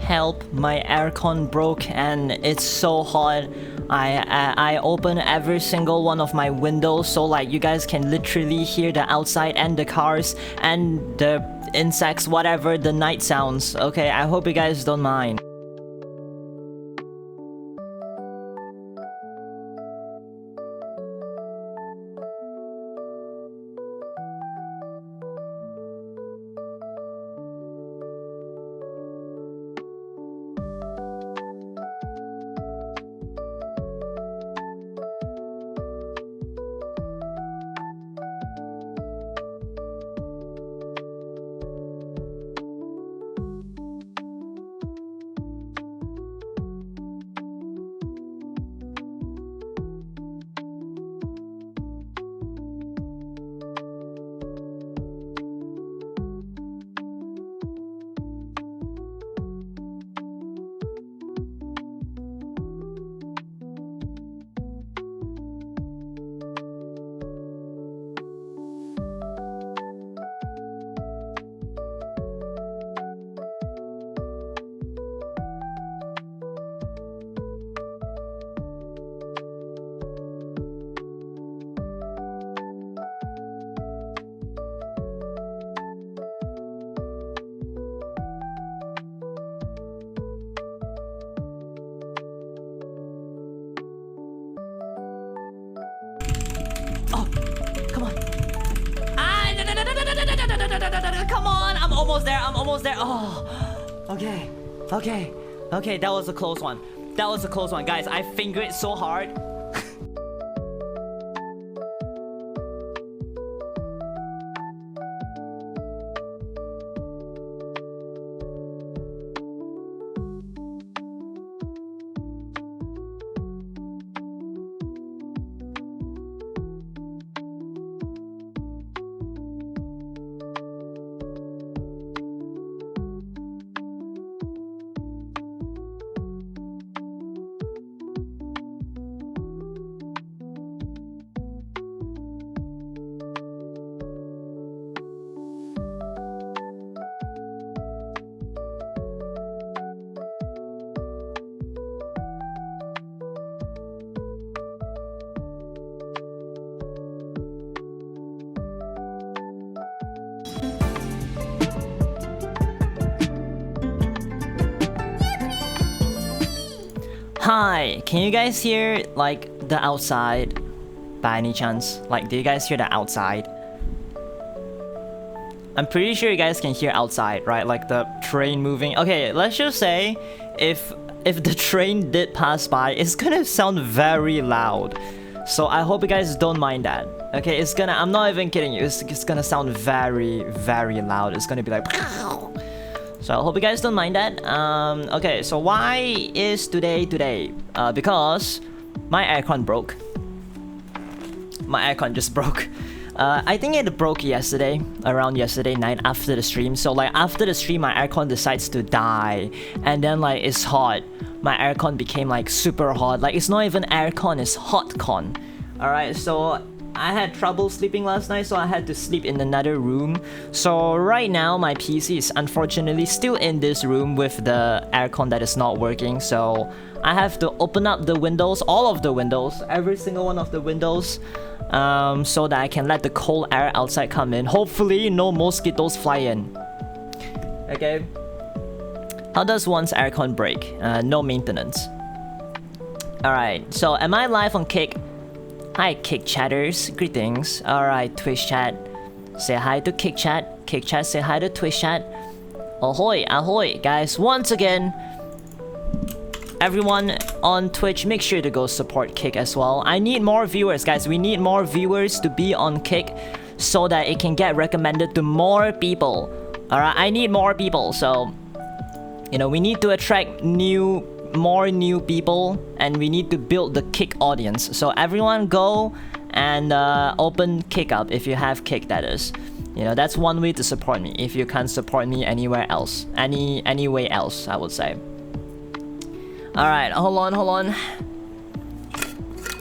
Help, my aircon broke and it's so hot. I open every single one of my windows so like you guys can literally hear the outside and the cars and the insects, whatever the night sounds. Okay, I hope you guys don't mind. Oh, come on. Ah, no, come on. I'm almost there. Oh, okay. That was a close one. Guys. I fingered so hard. Hi, can you guys hear like the outside by any chance? Like, do you guys hear the outside? I'm pretty sure you guys can hear outside, right? Like the train moving. Okay, let's just say if the train did pass by, it's gonna sound very loud. So I hope you guys don't mind that. Okay, I'm not even kidding you. It's gonna sound very, very loud. It's gonna be like so I hope you guys don't mind that. Okay, so why is today? Because my aircon broke. My aircon just broke. I think it broke around yesterday night after the stream. So like after the stream, my aircon decides to die, and then like it's hot. My aircon became like super hot. Like it's not even aircon, it's hotcon. All right, so I had trouble sleeping last night, so I had to sleep in another room. So right now my PC is unfortunately still in this room with the aircon that is not working. So I have to open up the windows, all of the windows, every single one of the windows, so that I can let the cold air outside come in. Hopefully no mosquitoes fly in. Okay. How does one's aircon break? No maintenance. Alright, so am I live on Kick? Hi Kick chatters, greetings. Alright, Twitch chat, say hi to Kick chat. Kick chat, say hi to Twitch chat. Ahoy, ahoy, guys. Once again, everyone on Twitch, make sure to go support Kick as well. I need more viewers, guys. We need more viewers to be on Kick so that it can get recommended to more people. Alright, I need more people, so you know, we need to attract more new people, and we need to build the Kick audience. So everyone go and open Kick up if you have Kick, that is. You know, that's one way to support me if you can't support me anywhere else. Any way else, I would say. Alright, hold on.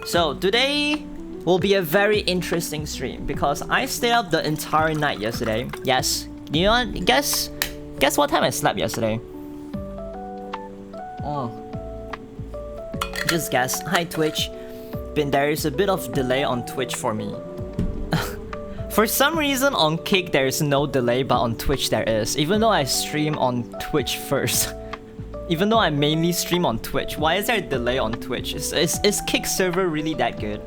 So today will be a very interesting stream because I stayed up the entire night yesterday. Yes. You know what? Guess what time I slept yesterday? Oh. Just guess. Hi Twitch. There is a bit of delay on Twitch for me. For some reason on Kick there is no delay, but on Twitch there is. Even though I stream on Twitch first. Even though I mainly stream on Twitch. Why is there a delay on Twitch? Is Kick server really that good?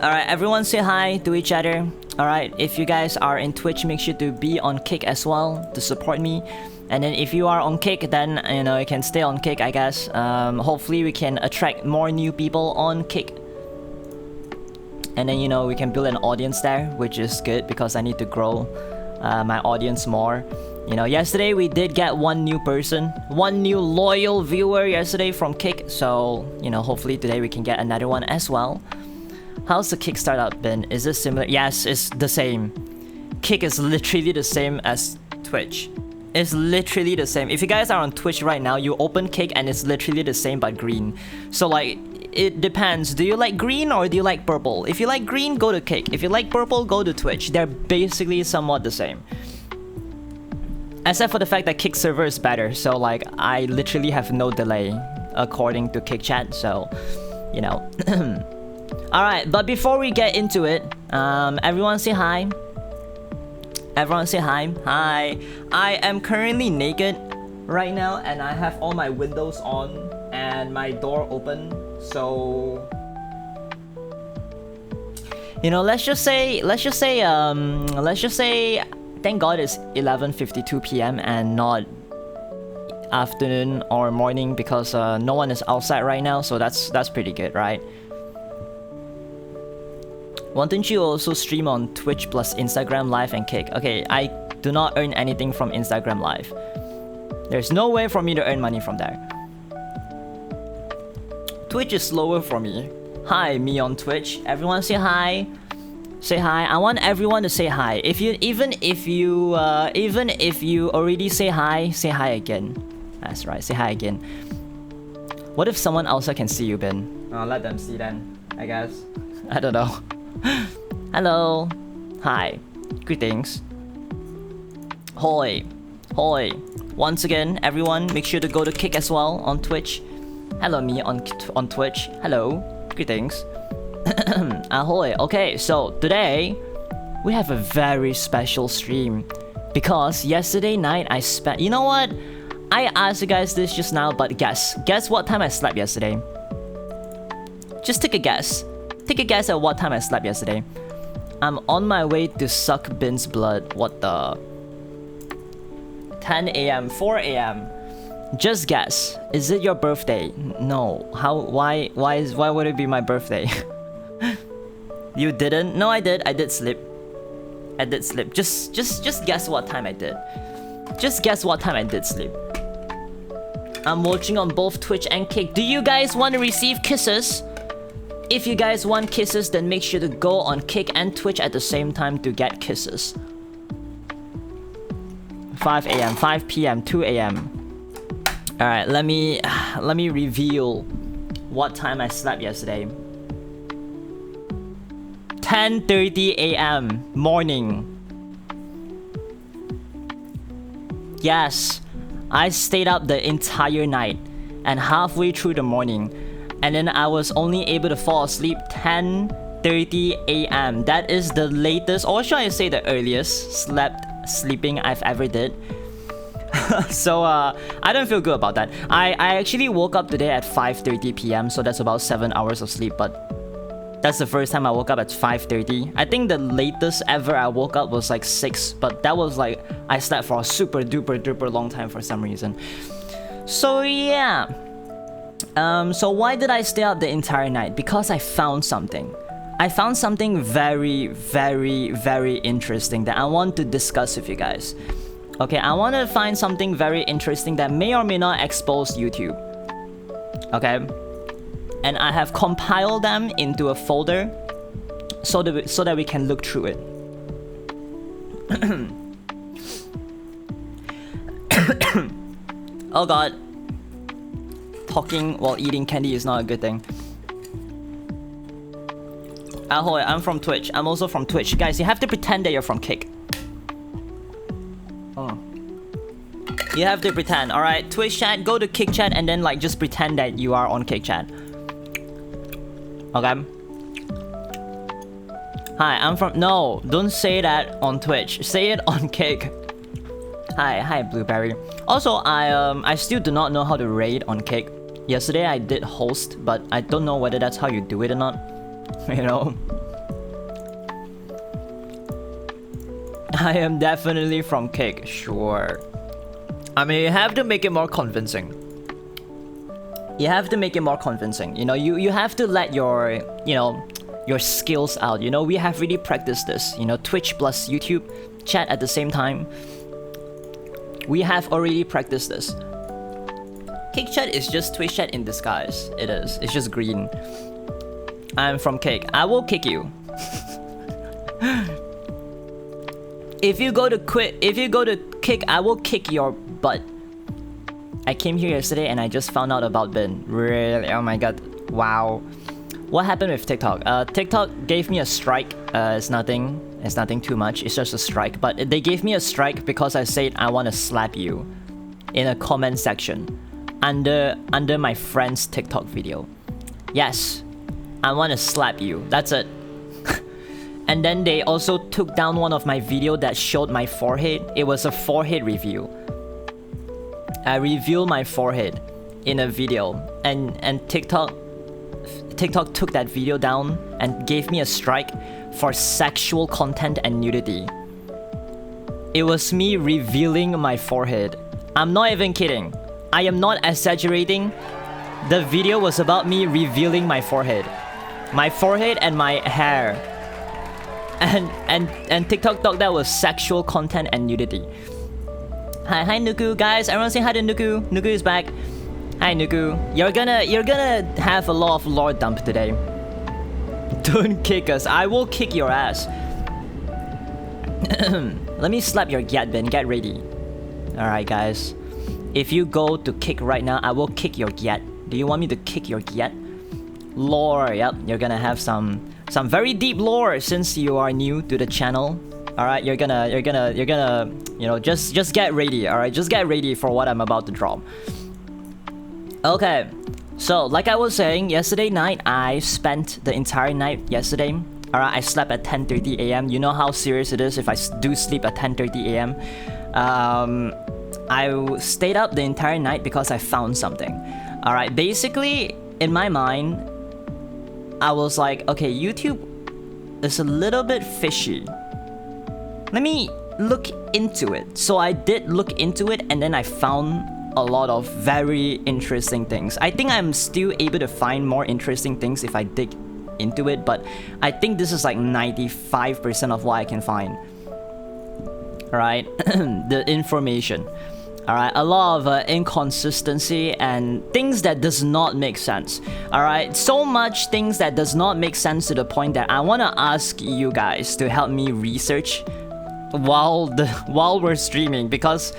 Alright, everyone say hi to each other. Alright, if you guys are in Twitch, make sure to be on Kick as well to support me. And then if you are on Kick, then you know you can stay on Kick, I guess. Hopefully we can attract more new people on Kick. And then you know we can build an audience there, which is good because I need to grow my audience more. You know, yesterday we did get one new person, one new loyal viewer yesterday from Kick. So you know, hopefully today we can get another one as well. How's the Kick startup been? Is it similar? Yes, it's the same. Kick is literally the same as Twitch. It's literally the same. If you guys are on Twitch right now, you open Kick and it's literally the same but green. So like, it depends. Do you like green or do you like purple? If you like green, go to Kick. If you like purple, go to Twitch. They're basically somewhat the same. Except for the fact that Kick server is better. So like, I literally have no delay according to Kick chat. So, you know. Alright, but before we get into it, everyone say hi. Everyone say hi. Hi. I am currently naked right now and I have all my windows on and my door open. So you know, let's just say thank God it's 11:52 p.m. and not afternoon or morning because no one is outside right now, so that's pretty good, right? Why don't you also stream on Twitch plus Instagram Live and Kick? Okay, I do not earn anything from Instagram Live. There's no way for me to earn money from there. Twitch is slower for me. Hi, me on Twitch. Everyone say hi. Say hi. I want everyone to say hi. Even if you already say hi again. That's right, say hi again. What if someone else can see you, Ben? I'll let them see then, I guess. I don't know. Hello. Hi. Greetings. Hoi. Hoi. Once again, everyone, make sure to go to Kick as well on Twitch. Hello, me on Twitch. Hello. Greetings. Ahoy. Okay, so today we have a very special stream because yesterday night I spent... You know what? I asked you guys this just now, but guess what time I slept yesterday. Just take a guess. Take a guess at what time I slept yesterday. I'm on my way to suck Bin's blood. What the? 10 a.m. 4 a.m. Just guess. Is it your birthday? No. How? Why would it be my birthday? You didn't? No, I did. I did sleep. I did sleep. Just guess what time I did. Just guess what time I did sleep. I'm watching on both Twitch and Kick. Do you guys want to receive kisses? If you guys want kisses, then make sure to go on Kick and Twitch at the same time to get kisses. 5 a.m., 5 p.m., 2 a.m. Alright, let me reveal what time I slept yesterday. 10:30 a.m. morning. Yes, I stayed up the entire night and halfway through the morning. And then I was only able to fall asleep 10:30 a.m. That is the latest, or should I say the earliest, sleeping I've ever did. So I don't feel good about that. I actually woke up today at 5:30 p.m. So that's about 7 hours of sleep, but that's the first time I woke up at 5:30. I think the latest ever I woke up was like 6, but that was like I slept for a super duper long time for some reason. So yeah. So why did I stay up the entire night? Because I found something. I found something very interesting that I want to discuss with you guys. Okay, I want to find something very interesting that may or may not expose YouTube. Okay? And I have compiled them into a folder so that we can look through it. Oh god. Talking while eating candy is not a good thing. Ahoy, I'm from Twitch. I'm also from Twitch. Guys, you have to pretend that you're from Kick. Oh. You have to pretend. All right, Twitch chat, go to Kick chat and then like just pretend that you are on Kick chat. Okay. Hi, I'm from. No, don't say that on Twitch. Say it on Kick. Hi, Blueberry. Also, I still do not know how to raid on Kick. Yesterday I did host, but I don't know whether that's how you do it or not. You know. I am definitely from Kick. Sure. I mean, you have to make it more convincing. You have to make it more convincing. You know, you have to let your, you know, your skills out. You know, we have really practiced this. You know, Twitch plus YouTube chat at the same time. We have already practiced this. Kick chat is just Twitch chat in disguise. It is. It's just green. I'm from Kick. I will kick you. If you go to Kick, I will kick your butt. I came here yesterday and I just found out about Ben. Really? Oh my god. Wow. What happened with TikTok? TikTok gave me a strike. It's nothing too much. It's just a strike. But they gave me a strike because I said I want to slap you in a comment section under my friend's TikTok video. Yes, I want to slap you. That's it. And then they also took down one of my video that showed my forehead. It was a forehead review. I revealed my forehead in a video, and TikTok took that video down and gave me a strike for sexual content and nudity. It was me revealing my forehead. I'm not even kidding. I am not exaggerating. The video was about me revealing my forehead and my hair. And TikTok thought that was sexual content and nudity. Hi Nuku, guys. Everyone say hi to Nuku. Nuku is back. Hi Nuku. You're gonna have a lot of lore dump today. Don't kick us. I will kick your ass. Let me slap your gyat bin. Get ready. Alright guys. If you go to Kick right now, I will kick your gyat. Do you want me to kick your gyat? Lore, yep. You're gonna have some very deep lore since you are new to the channel. Alright, you're gonna, you know, just get ready, alright? Just get ready for what I'm about to drop. Okay, so like I was saying, yesterday night, I spent the entire night yesterday. Alright, I slept at 10:30 AM. You know how serious it is if I do sleep at 10:30 AM. I stayed up the entire night because I found something. Alright, basically, in my mind, I was like, okay, YouTube is a little bit fishy. Let me look into it. So I did look into it and then I found a lot of very interesting things. I think I'm still able to find more interesting things if I dig into it, but I think this is like 95% of what I can find. Alright, the information. Alright, a lot of inconsistency and things that does not make sense. Alright, so much things that does not make sense to the point that I want to ask you guys to help me research while we're streaming, because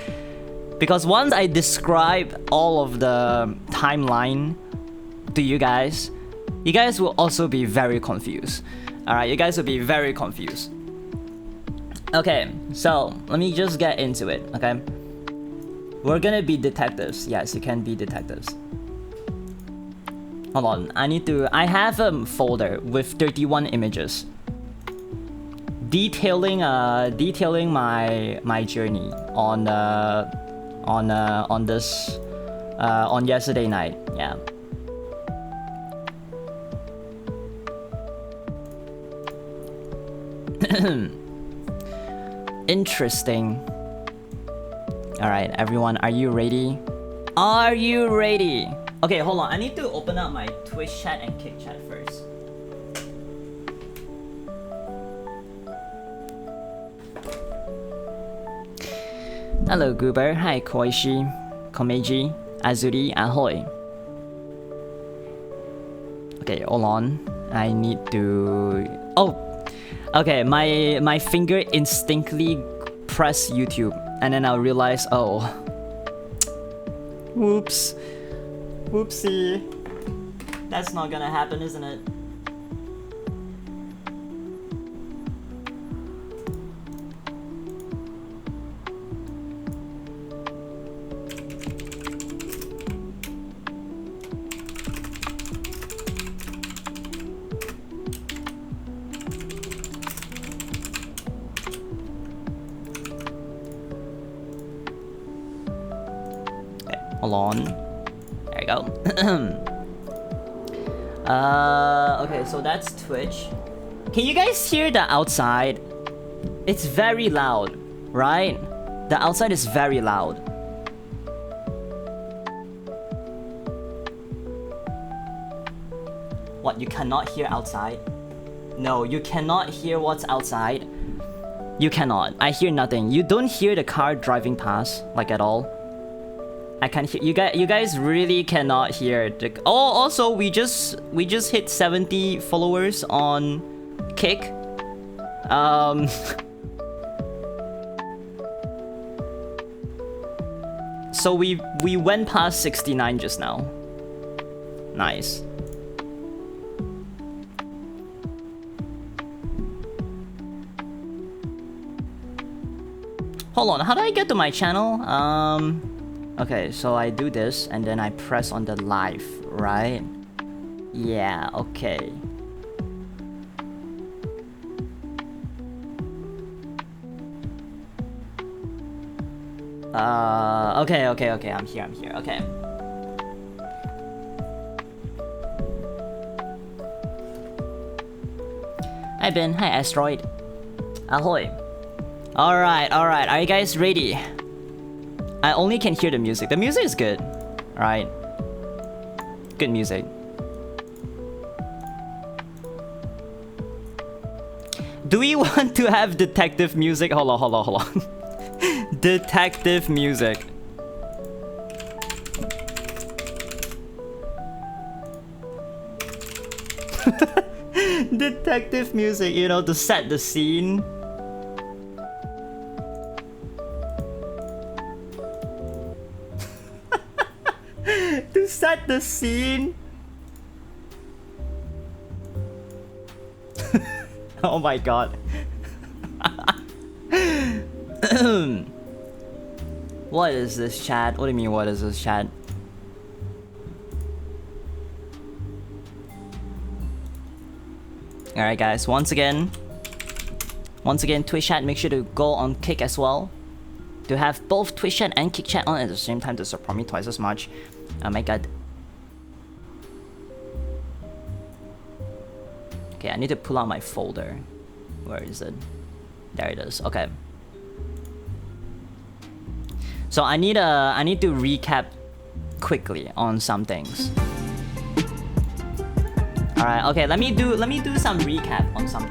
once I describe all of the timeline to you guys will also be very confused. Alright, you guys will be very confused. Okay, so let me just get into it, okay? We're gonna be detectives. Yes, you can be detectives. Hold on, I have a folder with 31 images detailing my journey on yesterday night. Yeah. Interesting. Alright, everyone, are you ready? Are you ready? Okay, hold on. I need to open up my Twitch chat and Kick chat first. Hello, Goober. Hi, Koishi, Komeji, Azuri, ahoy. Okay, hold on. I need to... Oh! Okay, my finger instinctively pressed YouTube. And then I'll realize, oh, whoops, whoopsie, that's not gonna happen, isn't it? Hold on. There you go. Okay, so that's Twitch. Can you guys hear the outside? It's very loud, right? The outside is very loud. What, you cannot hear outside? No, you cannot hear what's outside. You cannot. I hear nothing. You don't hear the car driving past, like at all. I can't hear you guys really cannot hear the. Oh, also we just hit 70 followers on Kick. So we went past 69 just now. Nice. Hold on, how do I get to my channel? Okay, so I do this and then I press on the live, right? Yeah, okay. Okay, I'm here, okay. Hi Ben, hi Asteroid. Ahoy. Alright, are you guys ready? I only can hear the music. The music is good, right? Good music. Do we want to have detective music? Hold on. Detective music. Detective music, you know, to set the scene. To set the scene. Oh my god. What is this, chat? What do you mean, what is this, chat? Alright guys, once again, Twitch chat, make sure to go on Kick as well. To have both Twitch chat and Kick chat on at the same time to support me twice as much. Oh my god. Okay, I need to pull out my folder. Where is it? There it is. Okay. So I need to recap quickly on some things. All right. Okay. Let me do some recap on some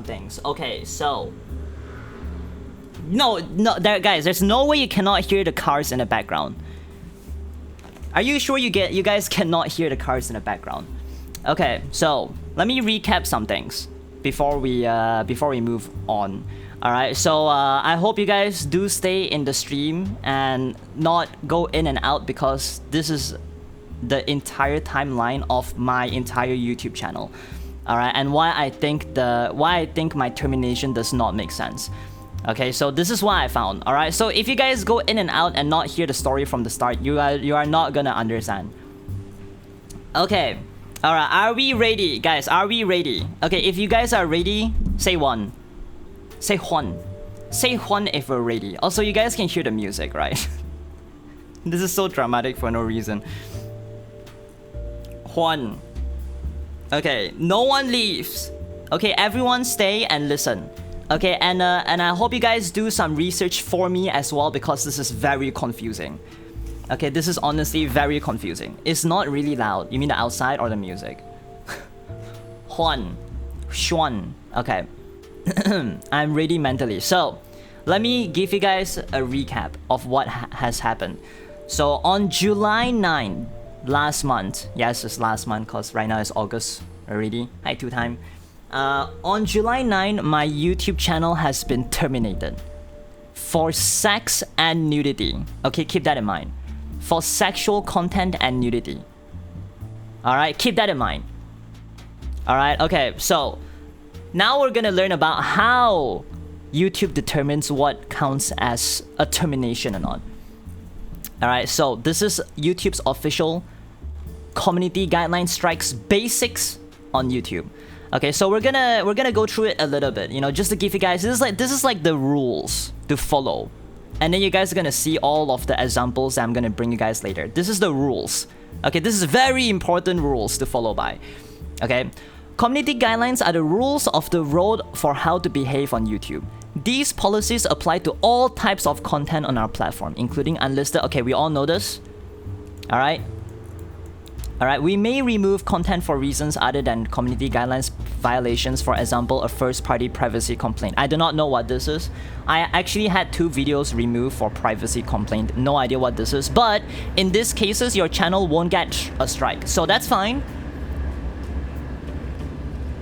things. Okay. So. No, guys. There's no way you cannot hear the cars in the background. Are you sure you guys cannot hear the cars in the background? Okay. So let me recap some things before we move on. All right, so I hope you guys do stay in the stream and not go in and out, because this is the entire timeline of my entire YouTube channel. All right, and why I think my termination does not make sense. Okay, so this is what I found. All right, so if you guys go in and out and not hear the story from the start, you are not gonna understand. Okay, all right, are we ready, guys? Are we ready? Okay, if you guys are ready, say one. Say Juan. Say Juan if we're ready. Also, you guys can hear the music, right? This is so dramatic for no reason. Juan. Okay, no one leaves. Okay, everyone stay and listen. Okay, and I hope you guys do some research for me as well, because this is very confusing. Okay, this is honestly very confusing. It's not really loud. You mean the outside or the music? Juan. Xuan. Okay. I'm ready mentally. So, let me give you guys a recap of what has happened. So, on July 9, last month, yes, it's last month because right now it's August already. Hi, two time. On July 9, my YouTube channel has been terminated for sex and nudity. Okay, keep that in mind. For sexual content and nudity. Alright, keep that in mind. Alright, okay, so now we're gonna learn about how YouTube determines what counts as a termination or not. Alright, so this is YouTube's official community guideline strikes basics on YouTube. Okay, so we're gonna go through it a little bit, you know, just to give you guys this is like the rules to follow And then you guys are gonna see all of the examples that I'm gonna bring you guys later. This is the rules. Okay, this is very important rules to follow by. Okay, community guidelines are the rules of the road for how to behave on YouTube. These policies apply to all types of content on our platform, including unlisted. Okay, we all know this. All right. All right, we may remove content for reasons other than community guidelines violations, for example, a first-party privacy complaint. I do not know what this is. I actually had 2 videos removed for privacy complaint. No idea what this is. But in these cases, your channel won't get a strike. So that's fine.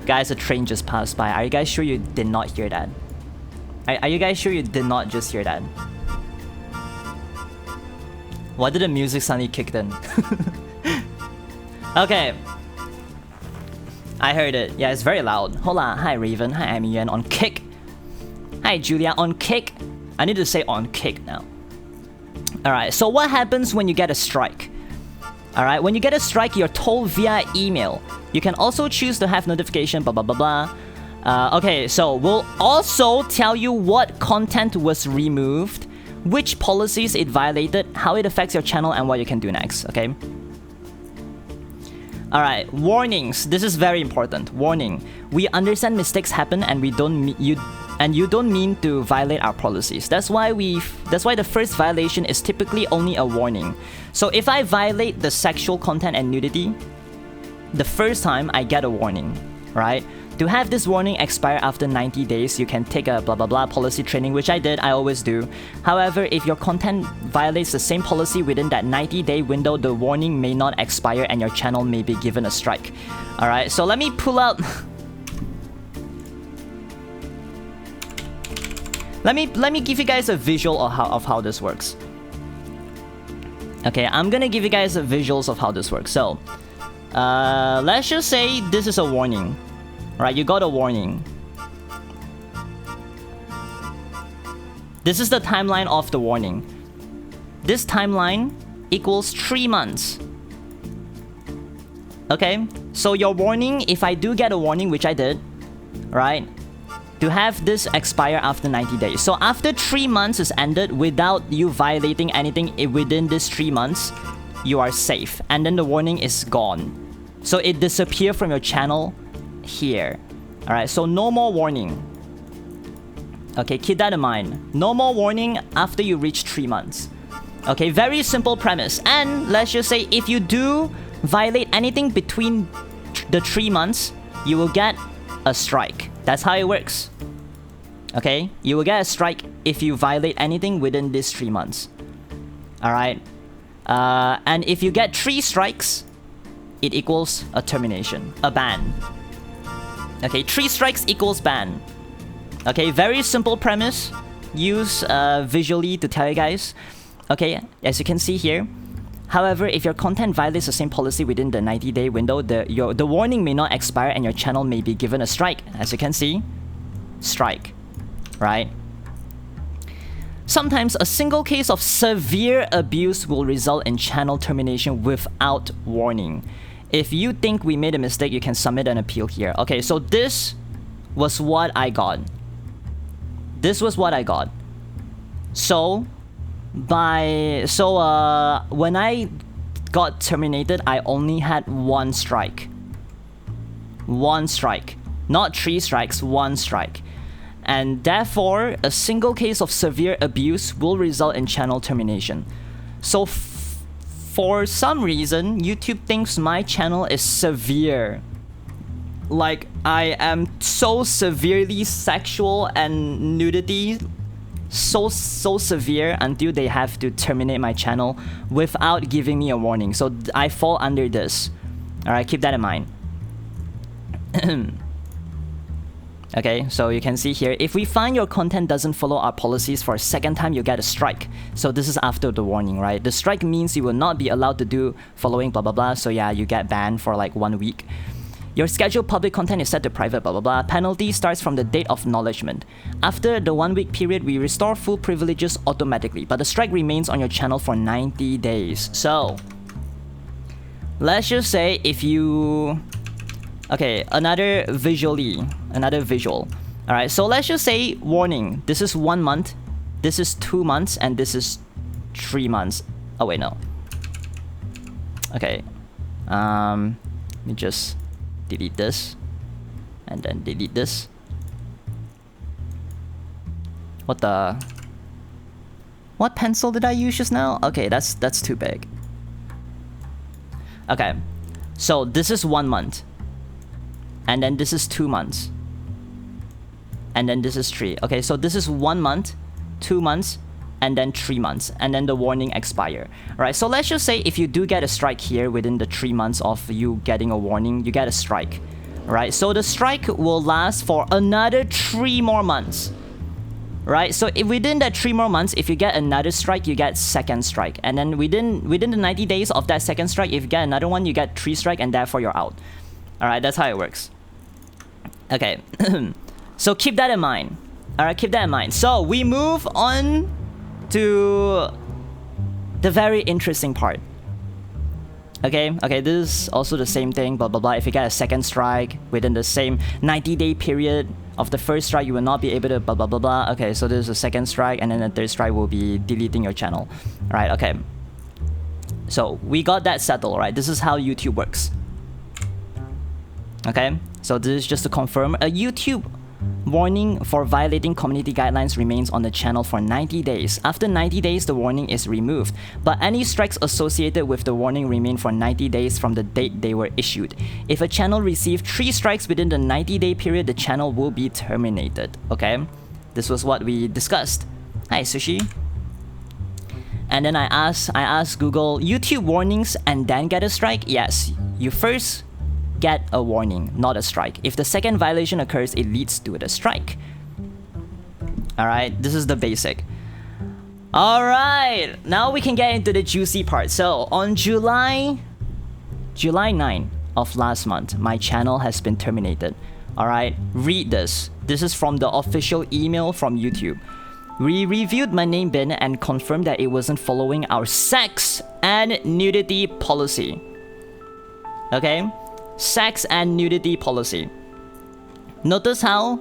Guys, a train just passed by. Are you guys sure you did not hear that? Are you guys sure you did not just hear that? Why did the music suddenly kick in? Okay. I heard it. Yeah, it's very loud. Hola. Hi, Raven. Hi, Amian. On kick. Hi, Julia. On kick. I need to say on kick now. Alright, so what happens when you get a strike? Alright, when you get a strike, you're told via email. You can also choose to have notification, blah, blah, blah, blah. Okay, so we'll also tell you what content was removed, which policies it violated, how it affects your channel, and what you can do next, okay? Alright, warnings. This is very important. Warning. We understand mistakes happen and you don't mean to violate our policies. That's why the first violation is typically only a warning. So if I violate the sexual content and nudity, the first time I get a warning, right? To have this warning expire after 90 days, you can take a blah blah blah policy training, which I did, I always do. However, if your content violates the same policy within that 90-day window, the warning may not expire and your channel may be given a strike. Alright, so let me pull out... let me give you guys a visual of how this works. Okay, I'm gonna give you guys a visuals of how this works. So, let's just say this is a warning. Right, you got a warning. This is the timeline of the warning. This timeline equals 3 months. Okay, so your warning, if I do get a warning, which I did, right, to have this expire after 90 days. So after 3 months is ended without you violating anything within this 3 months, you are safe. And then the warning is gone. So it disappears from your channel here. Alright, so no more warning. Okay, keep that in mind. No more warning after you reach 3 months. Okay, very simple premise. And let's just say if you do violate anything between the 3 months, you will get a strike. That's how it works. Okay, you will get a strike if you violate anything within these 3 months. Alright, and if you get 3 strikes, it equals a termination, a ban. Okay, 3 strikes equals ban. Okay, very simple premise. Use visually to tell you guys. Okay, as you can see here. However, if your content violates the same policy within the 90-day window, the warning may not expire and your channel may be given a strike. As you can see, strike, right? Sometimes a single case of severe abuse will result in channel termination without warning. If you think we made a mistake, you can submit an appeal here. Okay, so this was what I got. This was what I got. So, when I got terminated, I only had 1 strike. 1 strike. Not 3 strikes, 1 strike. And therefore, a single case of severe abuse will result in channel termination. So, for some reason, YouTube thinks my channel is severe. Like, I am so severely sexual and nudity. So severe until they have to terminate my channel without giving me a warning. So I fall under this. Alright, keep that in mind. Okay, so you can see here, if we find your content doesn't follow our policies for a second time, you get a strike. So this is after the warning, right? The strike means you will not be allowed to do following blah blah blah. So yeah, you get banned for like 1 week. Your scheduled public content is set to private blah blah blah. Penalty starts from the date of acknowledgement. After the 1 week period, we restore full privileges automatically, but the strike remains on your channel for 90 days. So let's just say if you... Okay, another visual. Alright, so let's just say warning. This is 1 month. this is 2 months, and this is 3 months. Oh wait, no. Okay. Let me just delete this, and then delete this. What pencil did I use just now? Okay, that's too big. Okay, so this is 1 month, and then this is 2 months, and then this is 3. Okay, so this is 1 month, 2 months, and then 3 months, and then the warning expire. All right, so let's just say if you do get a strike here within the 3 months of you getting a warning, you get a strike. All right, so the strike will last for another 3 more months. Right, so if within that 3 more months, if you get another strike, you get second strike, and then within the 90 days of that second strike, if you get another one, you get 3 strike, and therefore you're out. All right, that's how it works. Okay, so keep that in mind. All right, keep that in mind. So we move on to the very interesting part. Okay, this is also the same thing, blah blah blah. If you get a second strike within the same 90-day period of the first strike, you will not be able to blah blah blah blah. Okay, so there's a second strike, and then the third strike will be deleting your channel. All right, okay. So we got that settled, right? This is how YouTube works. Okay, so this is just to confirm. A YouTube warning for violating community guidelines remains on the channel for 90 days. After 90 days, the warning is removed, but any strikes associated with the warning remain for 90 days from the date they were issued. If a channel received 3 strikes within the 90-day period, the channel will be terminated. Okay, this was what we discussed. Hi, Sushi. And then I asked Google, YouTube warnings and then get a strike? Yes, you first get a warning, not a strike. If the second violation occurs, it leads to the strike. Alright, this is the basic. Alright, now we can get into the juicy part. So on July 9 of last month, my channel has been terminated. Alright, read this. This is from the official email from YouTube. We reviewed my name bin and confirmed that it wasn't following our sex and nudity policy. Okay? Sex and nudity policy. Notice how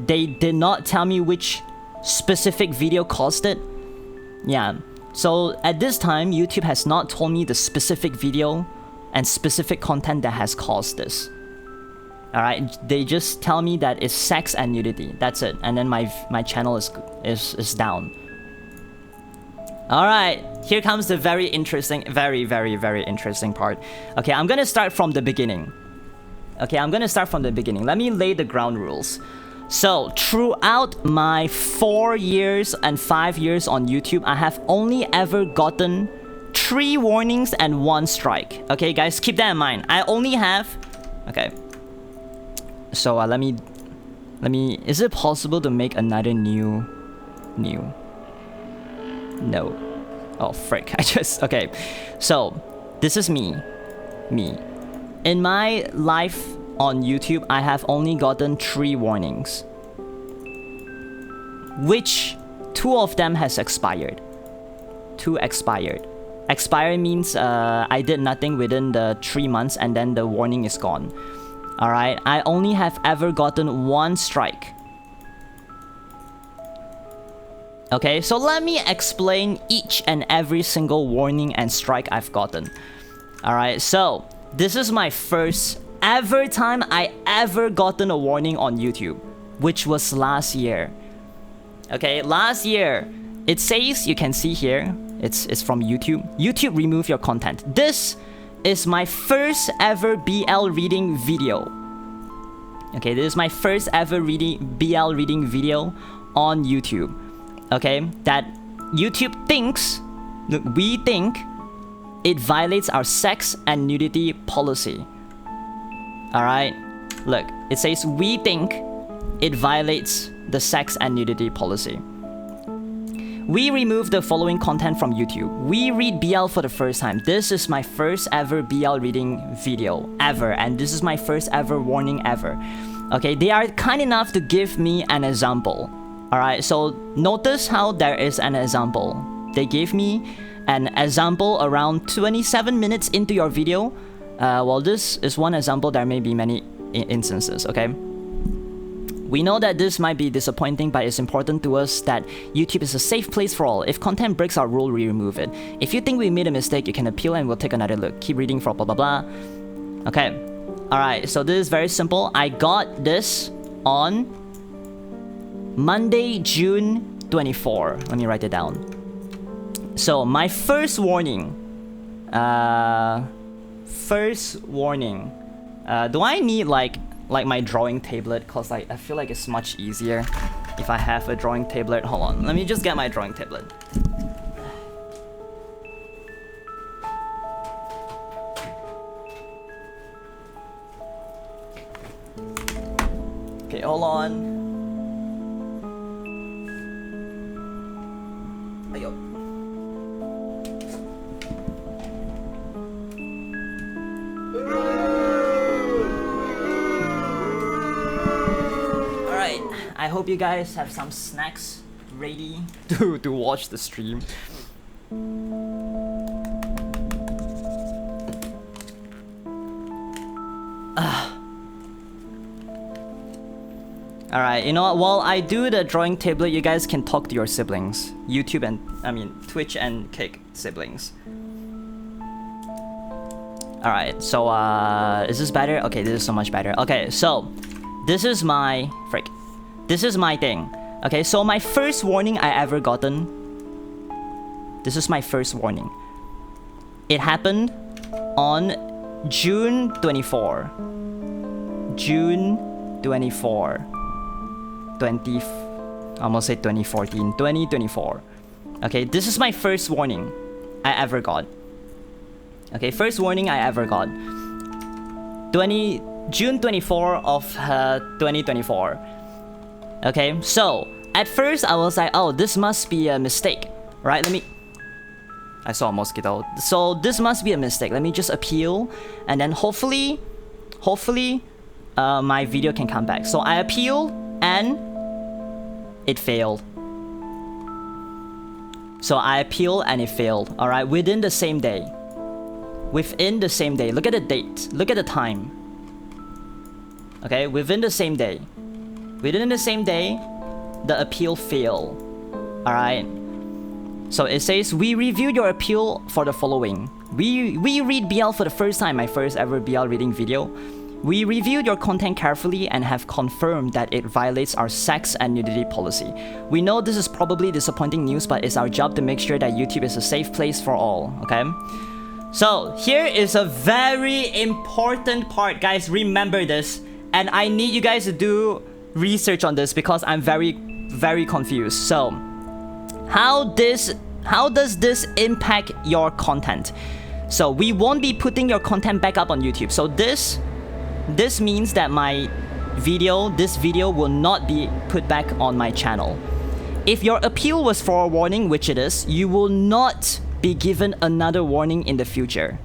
they did not tell me which specific video caused it? Yeah. So at this time, YouTube has not told me the specific video and specific content that has caused this. Alright, they just tell me that it's sex and nudity. That's it. And then my channel is down. Alright, here comes the very interesting, very interesting part. Okay, I'm gonna start from the beginning. Let me lay the ground rules. So, throughout my 4 years and 5 years on YouTube, I have only ever gotten 3 warnings and 1 strike. Okay, guys, keep that in mind. I only have... Okay. So, let me... Is it possible to make another new? No. Oh, frick. Okay. So, this is me. In my life on YouTube, I have only gotten 3 warnings. Which 2 of them has expired. 2 expired. Expired means I did nothing within the 3 months and then the warning is gone. Alright, I only have ever gotten 1 strike. Okay, so let me explain each and every single warning and strike I've gotten. Alright, so this is my first ever time I ever gotten a warning on YouTube, which was last year. Okay, last year, it says, you can see here, it's from YouTube. YouTube remove your content. This is my first ever BL reading video. Okay, this is my first ever BL reading video on YouTube. Okay, that YouTube thinks, we think, it violates our sex and nudity policy. Alright, look, it says we think it violates the sex and nudity policy. We remove the following content from YouTube. We read BL for the first time. This is my first ever BL reading video ever, and this is my first ever warning ever. Okay, they are kind enough to give me an example. Alright, so notice how there is an example. They gave me an example around 27 minutes into your video. Well, this is one example. There may be many instances, okay? We know that this might be disappointing, but it's important to us that YouTube is a safe place for all. If content breaks our rule, we remove it. If you think we made a mistake, you can appeal and we'll take another look. Keep reading for blah blah blah. Okay. Alright, so this is very simple. I got this on Monday, June 24. Let me write it down. So my first warning. Do I need like my drawing tablet? Cause I feel like it's much easier if I have a drawing tablet. Hold on, let me just get my drawing tablet. Okay, hold on. Ayo. Alright, I hope you guys have some snacks ready to watch the stream. Alright, you know what? While I do the drawing tablet, you guys can talk to your siblings. YouTube and, Twitch and Kick siblings. Alright, so, is this better? Okay, this is so much better. Okay, so, this is my... This is my thing. Okay, so my first warning I ever gotten... This is my first warning. It happened on June 24. June 24. Almost said 2014. 2024. Okay, this is my first warning I ever got. Okay, first warning I ever got. June 24 of 2024. Okay, so at first I was like, oh, this must be a mistake, right? I saw a mosquito. So this must be a mistake. Let me just appeal, and then hopefully, my video can come back. So I appeal, and it failed. So I appeal, and it failed. All right, within the same day. Within the same day. Look at the date. Look at the time. Okay, within the same day. Within the same day, the appeal failed. Alright. So it says, we reviewed your appeal for the following. We read BL for the first time, my first ever BL reading video. We reviewed your content carefully and have confirmed that it violates our sex and nudity policy. We know this is probably disappointing news, but it's our job to make sure that YouTube is a safe place for all, okay? So, here is a very important part. Guys, remember this. And I need you guys to do research on this because I'm very, very confused. So, how does this impact your content? So, we won't be putting your content back up on YouTube. So, this means that this video will not be put back on my channel. If your appeal was for a warning, which it is, you will not be given another warning in the future.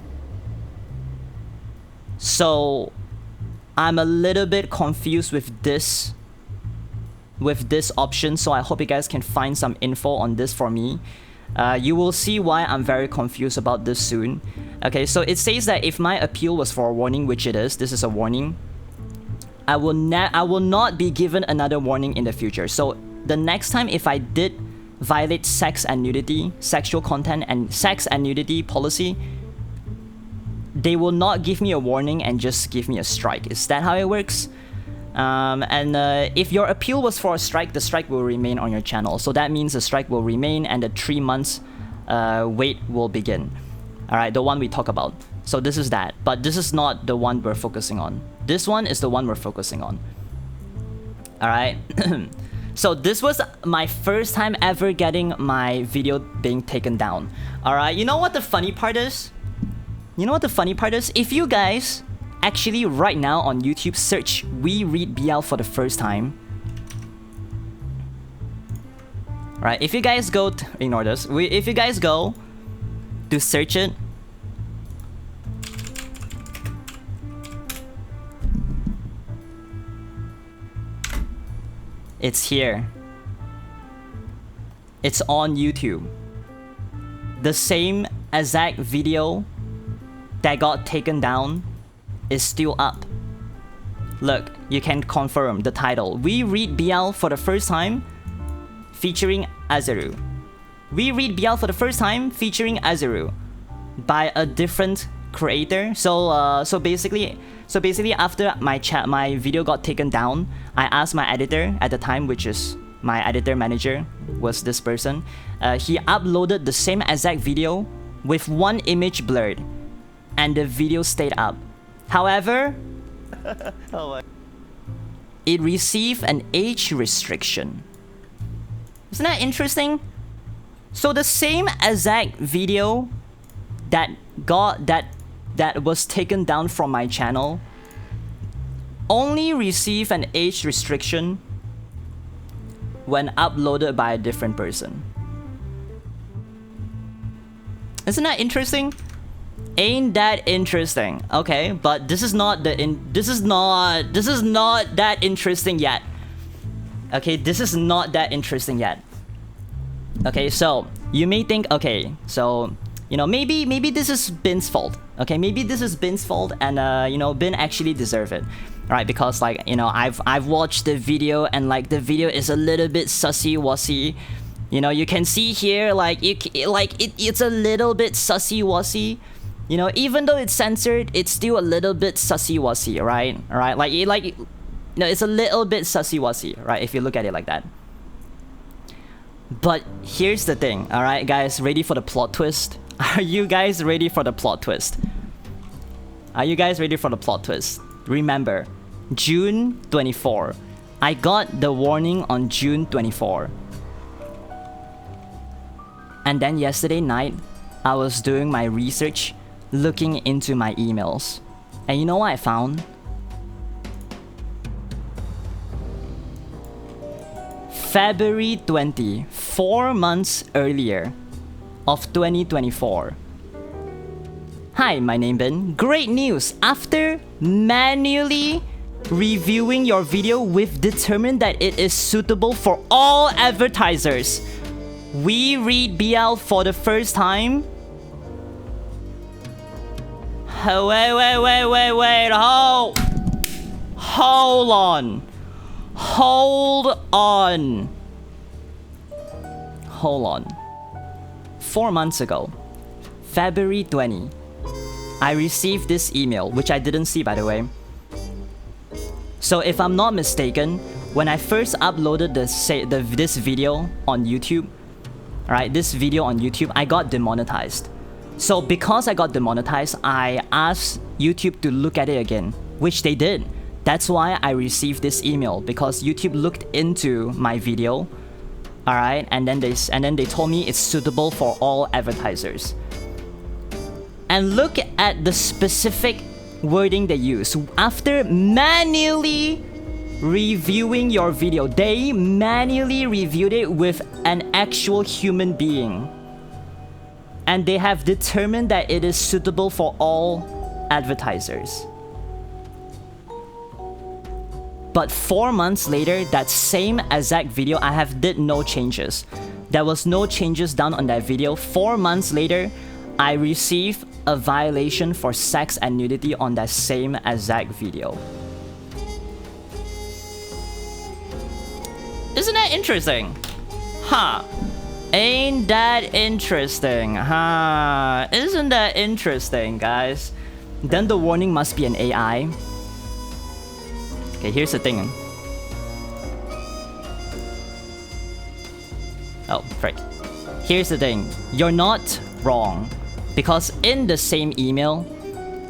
So I'm a little bit confused with this option, so I hope you guys can find some info on this for me. You will see why I'm very confused about this soon. Okay, so it says that if my appeal was for a warning, which it is, this is a warning, I will not be given another warning in the future. So the next time if I did violate sex and nudity, sexual content and sex and nudity policy, they will not give me a warning and just give me a strike. Is that how it works? If your appeal was for a strike, the strike will remain on your channel. So that means the strike will remain and the 3 months wait will begin. Alright, the one we talk about. So this is that. But this is not the one we're focusing on. This one is the one we're focusing on. Alright. So this was my first time ever getting my video being taken down. Alright, you know what the funny part is? You know what the funny part is? If you guys actually right now on YouTube search We Read BL for the first time. Right, if you guys go to, ignore this. If you guys go to search it, it's here. It's on YouTube. The same exact video that got taken down is still up. Look, you can confirm the title. We read BL for the first time, featuring Azaru. We read BL for the first time, featuring Azaru, by a different creator. So basically after my video got taken down, I asked my editor at the time, which is my editor manager, was this person. He uploaded the same exact video with one image blurred, and the video stayed up. However, it received an age restriction. Isn't that interesting? So the same exact video that was taken down from my channel only received an age restriction when uploaded by a different person. Isn't that interesting? Ain't that interesting? Okay, but this is not that interesting yet. Okay, this is not that interesting yet. Okay, so you may think, okay, so you know, maybe this is Bin's fault. Okay, maybe this is Bin's fault, and you know, Bin actually deserve it, right? Because like, you know, I've watched the video, and like the video is a little bit sussy-wussy. You know, you can see here, like it's a little bit sussy-wussy. You know, even though it's censored, it's still a little bit sussy-wussy, right? Right? Like, no, it's a little bit sussy-wussy, right? If you look at it like that. But here's the thing, all right, guys, ready for the plot twist? Are you guys ready for the plot twist? Are you guys ready for the plot twist? Remember, June 24. I got the warning on June 24. And then yesterday night, I was doing my research, looking into my emails. And you know what I found? February 20, 4 months earlier of 2024. Hi, my name Ben. Great news! After manually reviewing your video, we've determined that it is suitable for all advertisers. We read BL for the first time. Wait, hold on. Hold on. 4 months ago, February 20, I received this email, which I didn't see, by the way. So if I'm not mistaken, when I first uploaded this video on YouTube, right, this video on YouTube, I got demonetized. So because I got demonetized, I asked YouTube to look at it again, which they did. That's why I received this email, because YouTube looked into my video, all right, and then they told me it's suitable for all advertisers. And look at the specific wording they use. After manually reviewing your video, they manually reviewed it with an actual human being, and they have determined that it is suitable for all advertisers. But 4 months later, that same exact video, I have did no changes. There was no changes done on that video. 4 months later, I received a violation for sex and nudity on that same exact video. Isn't that interesting? Huh. Ain't that interesting? Huh. Isn't that interesting, guys? Then the warning must be an AI. Okay, here's the thing. Oh, frick. Here's the thing. You're not wrong. Because in the same email,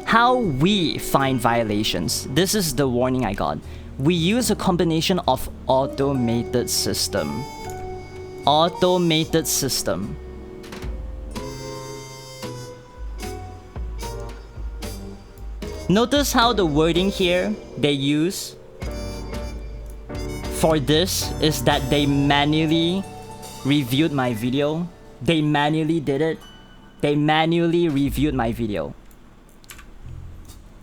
how we find violations, this is the warning I got. We use a combination of automated system. Automated system. Notice how the wording here they use for this is that they manually reviewed my video. They manually did it. They manually reviewed my video.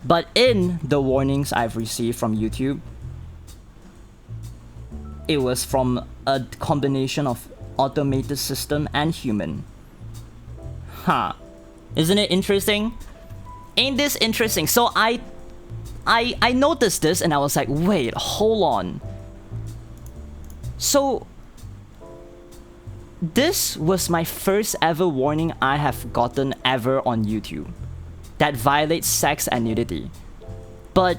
But in the warnings I've received from YouTube, it was from a combination of automated system and human. Huh. Isn't it interesting? Ain't this interesting? So I I noticed this and I was like, wait, hold on. So this was my first ever warning I have gotten ever on YouTube that violates sex and nudity. But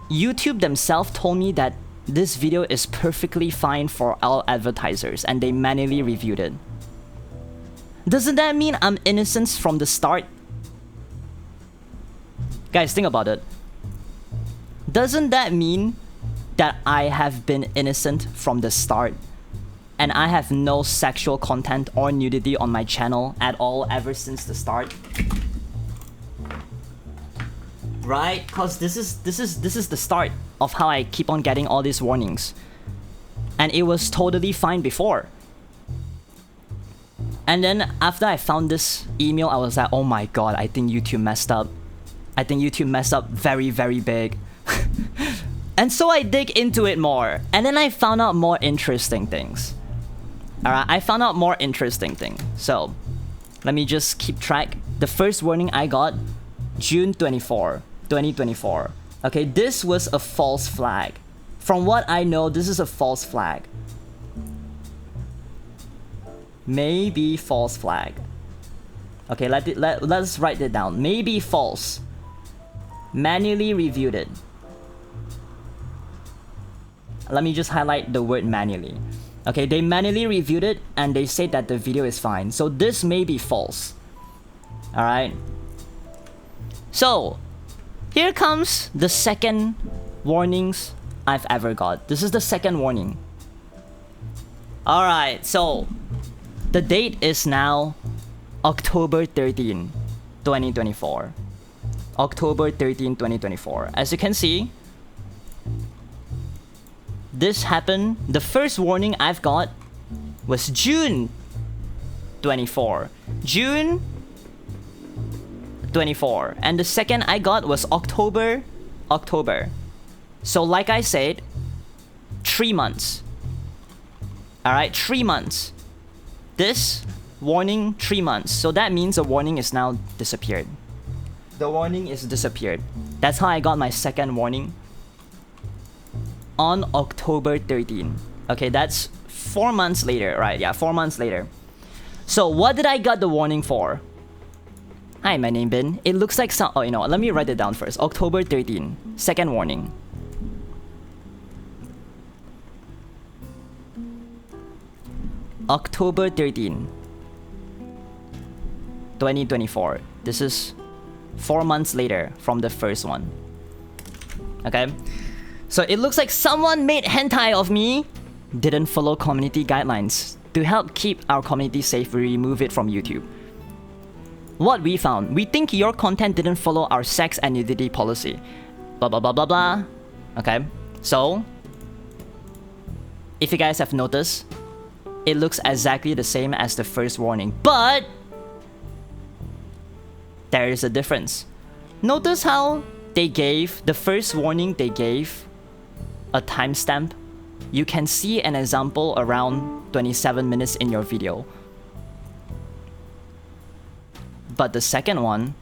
YouTube themselves told me that this video is perfectly fine for all advertisers and they manually reviewed it. Doesn't that mean I'm innocent from the start? Guys, think about it. Doesn't that mean that I have been innocent from the start and I have no sexual content or nudity on my channel at all ever since the start? Right? Cause this is the start of how I keep on getting all these warnings. And it was totally fine before. And then after I found this email, I was like, oh my god, I think YouTube messed up. I think YouTube messed up very, very big. And so I dig into it more. And then I found out more interesting things. Alright, I found out more interesting things. So, let me just keep track. The first warning I got, June 24, 2024. Okay, this was a false flag. From what I know, this is a false flag. Maybe false flag. Okay, let's write it down. Maybe false. Manually reviewed it. Let me just highlight the word manually. Okay, they manually reviewed it and they said that the video is fine. So this may be false. Alright. So, here comes the second warnings I've ever got. This is the second warning. Alright, so the date is now October 13, 2024. October 13, 2024. As you can see, this happened. The first warning I've got was June 24. June 24. And the second I got was October. So like I said, 3 months. Alright, 3 months. This warning, 3 months. So that means the warning is now disappeared. The warning is disappeared. That's how I got my second warning. On October 13. Okay, that's 4 months later, right? Yeah, 4 months later. So what did I get the warning for? Hi, my name Bin. It looks like some... Oh, you know what? Let me write it down first. October 13. Second warning. October 13. 2024. This is 4 months later from the first one. Okay? So it looks like someone made hentai of me, didn't follow community guidelines. To help keep our community safe, we remove it from YouTube. What we found, we think your content didn't follow our sex and nudity policy. Blah blah blah blah blah. Okay, so if you guys have noticed, it looks exactly the same as the first warning, but there is a difference. Notice how they gave, the first warning they gave a timestamp. You can see an example around 27 minutes in your video. But the second one,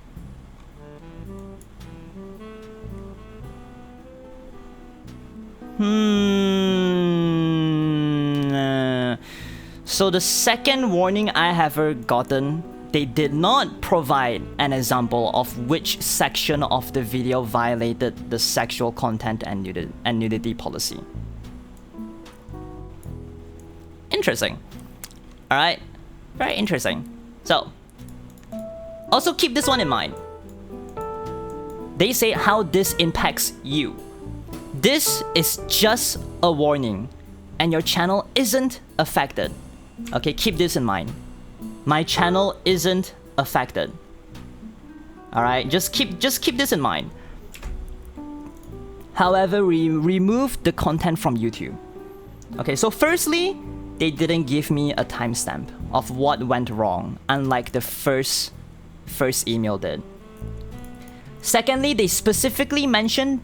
so the second warning I have ever gotten, they did not provide an example of which section of the video violated the sexual content and nudity policy. Interesting. Alright, very interesting. So, also keep this one in mind. They say how this impacts you. This is just a warning and your channel isn't affected. Okay, keep this in mind. My channel isn't affected. Alright, just keep this in mind. However, we removed the content from YouTube. Okay, so firstly, they didn't give me a timestamp of what went wrong, unlike the first email did. Secondly, they specifically mentioned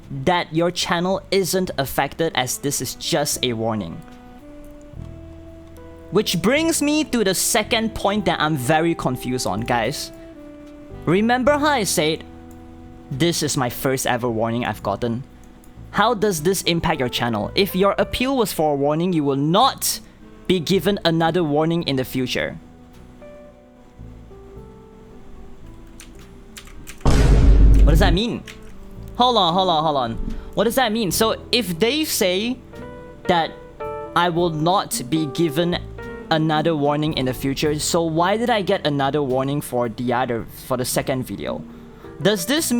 that your channel isn't affected as this is just a warning. Which brings me to the second point that I'm very confused on, guys. Remember how I said This is my first ever warning I've gotten. How does this impact your channel? If your appeal was for a warning, you will not be given another warning in the future. What does that mean? Hold on. What does that mean? So if they say that I will not be given another warning in the future, so why did I get another warning for the second video? Does this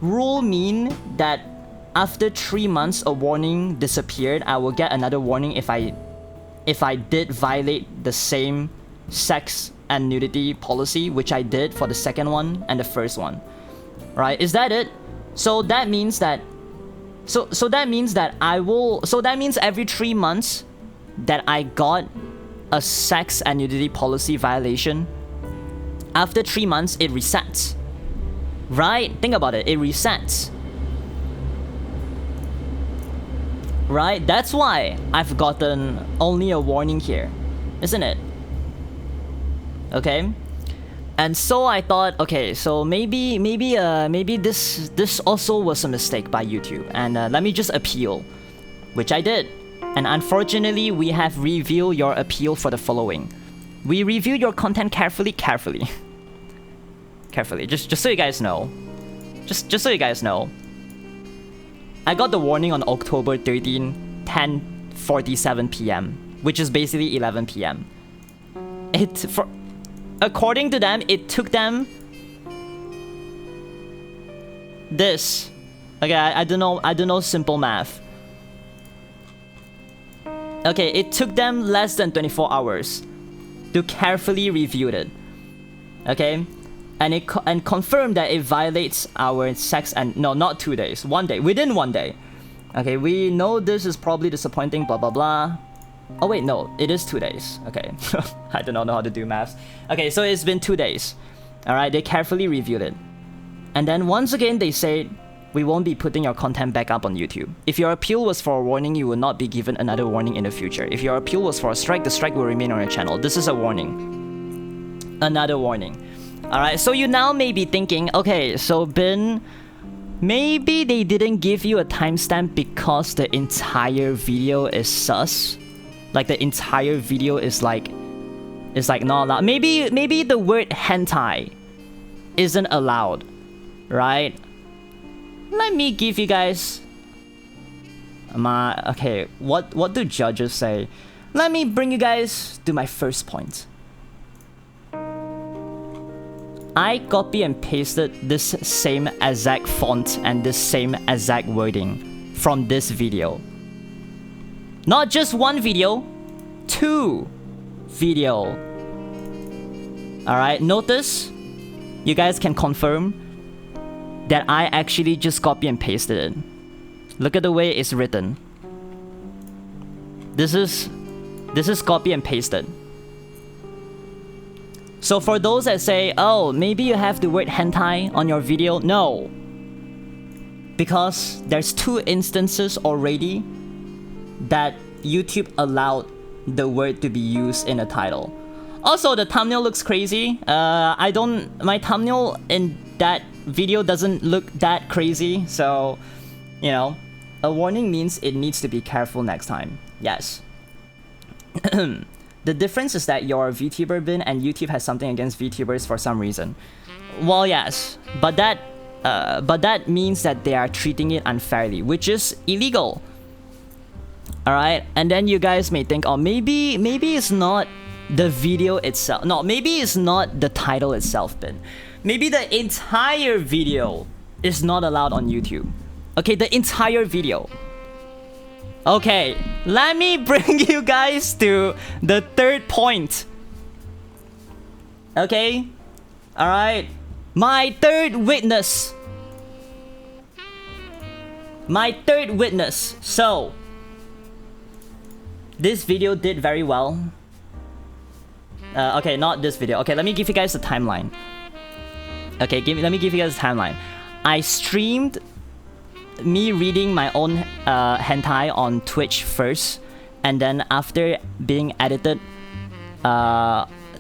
rule mean that after 3 months a warning disappeared, I will get another warning if I did violate the same sex and nudity policy, which I did for the second one and the first one? Right? Is that it? So that means that that means every 3 months that I got a sex and nudity policy violation, after 3 months it resets. Right? Think about it. It resets. Right? That's why I've gotten only a warning here, isn't it? Okay? And so I thought, okay, so maybe this also was a mistake by YouTube, and let me just appeal, which I did. And unfortunately, we have reviewed your appeal for the following. We reviewed your content carefully, just so you guys know. Just so you guys know. I got the warning on October 13, 10:47 p.m., which is basically 11 p.m. According to them, it took them this. Okay, I don't know simple math. Okay, it took them less than 24 hours to carefully review it. Okay? And confirmed that it violates our sex and... No, not 2 days. 1 day. Within 1 day. Okay, we know this is probably disappointing, blah, blah, blah. Oh, wait, no. It is 2 days. Okay. I do not know how to do maths. Okay, so it's been 2 days. Alright, they carefully reviewed it. And then once again, they say, we won't be putting your content back up on YouTube. If your appeal was for a warning, you will not be given another warning in the future. If your appeal was for a strike, the strike will remain on your channel. This is a warning. Another warning. Alright, so you now may be thinking, okay, so Bin, maybe they didn't give you a timestamp because the entire video is sus. Like the entire video is like not allowed. Maybe the word hentai isn't allowed, right? Let me give you guys okay, what do judges say? Let me bring you guys to my first point. I copy and pasted this same exact font and this same exact wording from this video. Not just one video, 2 video. Alright, notice, you guys can confirm that I actually just copy and pasted it. Look at the way it's written. This is copy and pasted. So for those that say, oh, maybe you have the word hentai on your video, no. Because there's 2 instances already that YouTube allowed the word to be used in a title. Also, the thumbnail looks crazy. My thumbnail in that video doesn't look that crazy, so, you know, a warning means it needs to be careful next time. Yes. The difference is that you're a VTuber bin and YouTube has something against VTubers for some reason. Well, yes, but that means that they are treating it unfairly, which is illegal. Alright, and then you guys may think, oh, maybe it's not the video itself. No, maybe it's not the title itself, bin. Maybe the entire video is not allowed on YouTube. Okay, the entire video. Okay, let me bring you guys to the third point. Okay? Alright. My third witness. So, this video did very well. Okay, not this video. Okay, let me give you guys the timeline. Okay, let me give you guys the timeline. I streamed me reading my own hentai on Twitch first, and then after being edited,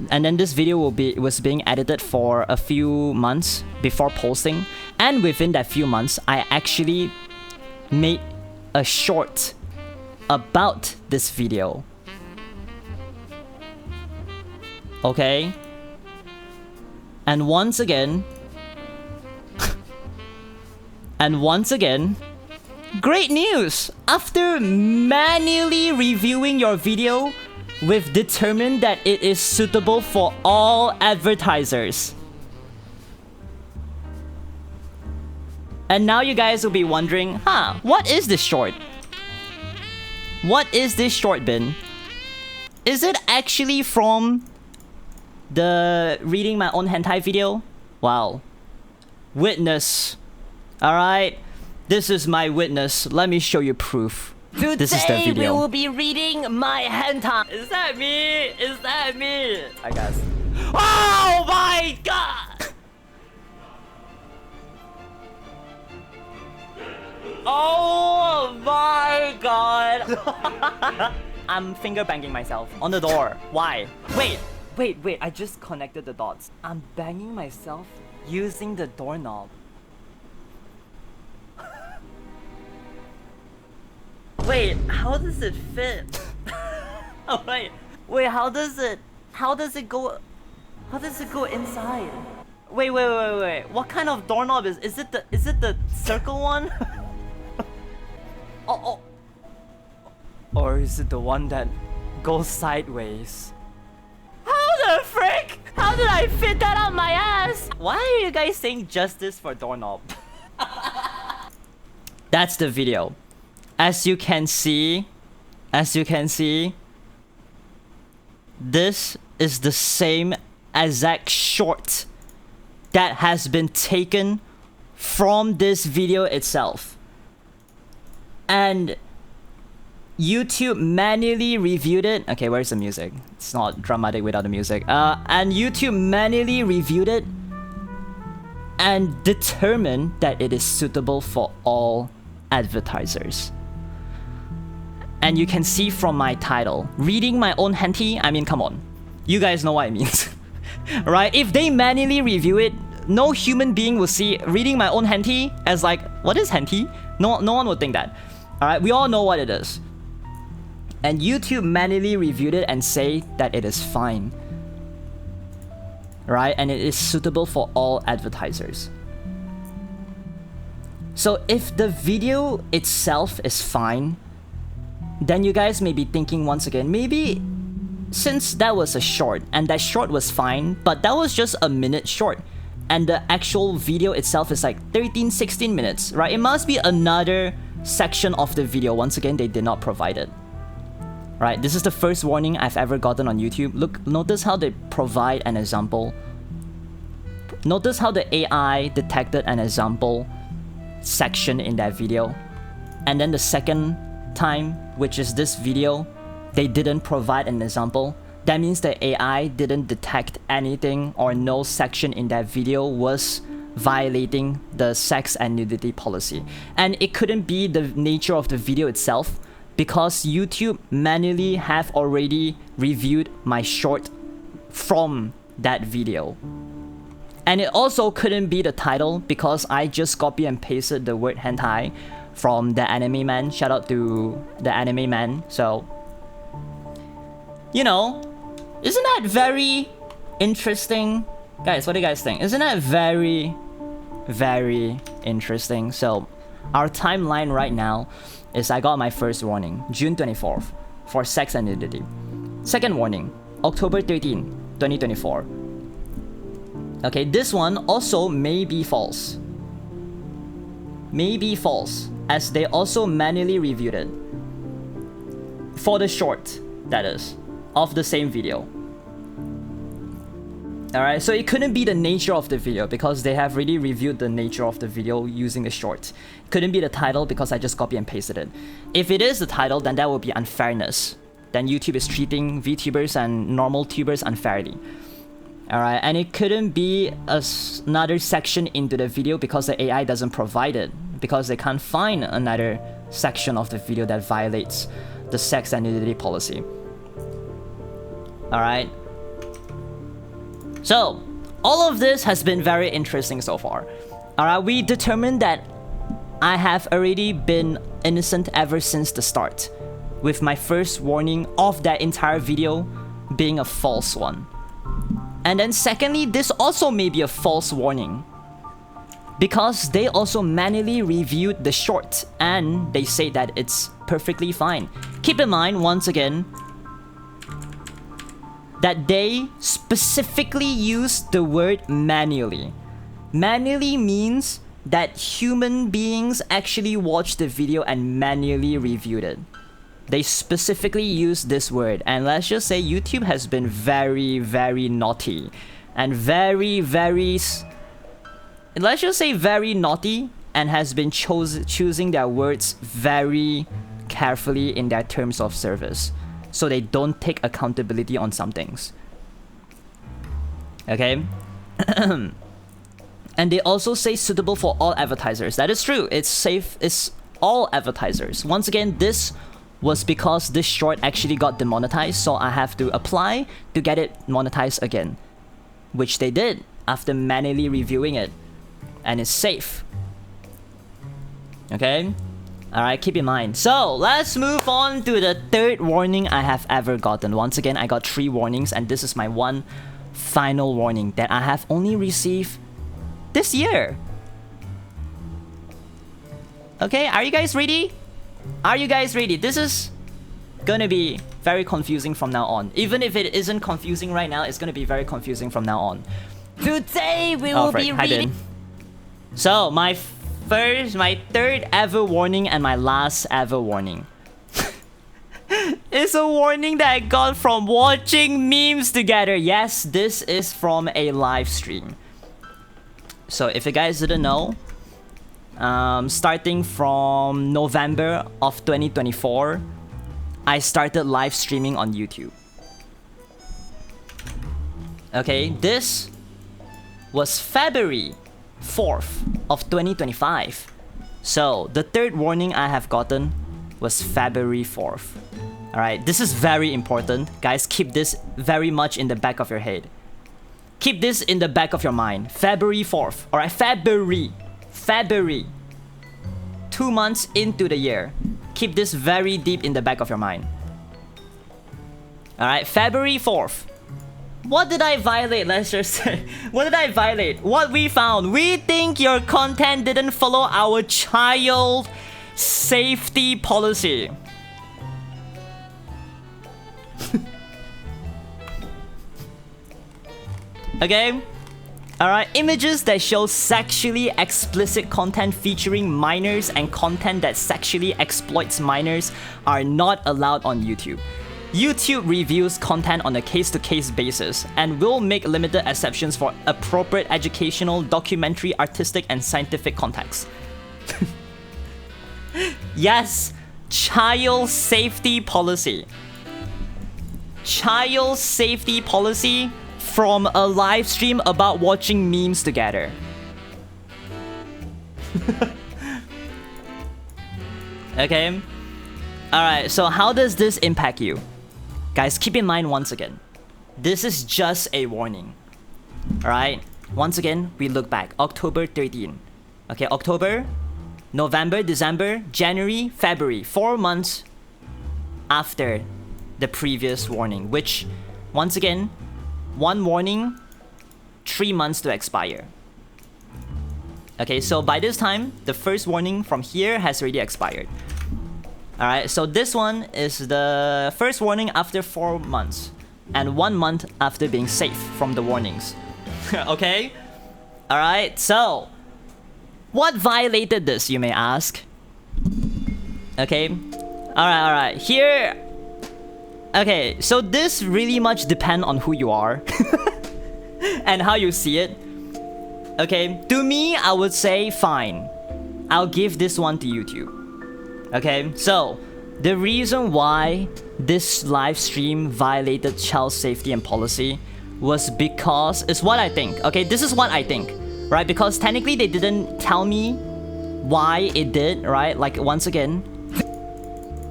and then this video was being edited for a few months before posting, and within that few months I actually made a short about this video. Okay? And once again, great news! After manually reviewing your video, we've determined that it is suitable for all advertisers. And now you guys will be wondering, what is this short? What is this short bin? Is it actually from the reading my own hentai video? Wow. Witness. Alright. This is my witness. Let me show you proof. Today this is the video. We will be reading my hentai. Is that me? Is that me? I guess. Oh my god! Oh my god! I'm finger banging myself on the door. Why? Wait. I just connected the dots. I'm banging myself using the doorknob. Wait, how does it fit? Oh, wait, how does it go inside? Wait. What kind of doorknob is it the circle one? oh. Or is it the one that goes sideways? How the frick? How did I fit that on my ass? Why are you guys saying justice for doorknob? That's the video. As you can see, this is the same exact short that has been taken from this video itself. And YouTube manually reviewed it. Okay, where's the music? It's not dramatic without the music. And YouTube manually reviewed it and determined that it is suitable for all advertisers. And you can see from my title, reading my own hentai. I mean, come on. You guys know what it means. Right? If they manually review it, no human being will see reading my own hentai as like, what is hentai? No one would think that. Alright, we all know what it is. And YouTube manually reviewed it and say that it is fine. Right? And it is suitable for all advertisers. So if the video itself is fine, then you guys may be thinking once again, maybe since that was a short and that short was fine, but that was just a minute short and the actual video itself is like 13-16 minutes, right? It must be another section of the video. Once again, they did not provide it. Right? This is the first warning I've ever gotten on YouTube. Look, notice how they provide an example. Notice how the AI detected an example section in that video. And then the second time, which is this video, they didn't provide an example. That means the AI didn't detect anything or no section in that video was violating the sex and nudity policy. And it couldn't be the nature of the video itself because YouTube manually have already reviewed my short from that video. And it also couldn't be the title because I just copy and pasted the word hentai from the anime man. Shout out to the anime man. So, you know, isn't that very interesting? Guys, what do you guys think? Isn't that very, very interesting? So, our timeline right now is I got my first warning, June 24th, for sex and nudity. Second warning, October 13, 2024. Okay, this one also may be false. May be false, as they also manually reviewed it. For the short, that is, of the same video. Alright, so it couldn't be the nature of the video because they have already reviewed the nature of the video using the short. It couldn't be the title because I just copy and pasted it. If it is the title, then that would be unfairness. Then YouTube is treating VTubers and normal tubers unfairly. Alright, and it couldn't be another section into the video because the AI doesn't provide it. Because they can't find another section of the video that violates the sex and nudity policy. Alright. So, all of this has been very interesting so far. Alright, we determined that I have already been innocent ever since the start, with my first warning of that entire video being a false one. And then secondly, this also may be a false warning, because they also manually reviewed the short and they say that it's perfectly fine. Keep in mind, once again, that they specifically use the word manually. Manually means that human beings actually watched the video and manually reviewed it. They specifically use this word, and let's just say YouTube has been very, very naughty and very naughty, and has been choosing their words very carefully in their terms of service, so they don't take accountability on some things. Okay? And they also say suitable for all advertisers. That is true. It's safe. It's all advertisers. Once again, this was because this short actually got demonetized, so I have to apply to get it monetized again, which they did after manually reviewing it, and it's safe. Okay? Alright, keep in mind. So, let's move on to the third warning I have ever gotten. Once again, I got 3 warnings, and this is my one final warning that I have only received this year. Okay, are you guys ready? Are you guys ready? This is gonna be very confusing from now on. Even if it isn't confusing right now, it's gonna be very confusing from now on. Today we will be reading. So, my third ever warning and my last ever warning. It's a warning that I got from watching memes together. Yes, this is from a live stream. So if you guys didn't know, starting from November of 2024, I started live streaming on YouTube. Okay, this was February 4th of 2025. So the third warning I have gotten was February 4th. Alright, this is very important. Guys, keep this very much in the back of your head. Keep this in the back of your mind. February 4th. Alright, February. 2 months into the year. Keep this very deep in the back of your mind. Alright, February 4th. What did I violate? Let's just say. What did I violate? What we found. We think your content didn't follow our child safety policy. Okay? Alright, images that show sexually explicit content featuring minors and content that sexually exploits minors are not allowed on YouTube. YouTube reviews content on a case-to-case basis and will make limited exceptions for appropriate educational, documentary, artistic, and scientific contexts. Yes, child safety policy. Child safety policy from a live stream about watching memes together. Okay? Alright, so how does this impact you? Guys, keep in mind once again, this is just a warning. Alright? Once again, we look back. October 13. Okay, October, November, December, January, February. 4 months after the previous warning, which, once again, 1 warning, 3 months to expire. Okay, so by this time, the first warning from here has already expired. Alright, so this one is the first warning after 4 months and 1 month after being safe from the warnings. Okay? Alright, so what violated this, you may ask? Okay? Alright, here. Okay, so this really much depends on who you are and how you see it. Okay, to me, I would say fine. I'll give this one to YouTube. Okay, so the reason why this live stream violated child safety and policy was because, it's what I think. Okay, this is what I think, right? Because technically they didn't tell me why it did, right? Like, once again,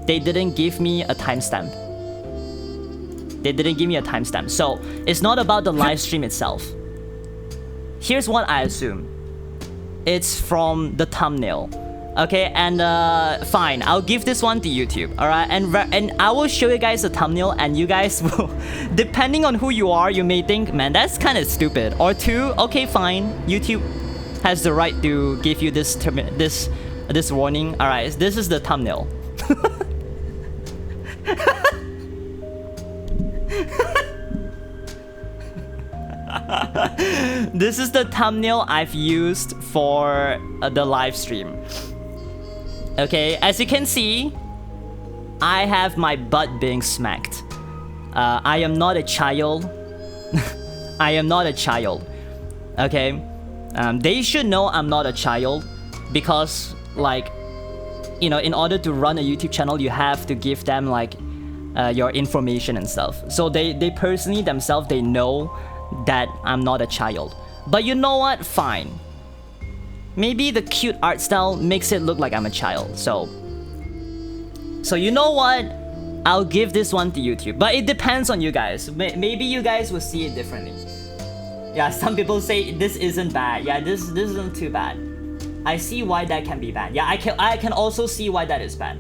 they didn't give me a timestamp. They didn't give me a timestamp. So it's not about the live stream itself. Here's what I assume. It's from the thumbnail. Okay, and fine, I'll give this one to YouTube, alright? And I will show you guys the thumbnail, and you guys will, depending on who you are, you may think, man, that's kind of stupid. Or two, okay, fine, YouTube has the right to give you this warning. Alright, this is the thumbnail. This is the thumbnail I've used for the live stream. Okay, as you can see, I have my butt being smacked. I am not a child. I am not a child. Okay, they should know I'm not a child because, like, you know, in order to run a YouTube channel, you have to give them like your information and stuff. So they personally themselves, they know that I'm not a child. But you know what? Fine. Maybe the cute art style makes it look like I'm a child. So you know what? I'll give this one to YouTube. But it depends on you guys. Maybe you guys will see it differently. Yeah, some people say this isn't bad. Yeah, this isn't too bad. I see why that can be bad. Yeah, I can also see why that is bad.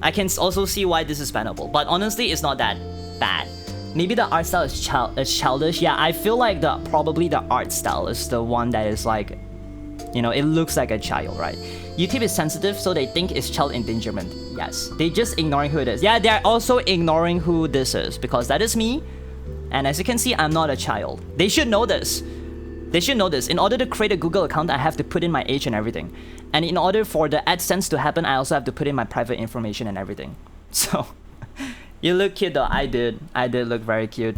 I can also see why this is bannable. But honestly, it's not that bad. Maybe the art style is childish. Yeah, I feel like probably the art style is the one that is like, you know, it looks like a child, right? YouTube is sensitive, so they think it's child endangerment. Yes, they just ignoring who it is. Yeah, they're also ignoring who this is because that is me. And as you can see, I'm not a child. They should know this. They should know this. In order to create a Google account, I have to put in my age and everything. And in order for the AdSense to happen, I also have to put in my private information and everything. So, you look cute though. I did look very cute.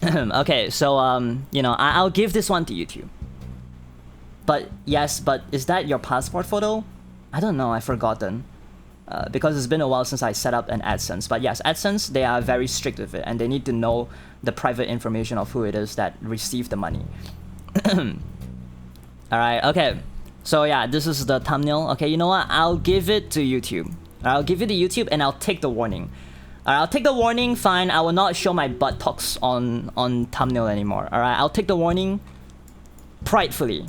Okay, so you know, I'll give this one to YouTube. But yes, but is that your passport photo? I don't know, I've forgotten. Because it's been a while since I set up an AdSense. But yes, AdSense, they are very strict with it. And they need to know the private information of who it is that received the money. Alright, okay. So yeah, this is the thumbnail. Okay, you know what? I'll give it to YouTube. I'll give it to YouTube and I'll take the warning. I'll take the warning, fine. I will not show my buttocks on thumbnail anymore. Alright, I'll take the warning pridefully.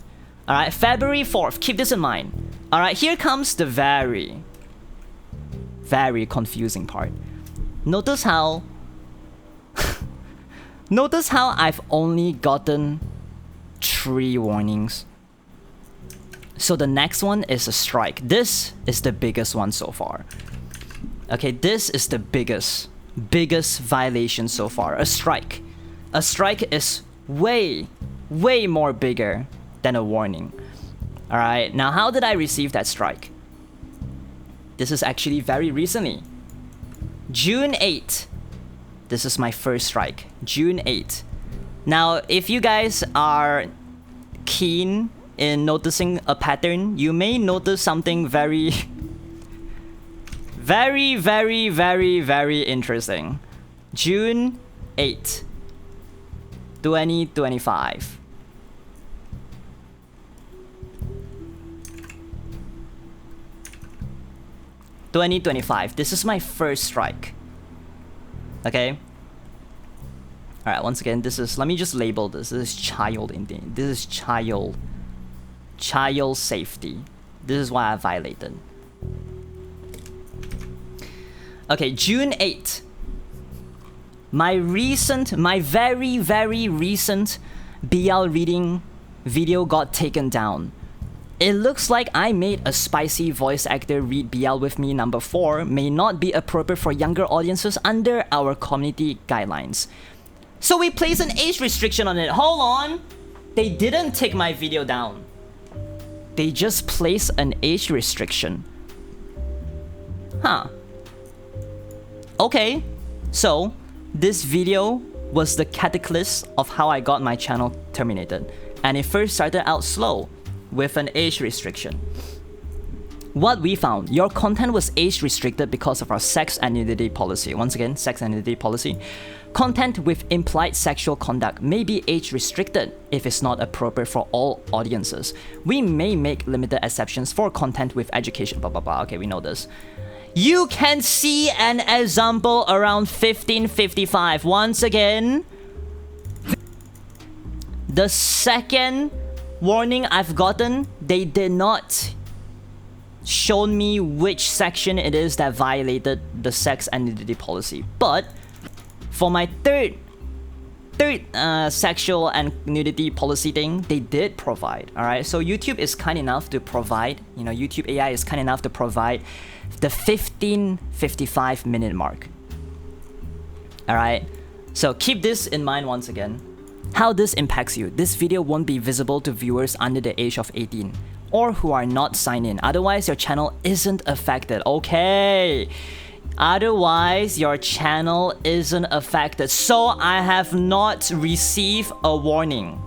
Alright, February 4th, keep this in mind. Alright, here comes the very confusing part. Notice how notice how I've only gotten 3 warnings. So the next one is a strike. This is the biggest one so far. Okay, this is the biggest violation so far. A strike. A strike is way more bigger than a warning. Alright, now how did I receive that strike? This is actually very recently. June 8th. This is my first strike. June 8th. Now, if you guys are keen in noticing a pattern, you may notice something very interesting. June 8th, 2025. This is my first strike. Okay. All right. Once again, this is. Let me just label this. This is child indeed. This is child safety. This is why I violated. Okay, June 8th. My very recent BL reading video got taken down. It looks like I made a spicy voice actor read BL with me number 4 may not be appropriate for younger audiences under our community guidelines. So we place an age restriction on it. Hold on. They didn't take my video down. They just place an age restriction. Huh. Okay. So this video was the catalyst of how I got my channel terminated. And it first started out slow, with an age restriction. What we found, your content was age restricted because of our sex and nudity policy. Once again, sex and nudity policy. Content with implied sexual conduct may be age restricted if it's not appropriate for all audiences. We may make limited exceptions for content with education, blah blah blah. Okay, we know this. You can see an example around 15:55. Once again, the second warning I've gotten, they did not show me which section it is that violated the sex and nudity policy. But for my third sexual and nudity policy thing, they did provide. All right, so YouTube is kind enough to provide, you know, YouTube AI is kind enough to provide the 15:55 minute mark. All right, so keep this in mind once again. How this impacts you. This video won't be visible to viewers under the age of 18 or who are not signed in. Otherwise, your channel isn't affected. Okay. Otherwise, your channel isn't affected. So I have not received a warning.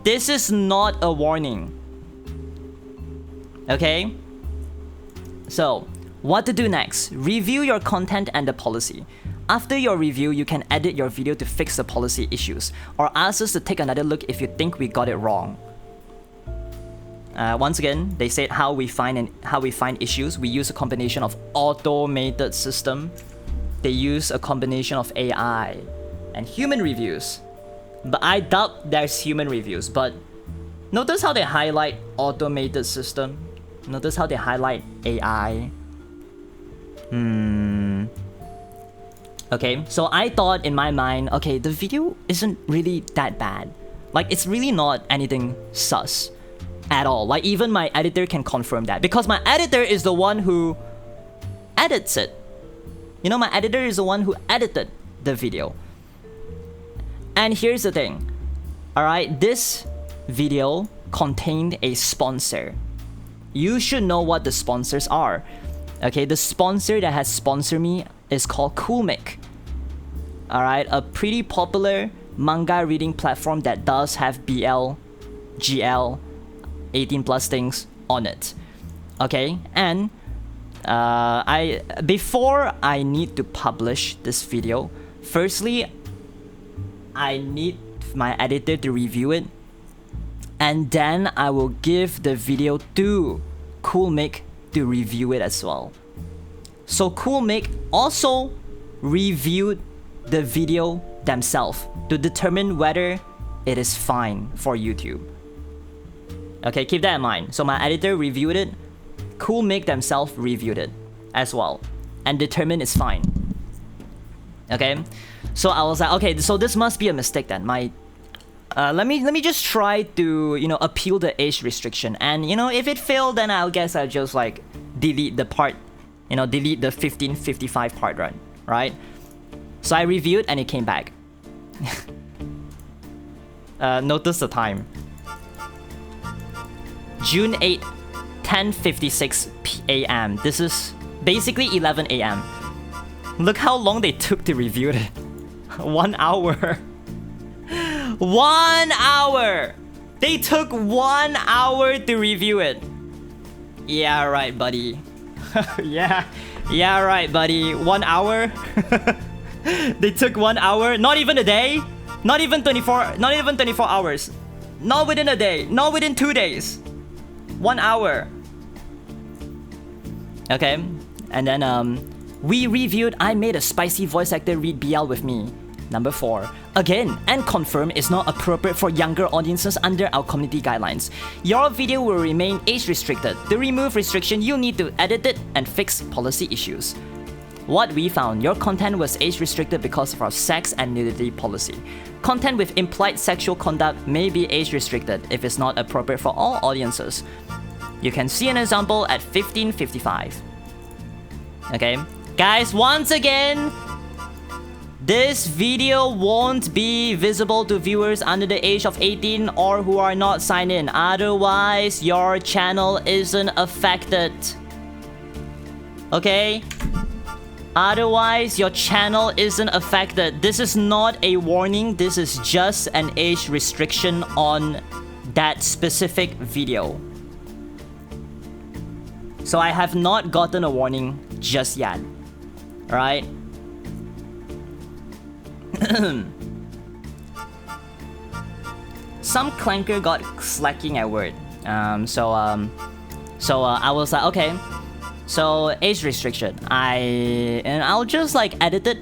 This is not a warning. Okay? So, what to do next? Review your content and the policy. After your review, you can edit your video to fix the policy issues, or ask us to take another look if you think we got it wrong. Once again, they said how we find issues. We use a combination of automated system. They use a combination of AI and human reviews. But I doubt there's human reviews. But notice how they highlight automated system. Notice how they highlight AI. Okay, so I thought in my mind, okay, the video isn't really that bad. Like, it's really not anything sus at all. Like, even my editor can confirm that, because my editor is the one who edits it. You know, my editor is the one who edited the video. And here's the thing. Alright, this video contained a sponsor. You should know what the sponsors are. Okay, the sponsor that has sponsored me is called Coolmic. Alright, a pretty popular manga reading platform that does have BL, GL, 18 plus things on it. Okay, and before I need to publish this video, firstly, I need my editor to review it, and then I will give the video to Coolmic to review it as well. So Coolmic also reviewed the video themselves to determine whether it is fine for YouTube. Okay, keep that in mind. So my editor reviewed it, Coolmic themselves reviewed it as well, and determined it's fine. Okay, so I was like, okay, so this must be a mistake then. Let me just try to, you know, appeal the age restriction, and you know, if it failed, then I'll guess I'll just like delete the part, you know, delete the 15:55 part run, right? So I reviewed and it came back. Notice the time. June 8, 10:56 a.m. This is basically 11 a.m. Look how long they took to review it. 1 hour. 1 hour! They took 1 hour to review it. Yeah, right, buddy. Yeah, right, buddy. 1 hour? They took 1 hour? Not even a day? Not even 24 hours. Not within a day. Not within 2 days. 1 hour. Okay. And then we reviewed I Made a Spicy Voice Actor Read BL With Me. Number 4. Again, and confirm is not appropriate for younger audiences under our community guidelines. Your video will remain age restricted. To remove restriction, you'll need to edit it and fix policy issues. What we found, your content was age restricted because of our sex and nudity policy. Content with implied sexual conduct may be age restricted if it's not appropriate for all audiences. You can see an example at 15:55. Okay, guys, once again, this video won't be visible to viewers under the age of 18 or who are not signed in. Otherwise, your channel isn't affected. Okay? Otherwise, your channel isn't affected. This is not a warning. This is just an age restriction on that specific video. So I have not gotten a warning just yet. Alright? Some clanker got slacking at word. So I was like, okay, So age restriction. I'll just like edit it.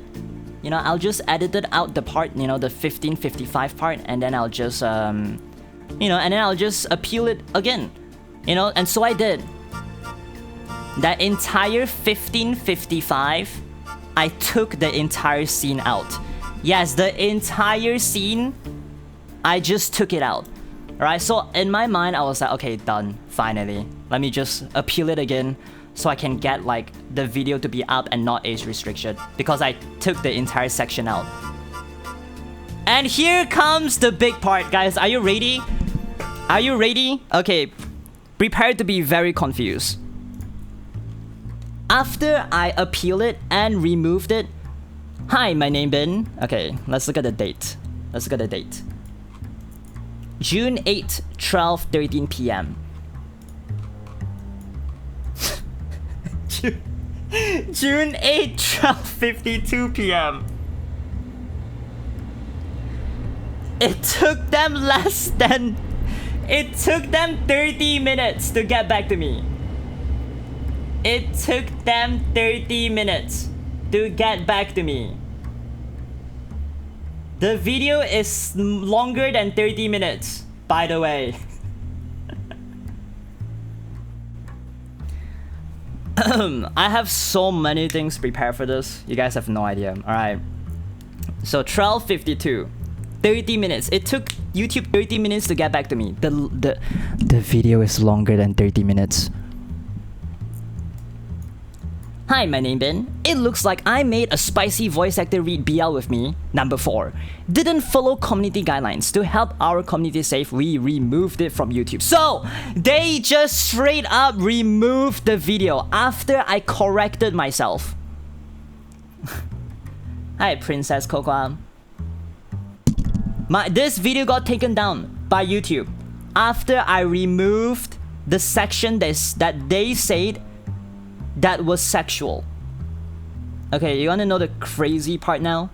You know, I'll just edit it out the part, you know, the 1555 part, and then I'll just you know, and then I'll just appeal it again. You know, and so I did. That entire 1555, I took the entire scene out. Yes, the entire scene, I just took it out. Alright, so in my mind, I was like, okay, done, finally. Let me just appeal it again so I can get like the video to be up and not age restricted, because I took the entire section out. And here comes the big part, guys. Are you ready? Are you ready? Okay, prepare to be very confused. After I appeal it and removed it, hi, my name Ben. Okay, let's look at the date. Let's look at the date. June 8, 12:13 p.m. June 8, 12:52 p.m. It took them 30 minutes to get back to me. It took them 30 minutes to get back to me. The video is longer than 30 minutes, by the way. I have so many things prepared for this. You guys have no idea. Alright. So 12:52. 30 minutes. It took YouTube 30 minutes to get back to me. The video is longer than 30 minutes. Hi, my name Ben. It looks like I made a spicy voice actor read BL with me. Number 4. Didn't follow community guidelines. To help our community safe, we removed it from YouTube. So, they just straight up removed the video after I corrected myself. Hi, Princess Cocoa. This video got taken down by YouTube after I removed the section that they said that was sexual. Okay, you wanna know the crazy part now?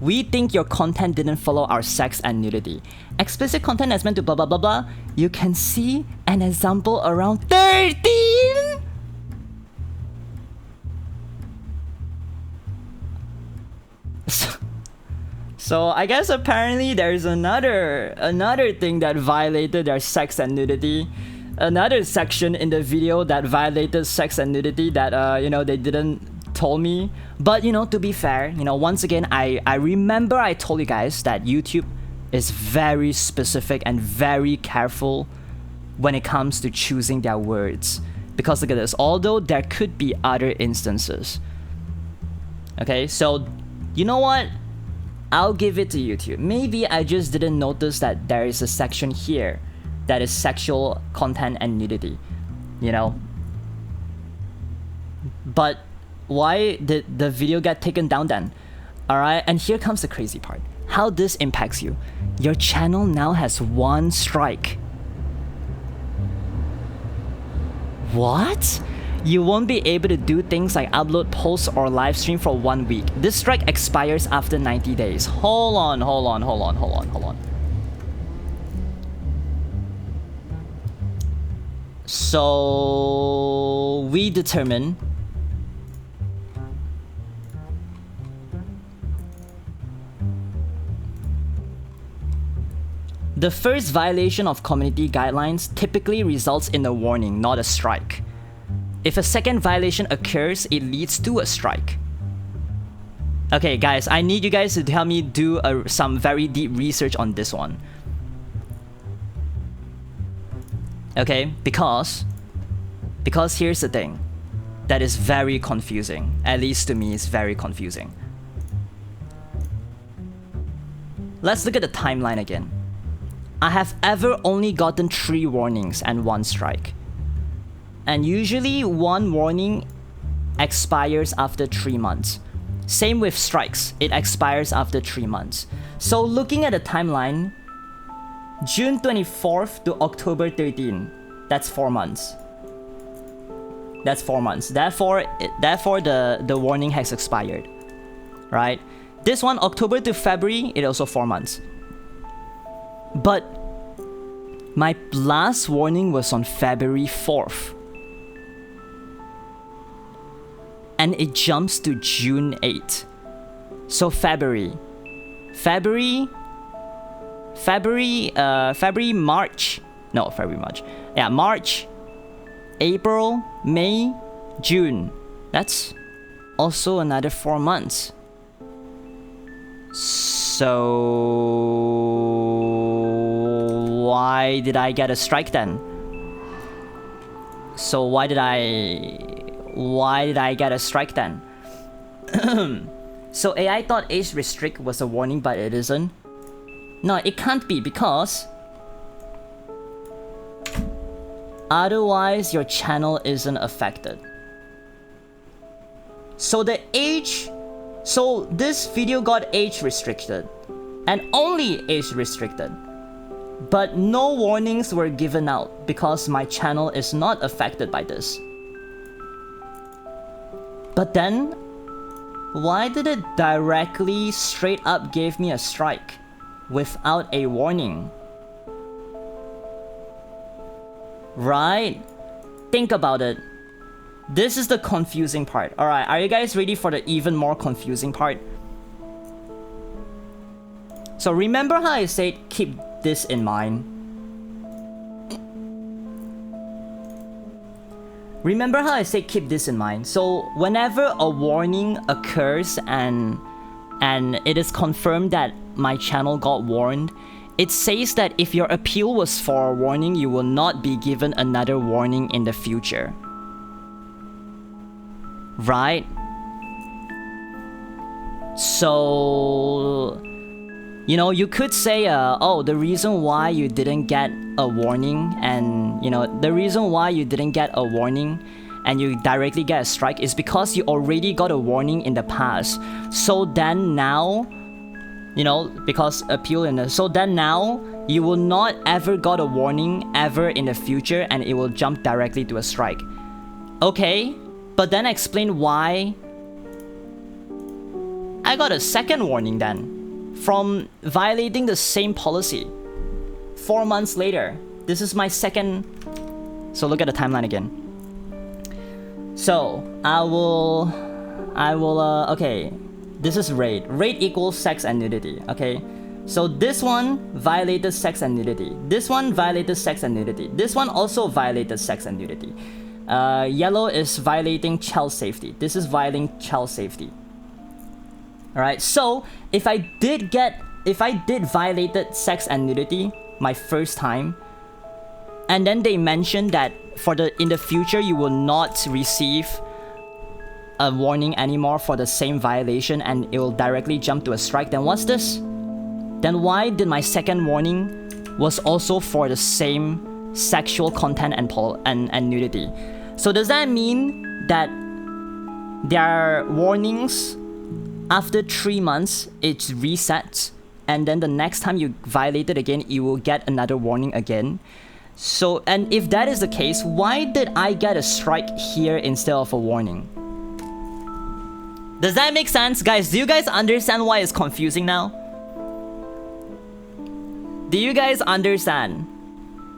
We think your content didn't follow our sex and nudity. Explicit content is meant to blah blah blah blah. You can see an example around 13. So I guess apparently there's another thing that violated their sex and nudity. Another section in the video that violated sex and nudity that you know, they didn't tell me. But you know, to be fair, you know, once again, I remember I told you guys that YouTube is very specific and very careful when it comes to choosing their words. Because look at this, although there could be other instances. Okay, so you know what? I'll give it to YouTube. Maybe I just didn't notice that there is a section here that is sexual content and nudity, you know? But why did the video get taken down then? Alright, and here comes the crazy part. How this impacts you. Your channel now has 1 strike. What? You won't be able to do things like upload posts or live stream for 1 week. This strike expires after 90 days. Hold on. So we determine the first violation of community guidelines typically results in a warning, not a strike. If a second violation occurs, it leads to a strike. Okay, guys, I need you guys to help me do some very deep research on this one. Okay, because here's the thing that is very confusing. At least to me, it's very confusing. Let's look at the timeline again. I have ever only gotten 3 warnings and 1 strike. And usually 1 warning expires after 3 months. Same with strikes, it expires after 3 months. So looking at the timeline, June 24th to October 13, that's 4 months. That's 4 months. Therefore the warning has expired, right? This one, October to February, it also 4 months. But my last warning was on February 4th. and it jumps to June 8th. So February, March. No, February, March. Yeah, March, April, May, June. That's also another 4 months. So why did I get a strike then? So why did I get a strike then? So AI thought age restrict was a warning, but it isn't. No, it can't be, because otherwise your channel isn't affected. So this video got age restricted, and only age restricted, but no warnings were given out because my channel is not affected by this. But then, why did it directly straight up give me a strike without a warning? Right? Think about it. This is the confusing part. Alright, are you guys ready for the even more confusing part? So remember how I said keep this in mind? Remember how I said keep this in mind? So whenever a warning occurs and it is confirmed that my channel got warned, it says that if your appeal was for a warning, you will not be given another warning in the future. Right? So, you know, you could say, oh, the reason why you didn't get a warning and, you know, the reason why you didn't get a warning and you directly get a strike is because you already got a warning in the past. So then now, you know, because appeal in the, so then now you will not ever got a warning ever in the future, and it will jump directly to a strike. Okay, but then explain why I got a second warning then from violating the same policy 4 months later. This is my second. So look at the timeline again. So I will okay, this is raid equals sex and nudity. Okay, so this one violated sex and nudity, this one violated sex and nudity, this one also violated sex and nudity. Yellow is violating child safety, this is violating child safety. Alright, so if I did violated sex and nudity my first time, and then they mentioned that in the future you will not receive a warning anymore for the same violation and it will directly jump to a strike, then what's this? Then why did my second warning was also for the same sexual content and nudity? So does that mean that there are warnings after 3 months, it's reset, and then the next time you violate it again, you will get another warning again? So, and if that is the case, why did I get a strike here instead of a warning? Does that make sense? Guys, do you guys understand why it's confusing now? Do you guys understand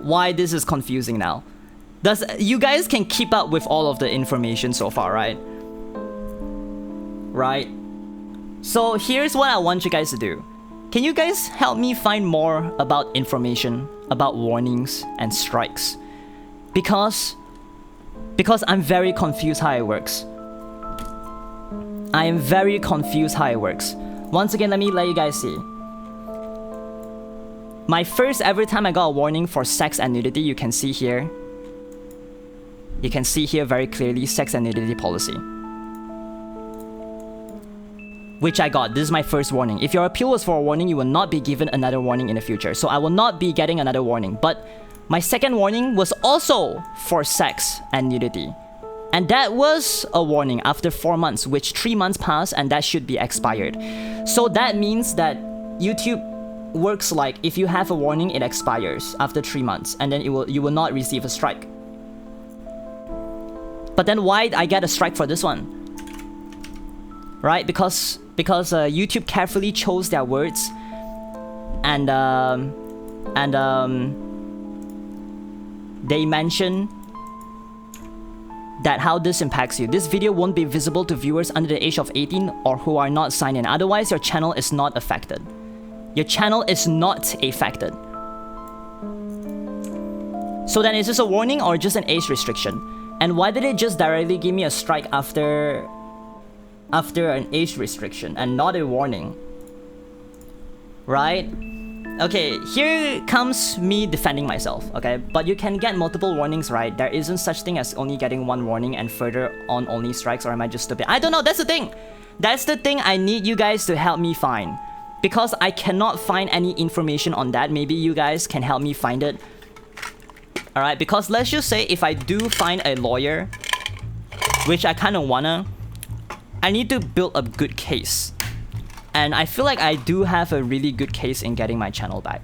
why this is confusing now? You guys can keep up with all of the information so far, right? Right? So here's what I want you guys to do. Can you guys help me find more about information about warnings and strikes? Because I'm very confused how it works. I am very confused how it works. Once again, let you guys see. My first ever time I got a warning for sex and nudity, you can see here. You can see here very clearly, sex and nudity policy. Which I got. This is my first warning. If your appeal was for a warning, you will not be given another warning in the future. So I will not be getting another warning. But my second warning was also for sex and nudity. And that was a warning after 4 months, which 3 months passed and that should be expired. So that means that YouTube works like if you have a warning, it expires after 3 months and then you will not receive a strike. But then why did I get a strike for this one? Right? Because YouTube carefully chose their words and they mention that how this impacts you. This video won't be visible to viewers under the age of 18 or who are not signed in. Otherwise, your channel is not affected. Your channel is not affected. So then is this a warning or just an age restriction? And why did it just directly give me a strike after an age restriction and not a warning? Right? Okay, here comes me defending myself, okay? But you can get multiple warnings, right? There isn't such thing as only getting one warning and further on only strikes, or am I just stupid? I don't know, that's the thing! That's the thing I need you guys to help me find. Because I cannot find any information on that. Maybe you guys can help me find it. Alright, because let's just say if I do find a lawyer, which I kind of wanna, I need to build a good case. And I feel like I do have a really good case in getting my channel back.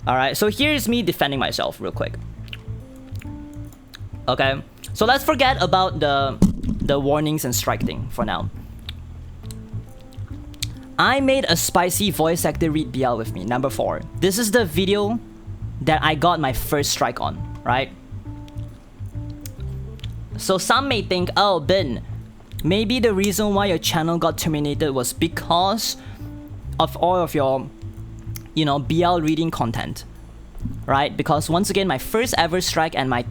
Alright, so here's me defending myself real quick. Okay, so let's forget about the warnings and strike thing for now. I made a spicy voice actor read BL with me, number 4. This is the video that I got my first strike on, right? So some may think, oh, Bin, maybe the reason why your channel got terminated was because of all of your, you know, BL reading content, right? Because once again, my first ever strike and my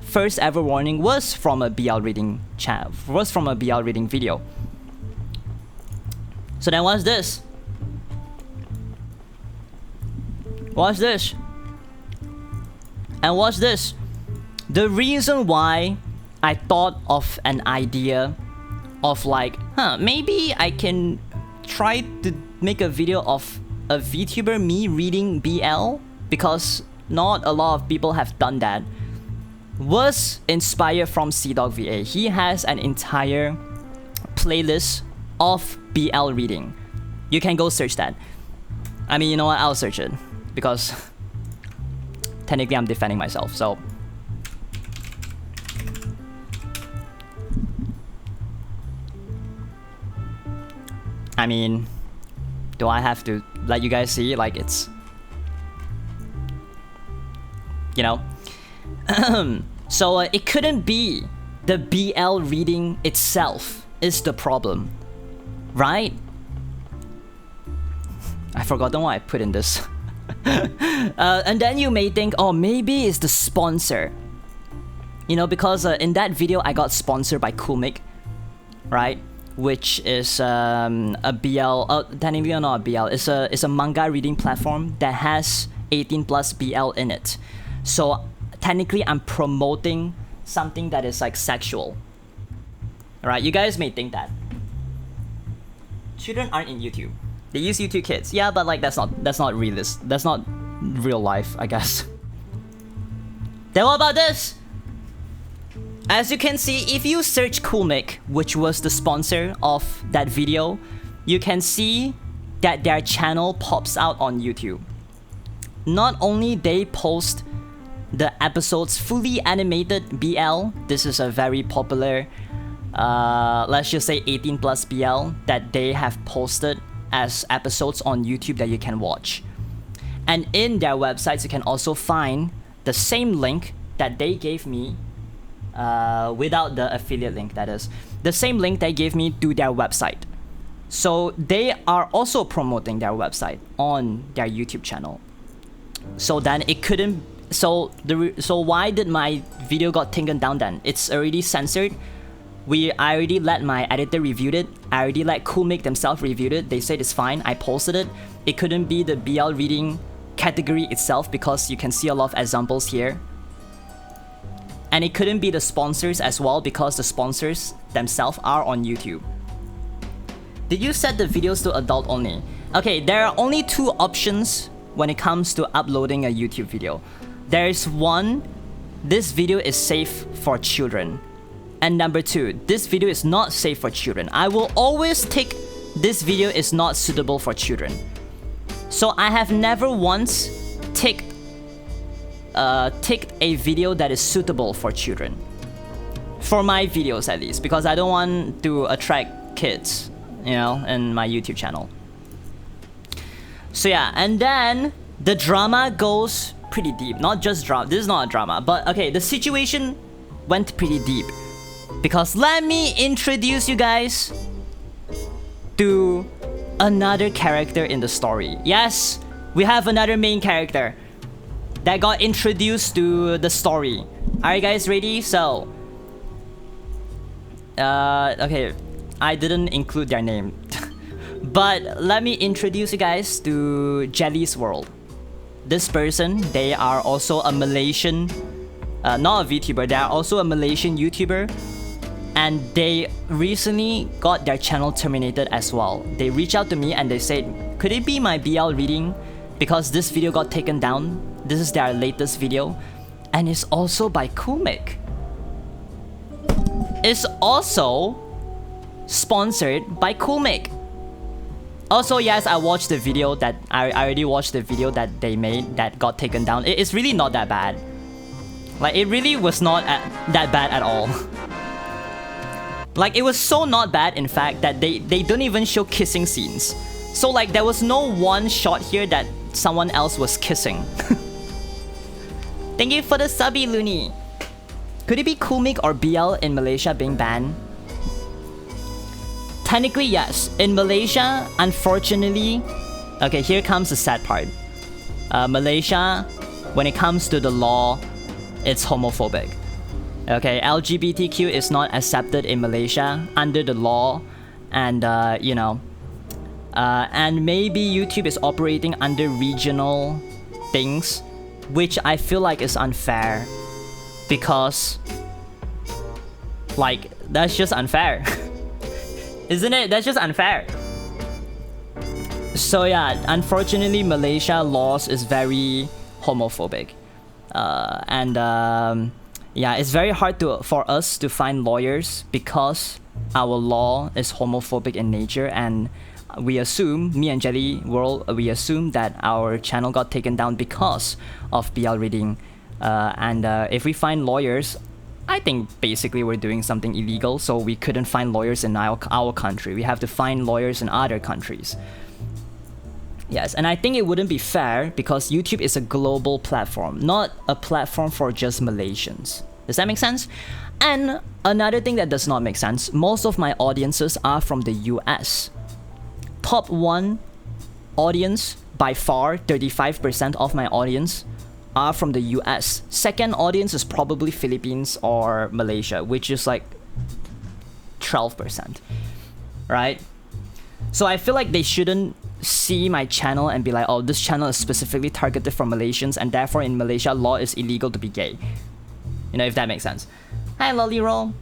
first ever warning was from a BL reading channel, was from a BL reading video. So then what's this? What's this? And what's this? The reason why I thought of an idea of like, maybe I can try to make a video of a VTuber me reading BL, because not a lot of people have done that, was inspired from CDogVA. He has an entire playlist of BL reading. You can go search that. I mean, you know what? I'll search it because technically I'm defending myself. So I mean, do I have to let you guys see? Like, it's, you know. So it couldn't be the BL reading itself is the problem, right? I forgotten what I put in this. And then you may think, oh, maybe it's the sponsor. You know, because in that video I got sponsored by Coolmic, right? Which is a BL, technically not a BL, it's a manga reading platform that has 18 plus BL in it. So technically I'm promoting something that is like sexual. Alright, you guys may think that. Children aren't in YouTube. They use YouTube Kids. Yeah, but like that's not realist. That's not real life, I guess. Then what about this? As you can see, if you search Coolmic, which was the sponsor of that video, you can see that their channel pops out on YouTube. Not only they post the episodes fully animated BL, this is a very popular, let's just say 18 plus BL that they have posted as episodes on YouTube that you can watch. And in their websites, you can also find the same link that they gave me without the affiliate link, that is. The same link they gave me to their website. So they are also promoting their website on their YouTube channel. So then it couldn't, so why did my video got taken down then? It's already censored. I already let my editor review it. I already let Coolmic themselves review it. They said it's fine. I posted it. It couldn't be the BL reading category itself because you can see a lot of examples here. And it couldn't be the sponsors as well because the sponsors themselves are on YouTube. Did you set the videos to adult only? Okay, there are only two options when it comes to uploading a YouTube video. There is one, this video is safe for children. And number two, this video is not safe for children. I will always tick this video is not suitable for children. So I have never once ticked a video that is suitable for children. For my videos at least, because I don't want to attract kids, you know, in my YouTube channel. So yeah, and then the drama goes pretty deep. Not just drama, this is not a drama, but okay, the situation went pretty deep. Because let me introduce you guys to another character in the story. Yes, we have another main character that got introduced to the story. Are you guys ready? So, okay, I didn't include their name. But let me introduce you guys to Jelly's World. This person, they are also a Malaysian, not a VTuber, they are also a Malaysian YouTuber. And they recently got their channel terminated as well. They reached out to me and they said, could it be my BL reading? Because this video got taken down. This is their latest video. And it's also by Kumik. It's also sponsored by Kumik. Also, yes, I watched the video that I already watched the video that they made that got taken down. It's really not that bad. Like, it really was not that bad at all. Like, it was so not bad, in fact, that they don't even show kissing scenes. So, like, there was no one shot here that someone else was kissing. Thank you for the subby, Looney. Could it be Kumik or BL in Malaysia being banned? Technically, yes. In Malaysia, unfortunately... Okay, here comes the sad part. Malaysia, when it comes to the law, it's homophobic. Okay, LGBTQ is not accepted in Malaysia under the law. And, you know... and maybe YouTube is operating under regional things, which I feel like is unfair. Because... like, that's just unfair. Isn't it? That's just unfair. So yeah, unfortunately, Malaysia laws is very homophobic. Yeah, it's very hard for us to find lawyers because our law is homophobic in nature, and we assume, me and Jelly World, we assume that our channel got taken down because of BL reading. If we find lawyers, I think basically we're doing something illegal, so we couldn't find lawyers in our country. We have to find lawyers in other countries. Yes, and I think it wouldn't be fair because YouTube is a global platform, not a platform for just Malaysians. Does that make sense? And another thing that does not make sense, most of my audiences are from the US. Top 1 audience, by far, 35% of my audience are from the US. Second audience is probably Philippines or Malaysia, which is like 12%, right? So I feel like they shouldn't see my channel and be like, oh, this channel is specifically targeted for Malaysians, and therefore in Malaysia law is illegal to be gay. You know, if that makes sense. Hi, Lolly Roll.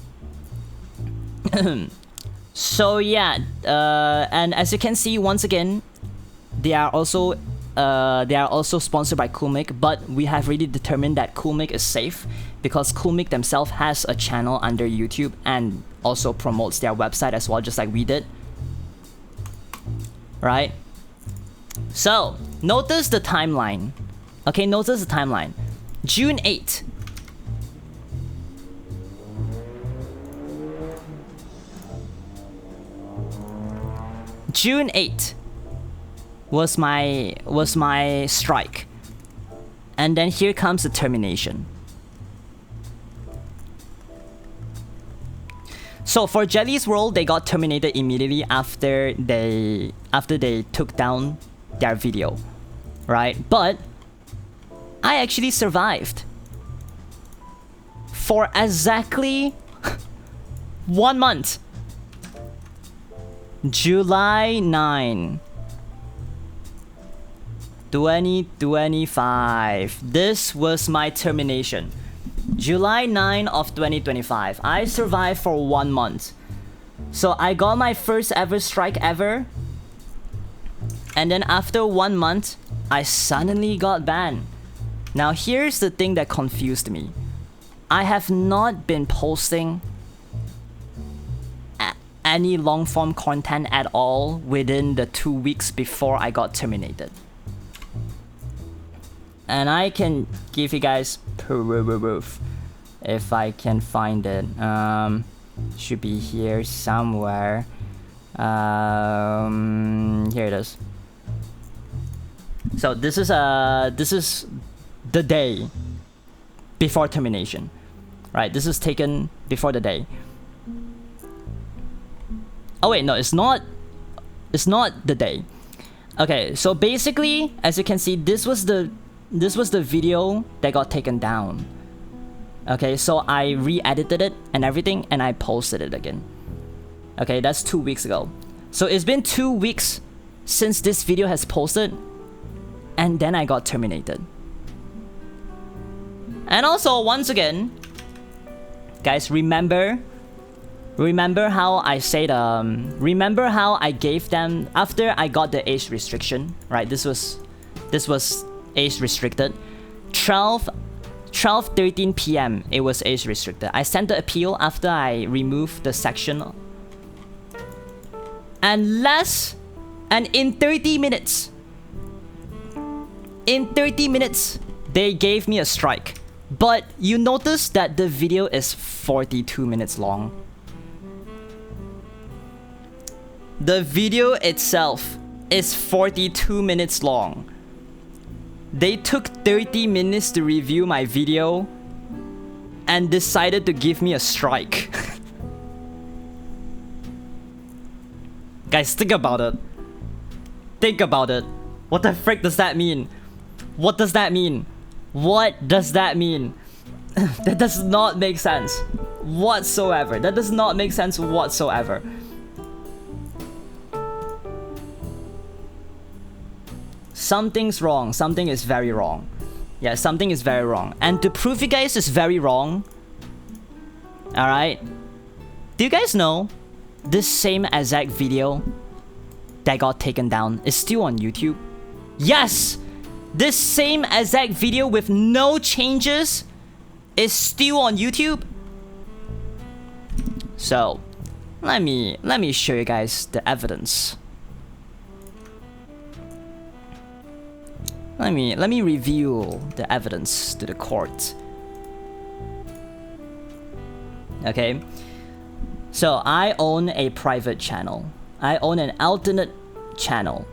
So yeah, and as you can see, once again, they are also sponsored by Kumik, but we have really determined that Kumik is safe because Kumik themselves has a channel under YouTube and also promotes their website as well, just like we did. Right? So, notice the timeline. Okay, notice the timeline. June 8th. June 8th was my strike. And then here comes the termination. So for Jelly's World, they got terminated immediately after they took down their video, right? But I actually survived for exactly 1 month. July 9, 2025. This was my termination. July 9 of 2025. I survived for 1 month. So I got my first ever strike ever. And then after 1 month, I suddenly got banned. Now here's the thing that confused me. I have not been posting any long form content at all within the 2 weeks before I got terminated. And I can give you guys proof if I can find it. Should be here somewhere. Here it is. So this is the day before termination. Right, this was taken before the day. Oh wait, no, it's not the day. Okay, so basically, as you can see, this was the video that got taken down. Okay, so I re-edited it and everything, and I posted it again. Okay, that's 2 weeks ago. So it's been 2 weeks since this video has posted, and then I got terminated. And also, once again, guys, remember how I said, remember how I gave them, after I got the age restriction, right? This was age restricted. 12:13 p.m. it was age restricted. I sent the appeal after I removed the section. And in 30 minutes, they gave me a strike. But you notice that the video is 42 minutes long. The video itself is 42 minutes long. They took 30 minutes to review my video and decided to give me a strike. Guys, think about it. Think about it. What the frick does that mean? What does that mean? What does that mean? That does not make sense whatsoever. That does not make sense whatsoever. Something's wrong. Something is very wrong. Yeah, something is very wrong. And to prove you guys it's very wrong, alright, do you guys know this same exact video that got taken down is still on YouTube? Yes! This same exact video with no changes is still on YouTube. So, let me show you guys the evidence. Let me reveal the evidence to the court. Okay. So I own a private channel. I own an alternate channel.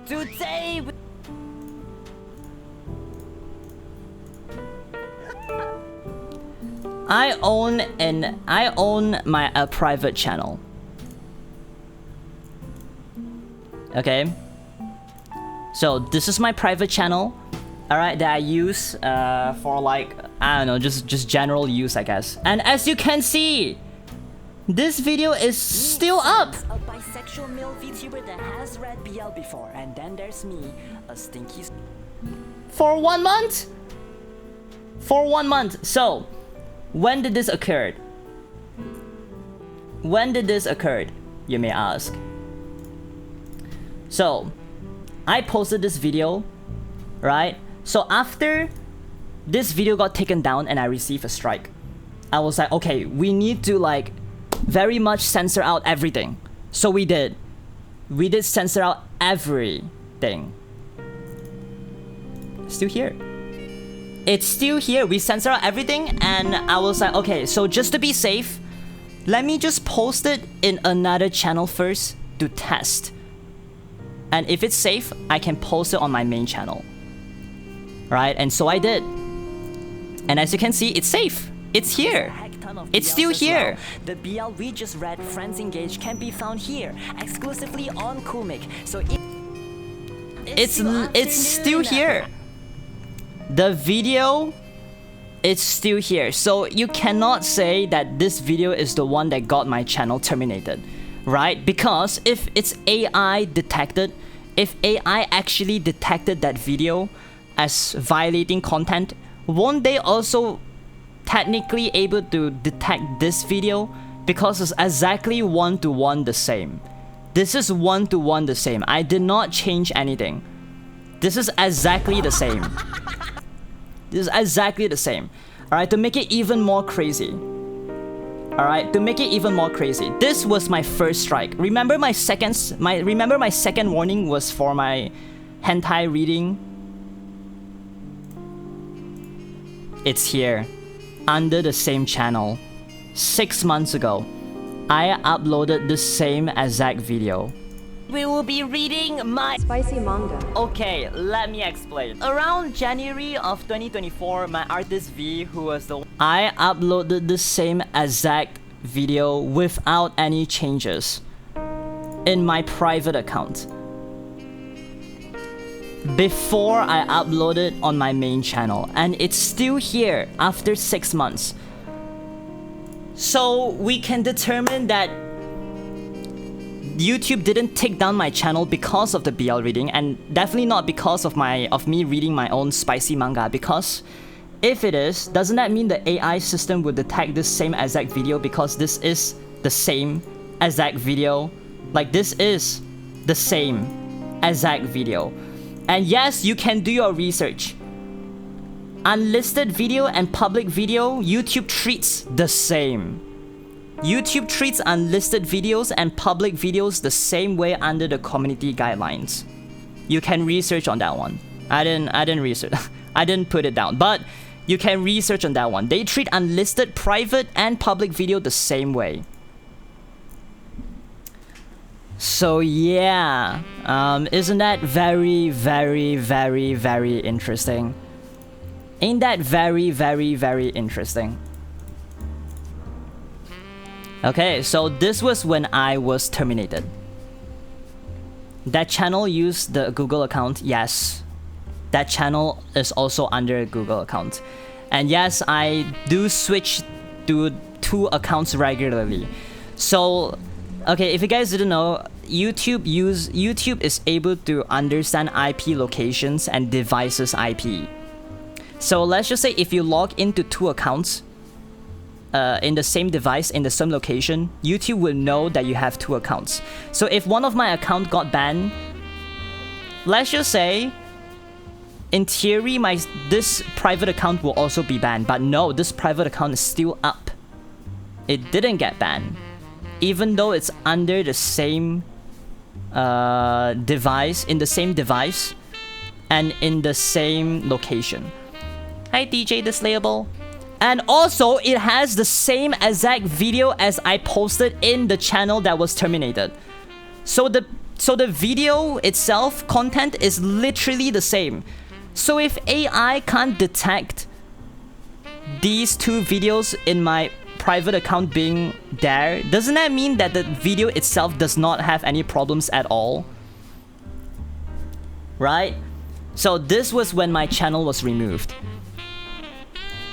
Today I own my private channel. Okay. So this is my private channel, alright, that I use for like, I don't know, just general use, I guess. And as you can see, this video is still up. a bisexual male VTuber that has read BL before, and then there's me, a stinky. For 1 month? For 1 month. So, when did this occur? When did this occur, you may ask. So, I posted this video, right? So after this video got taken down and I received a strike, I was like, okay, we need to like very much censor out everything. So we did. We did censor out everything. Still here. It's still here. We censor out everything, and I was like, okay, so just to be safe, let me just post it in another channel first to test. And if it's safe, I can post it on my main channel. Right? And so I did. And as you can see, it's safe. It's here. It's still here. The BL we just read, Friends Engaged, can be found here, exclusively on Coolmic. So it's still here. The video, it's still here. So you cannot say that this video is the one that got my channel terminated, right? Because if it's AI detected, if AI actually detected that video as violating content, won't they also technically able to detect this video? Because it's exactly one-to-one the same. This is one-to-one the same. I did not change anything. This is exactly the same. This is exactly the same. Alright, to make it even more crazy. Alright, to make it even more crazy. This was my first strike. Remember my second warning was for my hentai reading? It's here. Under the same channel. 6 months ago. I uploaded the same exact video. We will be reading my spicy manga. Okay, let me explain. Around January of 2024, my artist V, who was the I uploaded the same exact video without any changes in my private account before I uploaded on my main channel, and it's still here after 6 months. So we can determine that YouTube didn't take down my channel because of the BL reading, and definitely not because of me reading my own spicy manga, because if it is, doesn't that mean the AI system would detect this same exact video because this is the same exact video? Like, this is the same exact video. And yes, you can do your research. Unlisted video and public video, YouTube treats the same. YouTube treats unlisted videos and public videos the same way under the community guidelines. You can research on that one. I didn't research. I didn't put it down, but you can research on that one. They treat unlisted private and public video the same way. So yeah, isn't that very, very, very, very interesting? Ain't that very, very, very interesting? Okay, so this was when I was terminated. That channel used the Google account, yes. That channel is also under a Google account. And yes, I do switch to 2 accounts regularly. So, okay, if you guys didn't know, YouTube is able to understand IP locations and devices IP. So let's just say if you log into 2 accounts in the same device, in the same location, YouTube will know that you have 2 accounts. So if one of my account got banned, let's just say, in theory, this private account will also be banned. But no, this private account is still up. It didn't get banned, even though it's under the same device, in the same device, and in the same location. Hi DJ Dislayable. And also, it has the same exact video as I posted in the channel that was terminated. So the video itself, content is literally the same. So if AI can't detect these 2 videos in my private account being there, doesn't that mean that the video itself does not have any problems at all? Right? So this was when my channel was removed.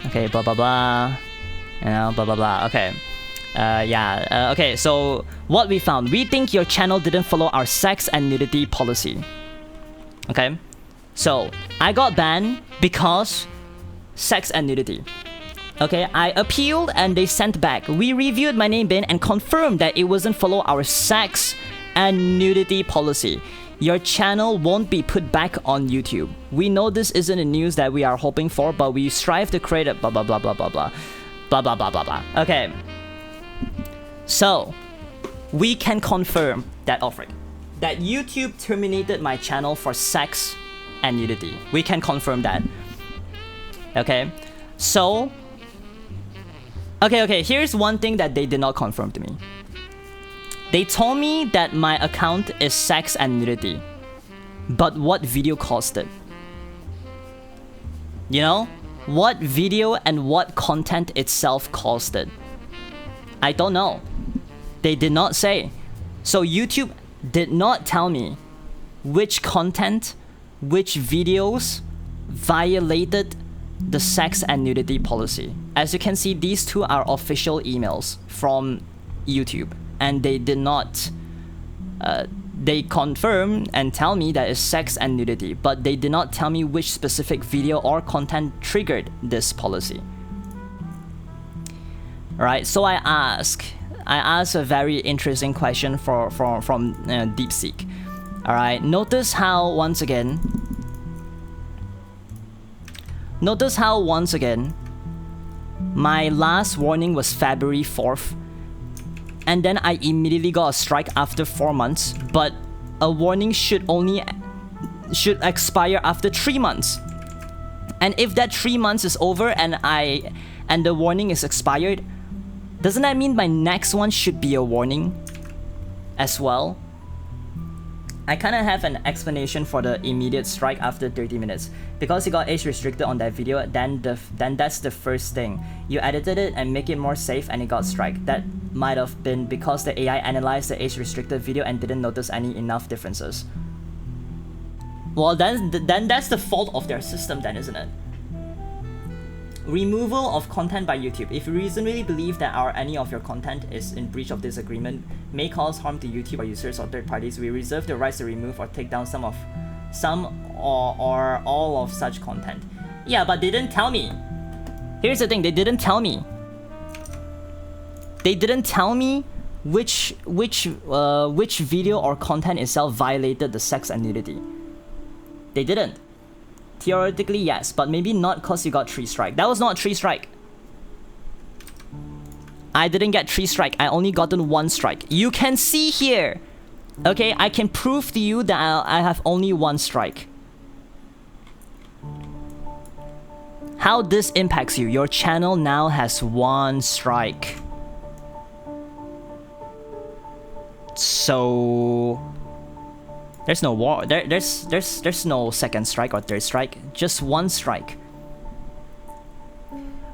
Okay, blah blah blah, you know, blah blah blah. Okay, okay, so what we found, we think your channel didn't follow our sex and nudity policy. Okay, so I got banned because sex and nudity. Okay, I appealed and they sent back. We reviewed my name bin and confirmed that it wasn't follow our sex and nudity policy. Your channel won't be put back on YouTube. We know this isn't the news that we are hoping for, but we strive to create a blah blah blah blah blah blah blah blah blah blah blah. Okay, so we can confirm that that YouTube terminated my channel for sex and nudity. We can confirm that. Okay, so okay, here's one thing that they did not confirm to me. They told me that my account is sex and nudity, but what video caused it? You know, what video and what content itself caused it? I don't know. They did not say. So YouTube did not tell me which content, which videos violated the sex and nudity policy. As you can see, these 2 are official emails from YouTube. And they did not, they confirm and tell me that it's sex and nudity, but they did not tell me which specific video or content triggered this policy. Alright, so I asked a very interesting question from DeepSeek. Alright, notice how once again, my last warning was February 4th. And then I immediately got a strike after 4 months, but a warning should expire after 3 months. And if that 3 months is over and the warning is expired, Doesn't that mean my next one should be a warning as well? I kind of have an explanation for the immediate strike after 30 minutes. Because you got age restricted on that video, then that's the first thing. You edited it and make it more safe and it got strike. That might have been because the AI analyzed the age restricted video and didn't notice any enough differences. Well, then that's the fault of their system then, isn't it? Removal of content by YouTube. If you reasonably believe that any of your content is in breach of this agreement, may cause harm to YouTube or users or third parties, we reserve the rights to remove or take down some or all of such content. Yeah, but they didn't tell me. Here's the thing, they didn't tell me. They didn't tell me which video or content itself violated the sex and nudity. They didn't. Theoretically, yes, but maybe not because you got 3 strike. That was not 3 strike. I didn't get 3 strike. I only gotten 1 strike. You can see here. Okay, I can prove to you that I have only 1 strike. How this impacts you. Your channel now has 1 strike. So there's no war. There's no second strike or third strike. Just 1 strike.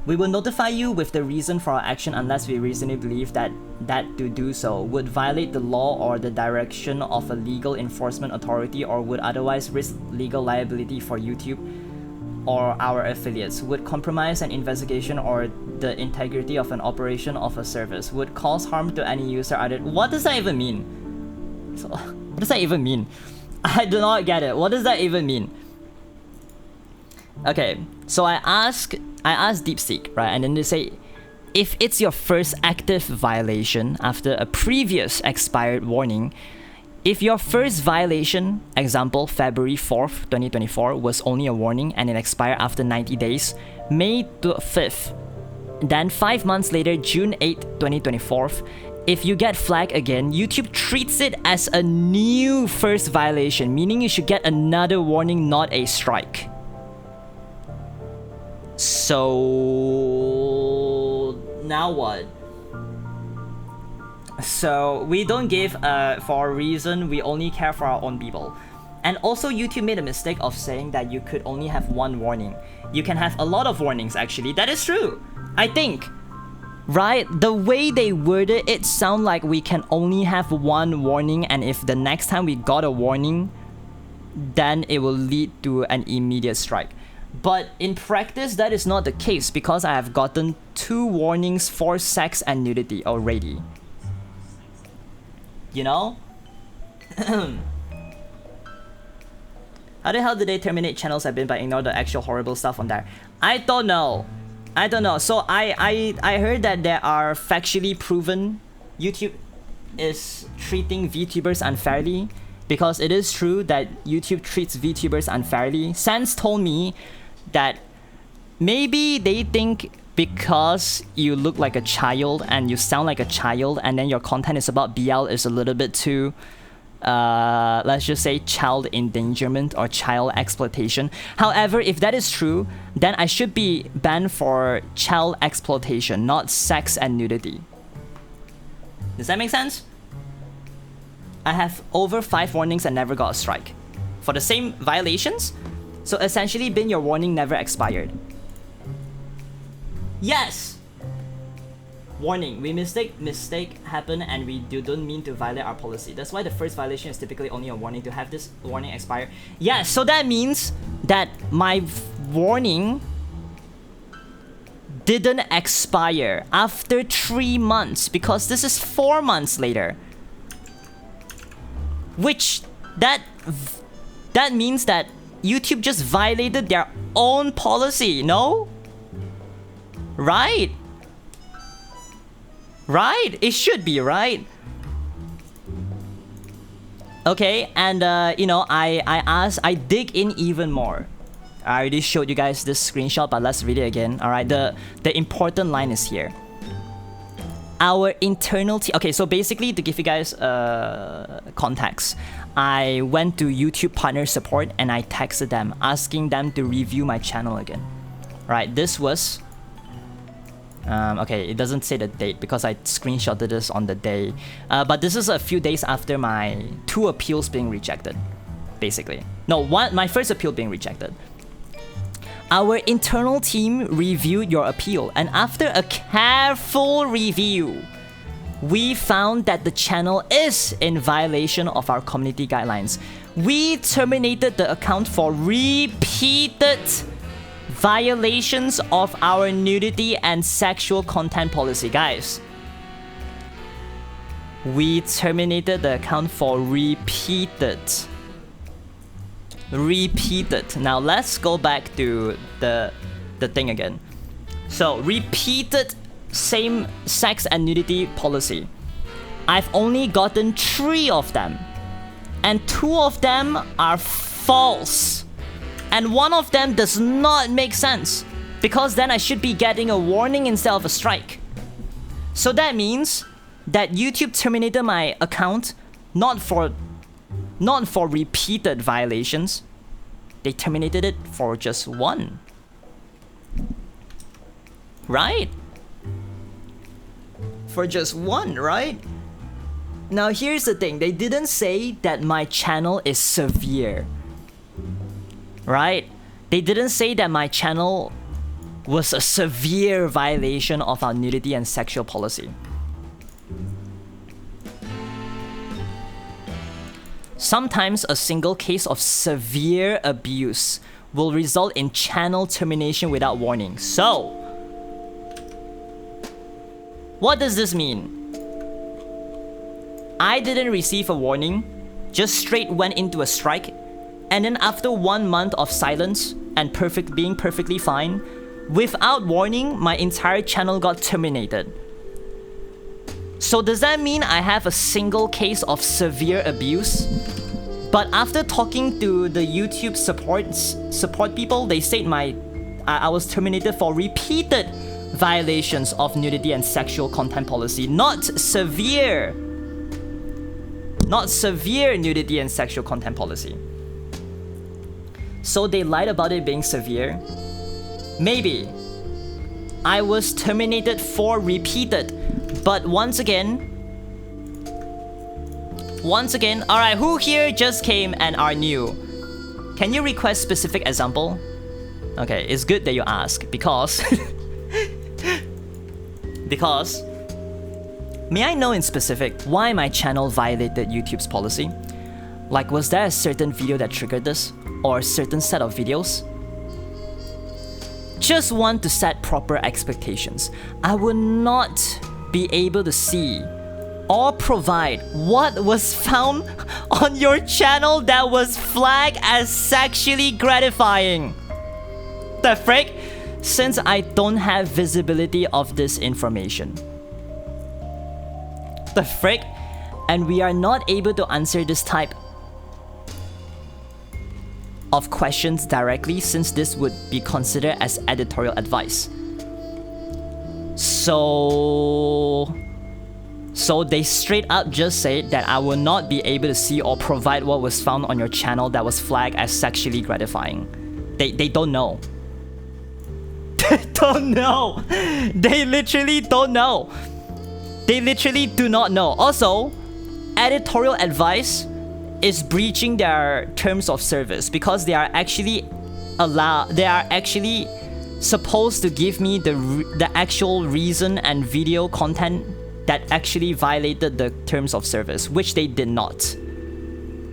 We will notify you with the reason for our action unless we reasonably believe that to do so would violate the law or the direction of a legal enforcement authority or would otherwise risk legal liability for YouTube or our affiliates, would compromise an investigation or the integrity of an operation of a service, would cause harm to any user. What does that even mean? So, what does that even mean? I do not get it. What does that even mean? Okay, so I ask DeepSeek, right? And then they say, if it's your first active violation after a previous expired warning, if your first violation, example February 4th, 2024, was only a warning and it expired after 90 days, May 5th, then 5 months later, June 8th, 2024, if you get flagged again, YouTube treats it as a new first violation, meaning you should get another warning, not a strike. So now what? So we don't give for a reason, we only care for our own people. And also YouTube made a mistake of saying that you could only have 1 warning. You can have a lot of warnings actually. That is true, I think. Right? The way they worded it sound like we can only have 1 warning, and if the next time we got a warning, then it will lead to an immediate strike. But in practice, that is not the case because I have gotten 2 warnings for sex and nudity already. You know? How the hell did they terminate channels I've been by ignore the actual horrible stuff on there? I don't know. So I heard that there are factually proven YouTube is treating VTubers unfairly, because it is true that YouTube treats VTubers unfairly. Sans told me that maybe they think because you look like a child and you sound like a child and then your content is about BL is a little bit too let's just say child endangerment or child exploitation. However, if that is true, then I should be banned for child exploitation, not sex and nudity. Does that make sense? I have over 5 warnings and never got a strike for the same violations. So essentially, Bin, your warning never expired. Yes! Warning, mistake happen and we don't mean to violate our policy. That's why the first violation is typically only a warning. To have this warning expire. Yes, so that means that my warning didn't expire after 3 months because this is 4 months later. Which, that means that YouTube just violated their own policy, no? Right? Right? It should be, right? Okay, and you know, I dig in even more. I already showed you guys this screenshot, but let's read it again. Alright, the important line is here. Our internal team. Okay, so basically to give you guys context, I went to YouTube partner support and I texted them asking them to review my channel again. Right, this was Okay, it doesn't say the date because I screenshotted this on the day. But this is a few days after my 2 appeals being rejected, basically. No, my first appeal being rejected. Our internal team reviewed your appeal, and after a careful review, we found that the channel is in violation of our community guidelines. We terminated the account for repeated violations of our nudity and sexual content policy. Guys, we terminated the account for repeated. Now let's go back to the thing again. So repeated same sex and nudity policy. I've only gotten 3 of them, and 2 of them are false, and 1 of them does not make sense, because then I should be getting a warning instead of a strike. So that means that YouTube terminated my account not for repeated violations. They terminated it for just 1. Right? For just 1, right? Now here's the thing. They didn't say that my channel is severe. Right? They didn't say that my channel was a severe violation of our nudity and sexual policy. Sometimes a single case of severe abuse will result in channel termination without warning. So, what does this mean? I didn't receive a warning, just straight went into a strike, and then after 1 month of silence and being perfectly fine, without warning, my entire channel got terminated. So does that mean I have a single case of severe abuse? But after talking to the YouTube support people, they said I was terminated for repeated violations of nudity and sexual content policy, not severe nudity and sexual content policy. So they lied about it being severe. Maybe I was terminated for repeated. But once again, alright, who here just came and are new? Can you request specific example? Okay, it's good that you ask, because may I know in specific why my channel violated YouTube's policy? Like, was there a certain video that triggered this? Or a certain set of videos? Just want to set proper expectations. I will not be able to see or provide what was found on your channel that was flagged as sexually gratifying. The frick? Since I don't have visibility of this information. The frick? And we are not able to answer this type of questions directly, since this would be considered as editorial advice. So they straight up just said that I will not be able to see or provide what was found on your channel that was flagged as sexually gratifying. They don't know. They don't know. They literally don't know. They literally do not know. Also, editorial advice is breaching their terms of service, because they are actually supposed to give me the actual reason and video content that actually violated the terms of service, which they did not.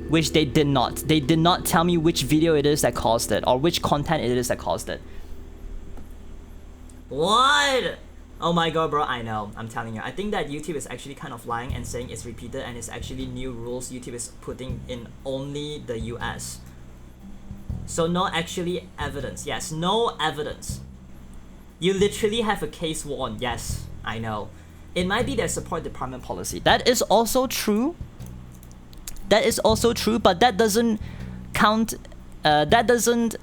They did not tell me which video it is that caused it, or which content it is that caused it. What? Oh my god, bro, I know. I'm telling you. I think that YouTube is actually kind of lying and saying it's repeated, and it's actually new rules YouTube is putting in only the US. So no actually evidence. Yes, no evidence. You literally have a case warn. Yes, I know. It might be their support department policy. That is also true. That is also true, but that doesn't count. That doesn't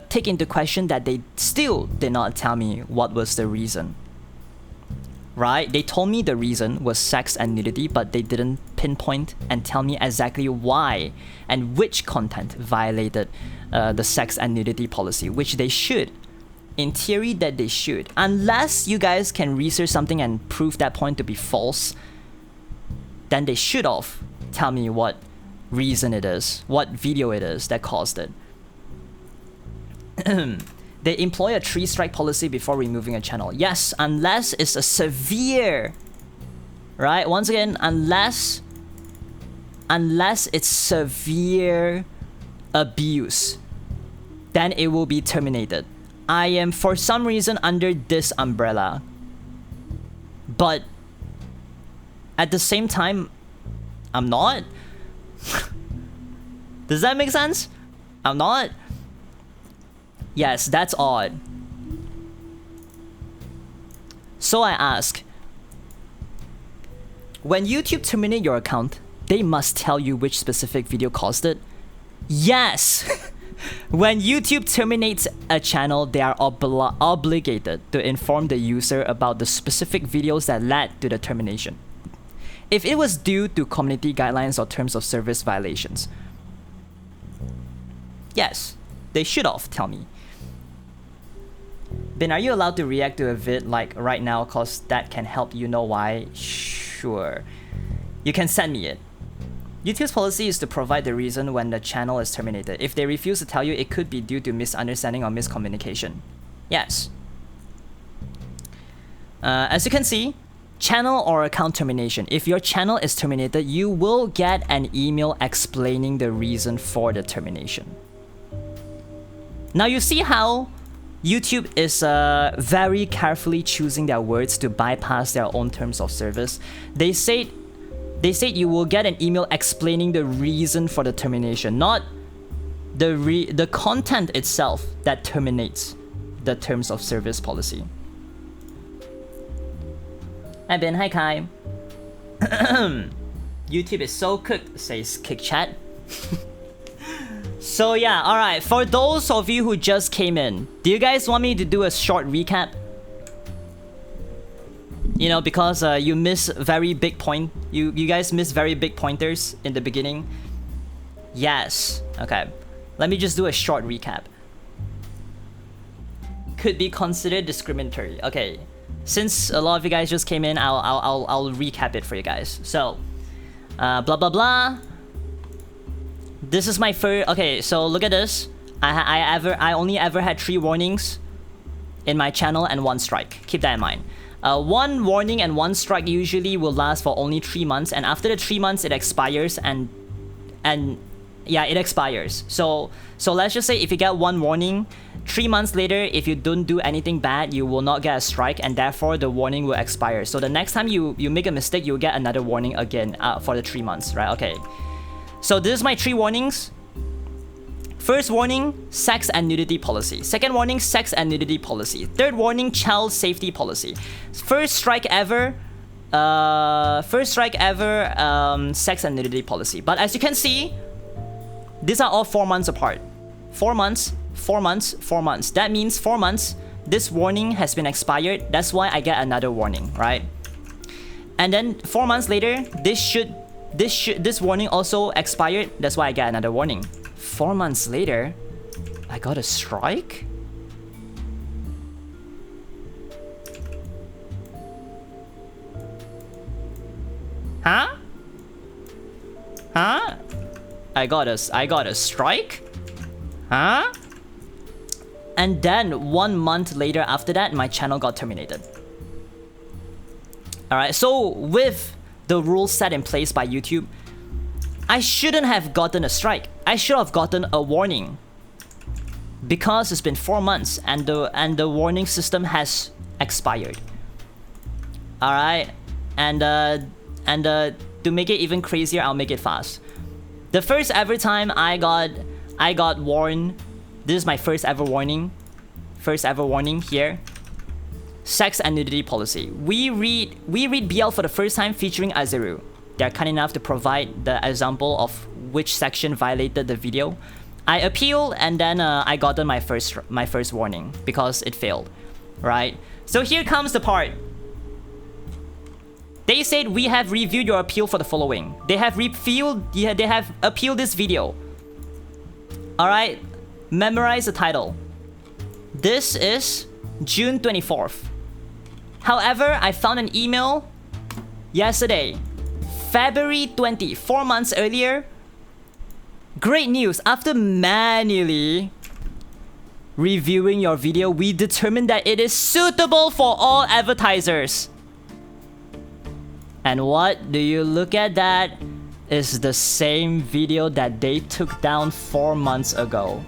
take into question that they still did not tell me what was the reason. Right? They told me the reason was sex and nudity, but they didn't pinpoint and tell me exactly why and which content violated the sex and nudity policy, which they should. In theory, that they should. Unless you guys can research something and prove that point to be false, then they should have tell me what reason it is, what video it is that caused it. They employ a 3-strike policy before removing a channel. Yes, unless it's a severe, right? Once again, unless it's severe abuse, then it will be terminated. I am for some reason under this umbrella, but at the same time, I'm not. Does that make sense? I'm not. Yes, that's odd. So I ask, when YouTube terminate your account, they must tell you which specific video caused it? Yes! When YouTube terminates a channel, they are obligated to inform the user about the specific videos that led to the termination. If it was due to community guidelines or terms of service violations. Yes, they should have tell me. Ben, are you allowed to react to a vid like right now, cause that can help you know why? Sure. You can send me it. YouTube's policy is to provide the reason when the channel is terminated. If they refuse to tell you, it could be due to misunderstanding or miscommunication. Yes. As you can see, channel or account termination. If your channel is terminated, you will get an email explaining the reason for the termination. Now you see how YouTube is very carefully choosing their words to bypass their own terms of service. They said you will get an email explaining the reason for the termination, not the content itself that terminates the terms of service policy. Hi Ben, hi Kai. YouTube is so cooked, says Kick Chat. So yeah, alright, for those of you who just came in, do you guys want me to do a short recap? You know, because you miss very big point. You guys miss very big pointers in the beginning. Yes. Okay. Let me just do a short recap. Could be considered discriminatory. Okay. Since a lot of you guys just came in, I'll recap it for you guys. So, blah blah blah. This is my first. Okay. So look at this. I only ever had 3 warnings in my channel and 1 strike. Keep that in mind. 1 warning and 1 strike usually will last for only 3 months, and after the 3 months it expires, and yeah, it expires. So let's just say if you get 1 warning, 3 months later, if you don't do anything bad, you will not get a strike, and therefore the warning will expire. So the next time you make a mistake, you'll get another warning again for the 3 months, right? Okay. So this is my 3 warnings. First warning, sex and nudity policy. Second warning, sex and nudity policy. Third warning, child safety policy. First strike ever, sex and nudity policy. But as you can see, these are all 4 months apart. 4 months, 4 months, 4 months. That means 4 months, this warning has been expired. That's why I get another warning, right? And then 4 months later, this warning also expired. That's why I get another warning. 4 months later, I got a strike? Huh? Huh? I got a strike? Huh? And then 1 month later after that, my channel got terminated. Alright, so with the rules set in place by YouTube, I shouldn't have gotten a strike. I should have gotten a warning. Because it's been 4 months and the warning system has expired. Alright? And to make it even crazier, I'll make it fast. The first ever time I got warned, this is my first ever warning. First ever warning here. Sex and nudity policy. We read BL for the first time featuring Azaru. They're kind enough to provide the example of which section violated the video. I appealed, and then I gotten my first warning because it failed, right? So here comes the part. They said we have reviewed your appeal for the following. They have appealed this video. All right, memorize the title. This is June 24th. However, I found an email yesterday, February 20, 4 months earlier. Great news! After manually reviewing your video, we determined that it is suitable for all advertisers. And what do you look at? That is the same video that they took down 4 months ago.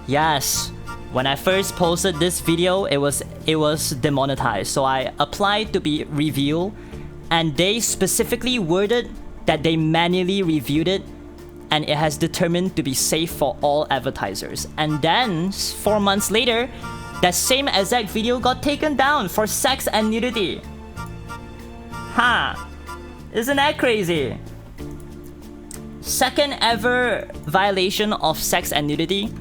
Yes, when I first posted this video, it was demonetized. So I applied to be reviewed, and they specifically worded that they manually reviewed it and it has determined to be safe for all advertisers. And then 4 months later, that same exact video got taken down for sex and nudity. Huh? Isn't that crazy? Second ever violation of sex and nudity.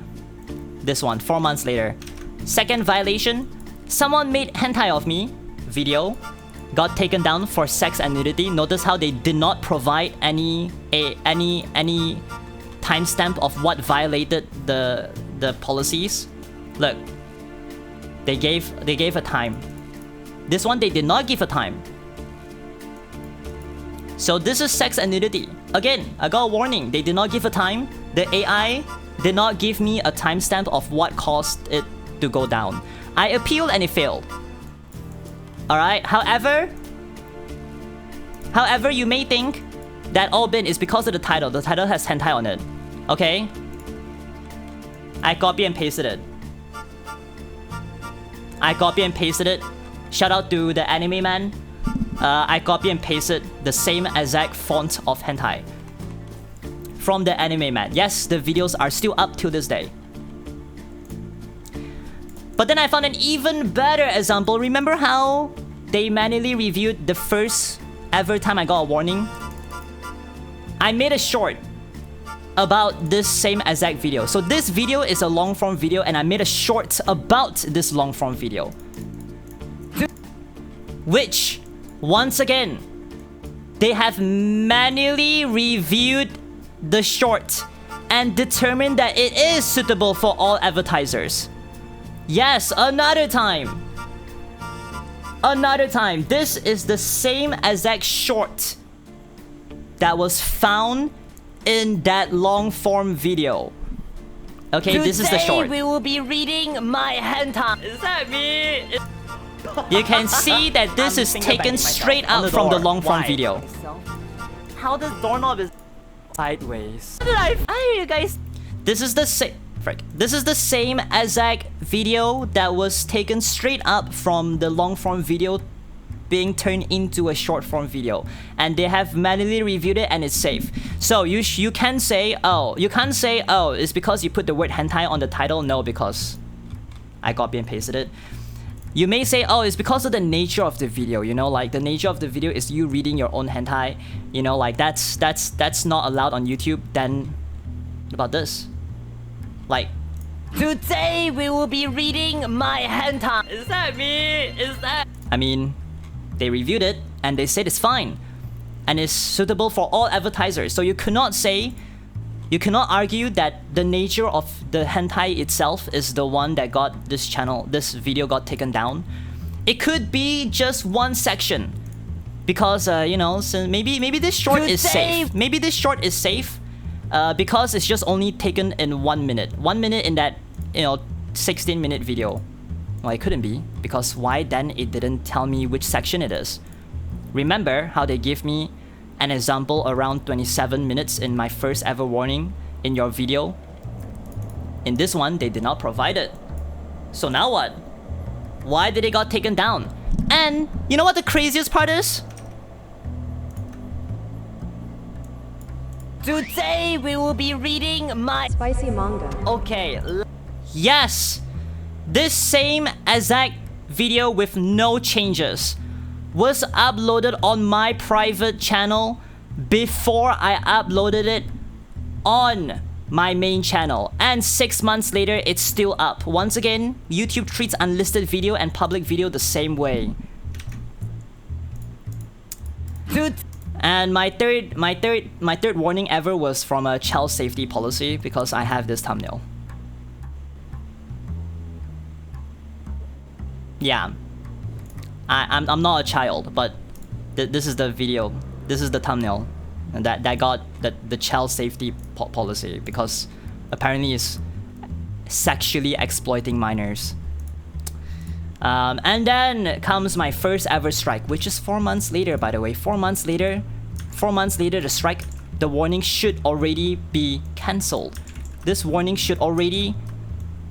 This one, 4 months later. Second violation, someone made hentai of me video, got taken down for sex and nudity. Notice how they did not provide any timestamp of what violated the policies. Look, they gave a time. This one they did not give a time. So this is sex and nudity. Again, I got a warning. They did not give a time. The AI did not give me a timestamp of what caused it to go down. I appealed and it failed. Alright, however, you may think that all bin is because of the title. The title has hentai on it. Okay? I copy and pasted it. Shout out to the anime man. I copy and pasted the same exact font of hentai from the anime man. Yes, the videos are still up till this day. But then I found an even better example. Remember how they manually reviewed the first ever time I got a warning? I made a short about this same exact video. So this video is a long form video and I made a short about this long form video. Which, once again, they have manually reviewed the short and determined that it is suitable for all advertisers. Yes, another time. This is the same exact short that was found in that long form video. Okay, this is the short. Today we will be reading my hentai. Is that me? You can see that this is taken straight out from the long form video. How does doorknob is sideways? How did I you guys? This is the same. This is the same exact video that was taken straight up from the long form video being turned into a short form video, and they have manually reviewed it and it's safe. So you can say, oh, it's because you put the word hentai on the title. No, because I copy and pasted it. You may say, oh, it's because of the nature of the video, you know, like the nature of the video is you reading your own hentai, you know, like that's not allowed on YouTube. Then what about this? Like, today we will be reading my hentai. Is that me? I mean, they reviewed it and they said it's fine and it's suitable for all advertisers. So you cannot argue that the nature of the hentai itself is the one that got this video got taken down. It could be just one section because you know, so maybe this short is safe. Maybe this short is safe because it's just only taken in 1 minute. 1 minute in that, you know, 16-minute video. Well, it couldn't be, because why then it didn't tell me which section it is? Remember how they gave me an example around 27 minutes in my first ever warning in your video? In this one, they did not provide it. So now what? Why did it got taken down? And you know what the craziest part is? Today we will be reading my spicy manga. Okay. Yes! This same exact video with no changes was uploaded on my private channel before I uploaded it on my main channel. And 6 months later, it's still up. Once again, YouTube treats unlisted video and public video the same way. And my third warning ever was from a child safety policy because I have this thumbnail. Yeah, I'm not a child, but this is the video. This is the thumbnail, and that got the child safety policy because apparently it's sexually exploiting minors. And then comes my first ever strike, which is 4 months later, by the way. 4 months later, the strike, the warning should already be cancelled. This warning should already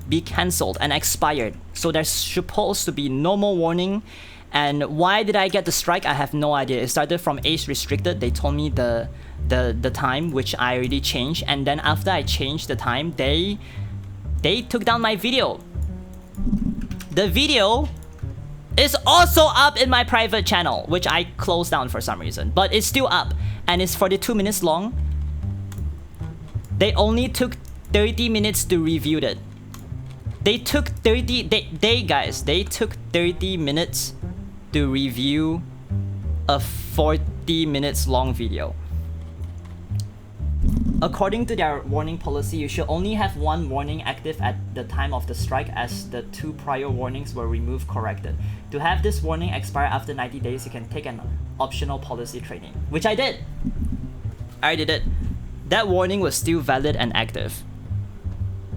be cancelled and expired. So there's supposed to be no more warning. And why did I get the strike? I have no idea. It started from age restricted. They told me the time, which I already changed. And then after I changed the time, they took down my video. The video is also up in my private channel, which I closed down for some reason, but it's still up and it's 42 minutes long. They only took 30 minutes to review it. They took 30 minutes to review a 40 minutes long video. According to their warning policy, you should only have one warning active at the time of the strike, as the 2 prior warnings were removed corrected. To have this warning expire after 90 days, you can take an optional policy training, which I did. I did it. That warning was still valid and active.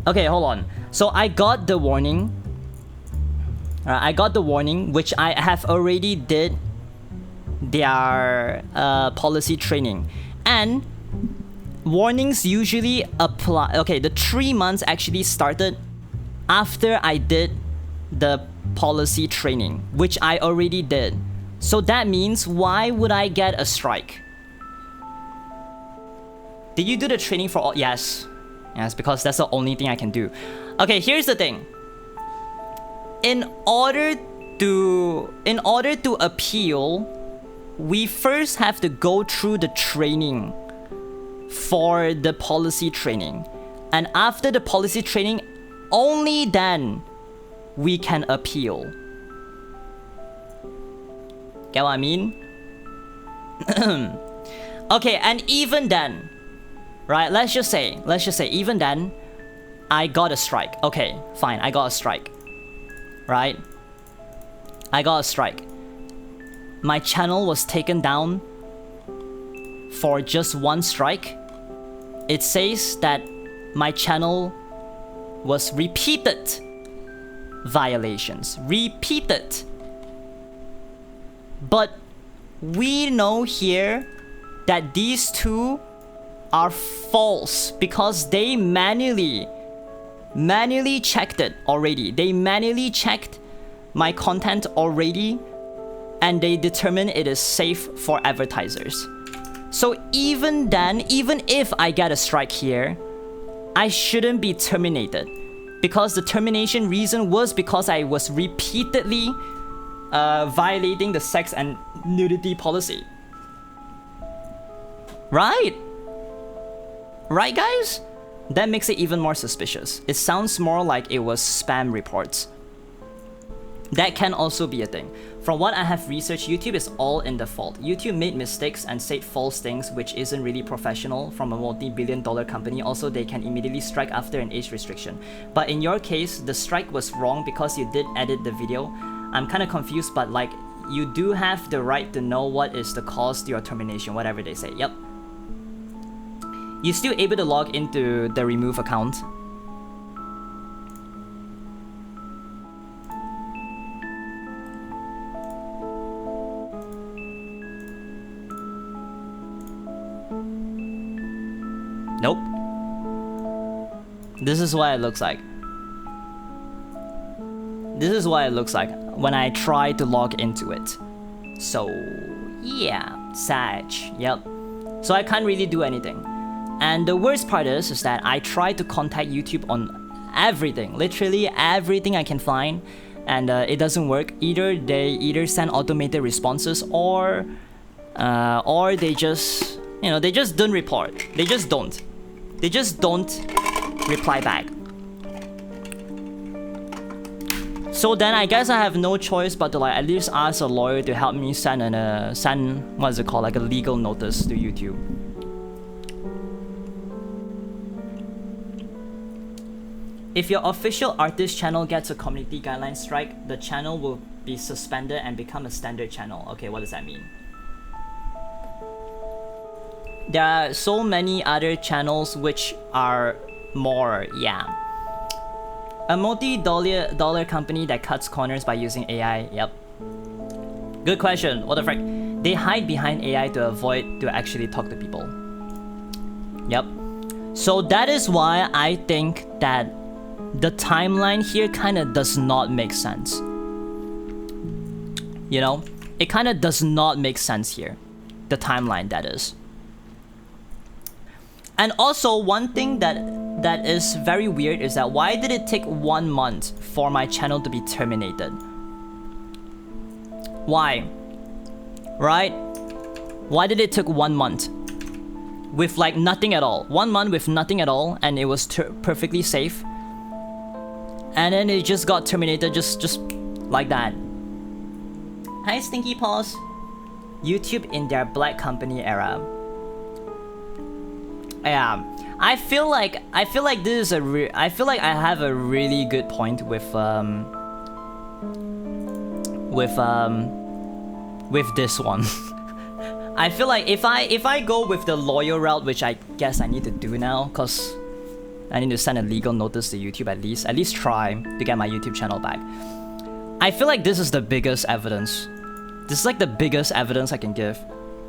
Okay, hold on. So I got the warning. Which I have already did their policy training. And warnings usually apply. Okay, the 3 months actually started after I did the policy training, which I already did. So that means, why would I get a strike? Did you do the training for all? Yes. Yes, because that's the only thing I can do. Okay, here's the thing. In order to appeal, we first have to go through the training for the policy training, and after the policy training, only then we can appeal. Get what I mean? Okay, and even then, right, let's just say even then I got a strike. Okay, fine, I got a strike, right? I got a strike. My channel was taken down for just one strike. It says that my channel was repeated violations. Repeated. But we know here that these two are false because they manually checked it already. They manually checked my content already, and they determine it is safe for advertisers. So even then, even if I get a strike here, I shouldn't be terminated, because the termination reason was because I was repeatedly violating the sex and nudity policy. Right? Right, guys? That makes it even more suspicious. It sounds more like it was spam reports. That can also be a thing. From what I have researched, YouTube is all in the fault. YouTube made mistakes and said false things, which isn't really professional from a multi-billion-dollar company. Also, they can immediately strike after an age restriction. But in your case, the strike was wrong because you did edit the video. I'm kind of confused, but like, you do have the right to know what is the cause to your termination, whatever they say. Yep. You're still able to log into the remove account. Nope. This is what it looks like. This is what it looks like when I try to log into it. So, yeah, Sag, yep. So I can't really do anything. And the worst part is that I try to contact YouTube on everything, literally everything I can find, and it doesn't work. They send automated responses, or they just, they just don't report. They just don't reply back. So then I guess I have no choice but to like at least ask a lawyer to help me send what is it called, like a legal notice to YouTube. If your official artist channel gets a community guideline strike, the channel will be suspended and become a standard channel. Okay, what does that mean? There are so many other channels which are more, yeah. A multi-dollar company that cuts corners by using AI, yep. Good question, what the frick? They hide behind AI to avoid to actually talk to people. Yep. So that is why I think that the timeline here kind of does not make sense. You know? It kind of does not make sense here. The timeline, that is. And also, one thing that is very weird is that why did it take 1 month for my channel to be terminated? Why? Right? Why did it take 1 month? With like nothing at all. 1 month with nothing at all, and it was perfectly safe. And then it just got terminated just like that. Hi Stinky Paws. YouTube in their Black Company era. Yeah, I feel like this is I feel like I have a really good point with this one. I feel like if I go with the lawyer route, which I guess I need to do now, cause I need to send a legal notice to YouTube at least try to get my YouTube channel back. I feel like this is the biggest evidence. This is like the biggest evidence I can give,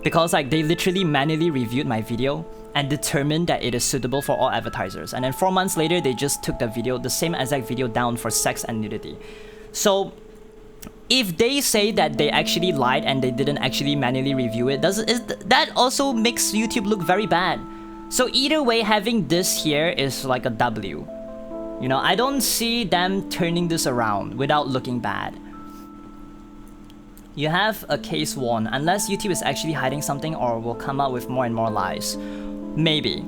because like they literally manually reviewed my video and determined that it is suitable for all advertisers. And then 4 months later, they just took the same exact video down for sex and nudity. So if they say that they actually lied and they didn't actually manually review it, that also makes YouTube look very bad. So either way, having this here is like a W. You know, I don't see them turning this around without looking bad. You have a case won, unless YouTube is actually hiding something or will come out with more and more lies. Maybe.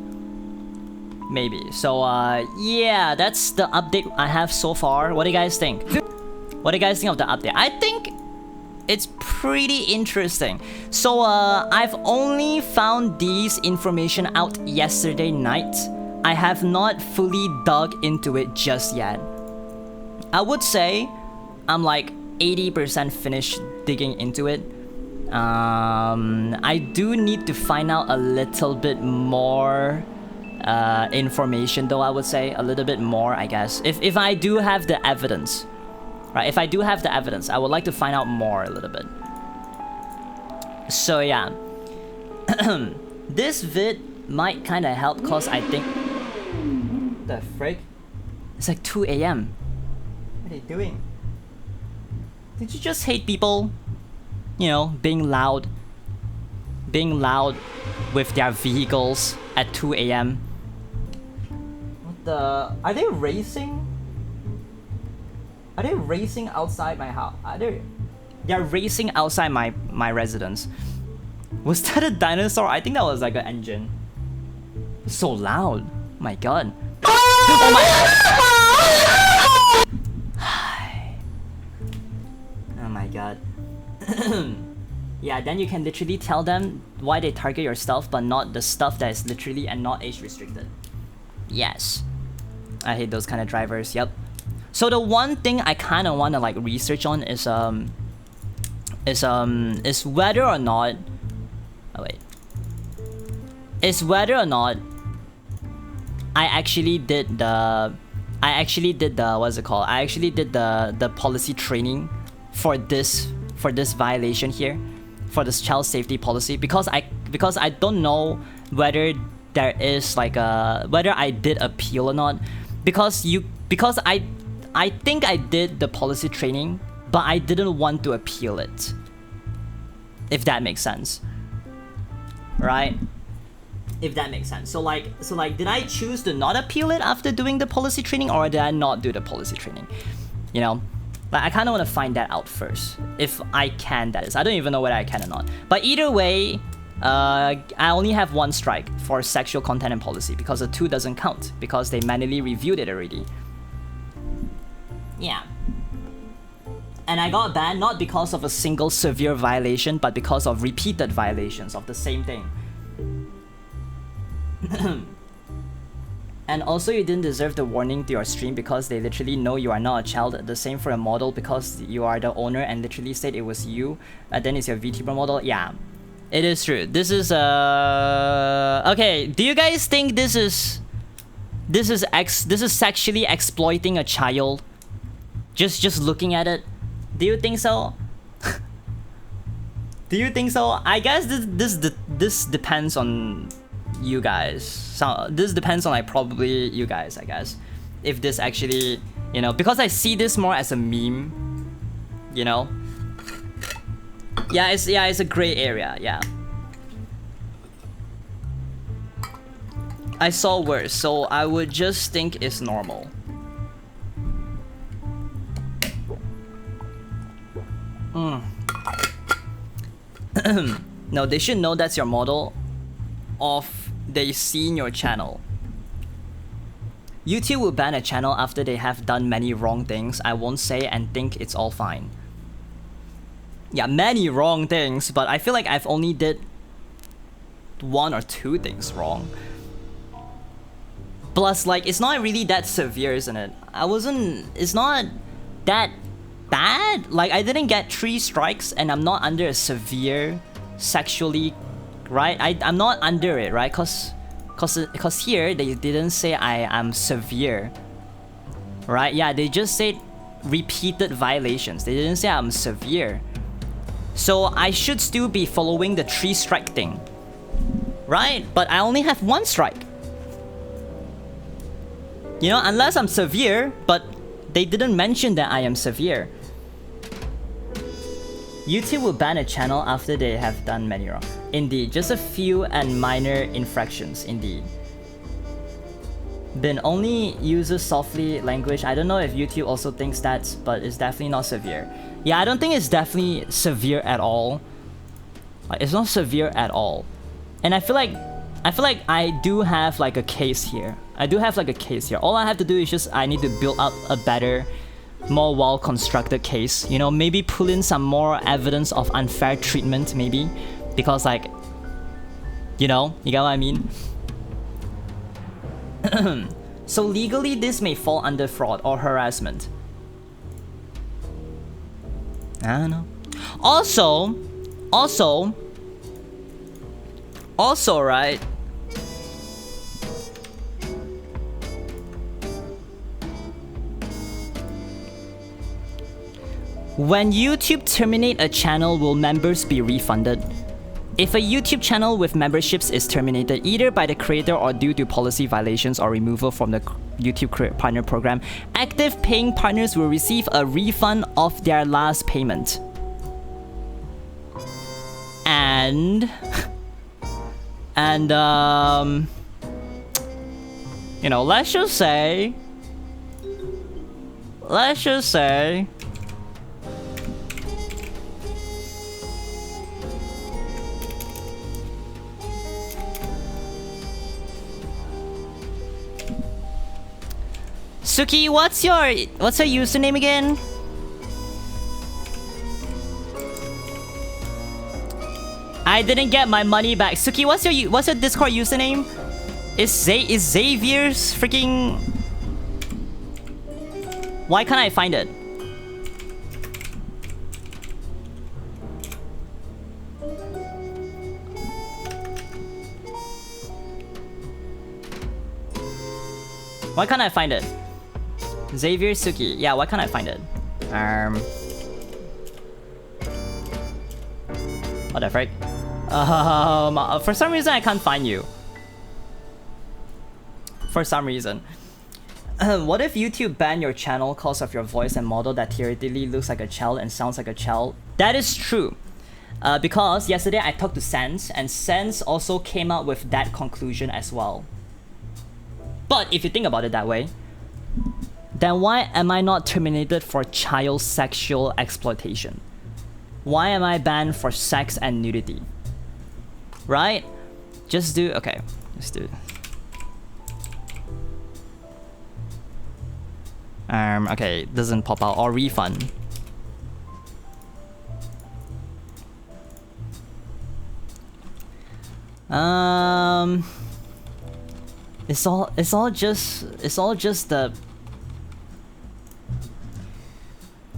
So yeah, that's the update I have so far. What do you guys think? What do you guys think of the update? I think it's pretty interesting. So I've only found these information out yesterday night. I have not fully dug into it just yet. I would say I'm like 80% finished digging into it. I do need to find out a little bit more information though, I would say. A little bit more, I guess. If I do have the evidence. Right, if I do have the evidence, I would like to find out more a little bit. So yeah. This vid might kind of help cause I think... The frick? It's like 2 AM. What are they doing? Did you just hate people? You know, being loud with their vehicles at 2 AM. What the... Are they racing? Are they racing outside my house? They're racing outside my residence. Was that a dinosaur? I think that was like an engine. It's so loud. My god. Oh my... Oh my god. Yeah, then you can literally tell them why they target your stuff, but not the stuff that is literally and not age restricted. Yes. I hate those kind of drivers, yep. So the one thing I kind of want to like research on is whether or not... Oh wait. Is whether or not I actually did the... what's it called? I actually did the policy training for this violation here, for this child safety policy, because I don't know whether there is like a... whether I did appeal or not, because I think I did the policy training, but I didn't want to appeal it. If that makes sense. Right? If that makes sense. So like, did I choose to not appeal it after doing the policy training, or did I not do the policy training? You know? Like, I kind of want to find that out first. If I can, that is. I don't even know whether I can or not. But either way, I only have 1 strike for sexual content and policy, because the 2 doesn't count, because they manually reviewed it already. Yeah. And I got banned not because of a single severe violation, but because of repeated violations of the same thing. And also you didn't deserve the warning to your stream because they literally know you are not a child. The same for a model because you are the owner and literally said it was you. Then it's your VTuber model. Yeah, it is true. This is okay. Do you guys think this is sexually exploiting a child? Just looking at it. Do you think so? Do you think so? I guess this depends on you guys. So this depends on like probably you guys, I guess. If this actually, you know, because I see this more as a meme, you know. Yeah, it's a gray area. Yeah. I saw worse, so I would just think it's normal. No, they should know that's your model of they seen your channel. YouTube will ban a channel after they have done many wrong things. I won't say and think it's all fine. Yeah, many wrong things, but I feel like I've only did 1 or 2 things wrong. Plus, like, it's not really that severe, isn't it? It's not that bad. Like, I didn't get 3 strikes and I'm not under a severe sexually, right? I'm not under it, right? Cause here they didn't say I am severe, right? Yeah, they just said repeated violations. They didn't say I'm severe. So I should still be following the 3 strike thing, right? But I only have 1 strike. You know, unless I'm severe, but they didn't mention that I am severe. YouTube will ban a channel after they have done many wrong. Indeed, just a few and minor infractions, indeed. Bin only uses softly language. I don't know if YouTube also thinks that, but it's definitely not severe. Yeah, I don't think it's definitely severe at all. Like, it's not severe at all. And I feel like I do have like a case here. All I have to do is just I need to build up a better, more well-constructed case. You know, maybe pull in some more evidence of unfair treatment, maybe. Because like, you know, you get what I mean? So legally, this may fall under fraud or harassment. I don't know. Also, right? When YouTube terminate a channel, will members be refunded? If a YouTube channel with memberships is terminated either by the creator or due to policy violations or removal from the YouTube Partner Program, active paying partners will receive a refund of their last payment. And you know, let's just say Suki, what's your username again? I didn't get my money back. Suki, what's your Discord username? Is Xavier's freaking... Why can't I find it? Why can't I find it? Xavier Suki. Yeah, why can't I find it? What the frick? For some reason I can't find you. For some reason. What if YouTube ban your channel cause of your voice and model that theoretically looks like a child and sounds like a child? That is true. Because yesterday I talked to Sense, and Sense also came out with that conclusion as well. But if you think about it that way, then why am I not terminated for child sexual exploitation? Why am I banned for sex and nudity? Right? Just do... Okay, let's do it. Okay, it doesn't pop out. Or refund. It's all just the.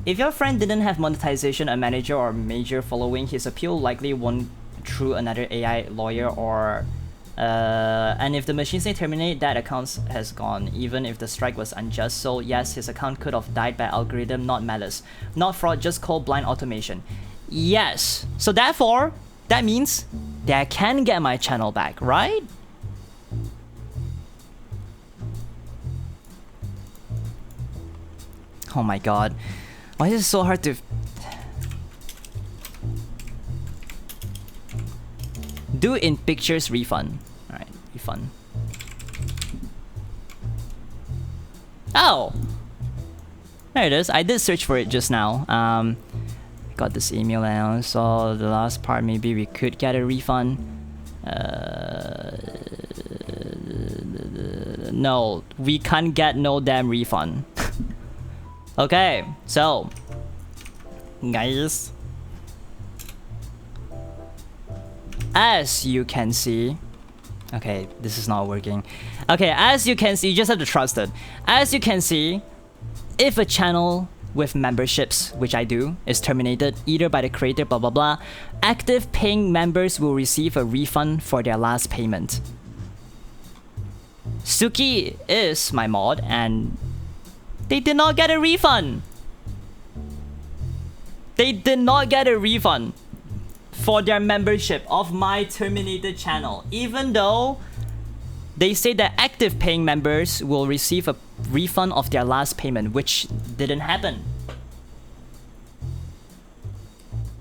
If your friend didn't have monetization, a manager or major following, his appeal likely won through another AI lawyer or and if the machine say terminate, that account has gone, even if the strike was unjust. So yes, his account could have died by algorithm, not malice, not fraud, just cold blind automation. Yes. So therefore, that means that I can get my channel back, right? Oh my god. Why is it so hard to... Do in pictures refund. Alright, refund. Oh! There it is. I did search for it just now. Got this email now, so the last part maybe we could get a refund. No, we can't get no damn refund. Okay, so guys, as you can see, okay, this is not working. Okay, as you can see, you just have to trust it. As you can see, if a channel with memberships, which I do, is terminated either by the creator, blah blah blah, active paying members will receive a refund for their last payment. Suki is my mod and they did not get a refund. They did not get a refund for their membership of my terminated channel, even though they say that active paying members will receive a refund of their last payment, which didn't happen.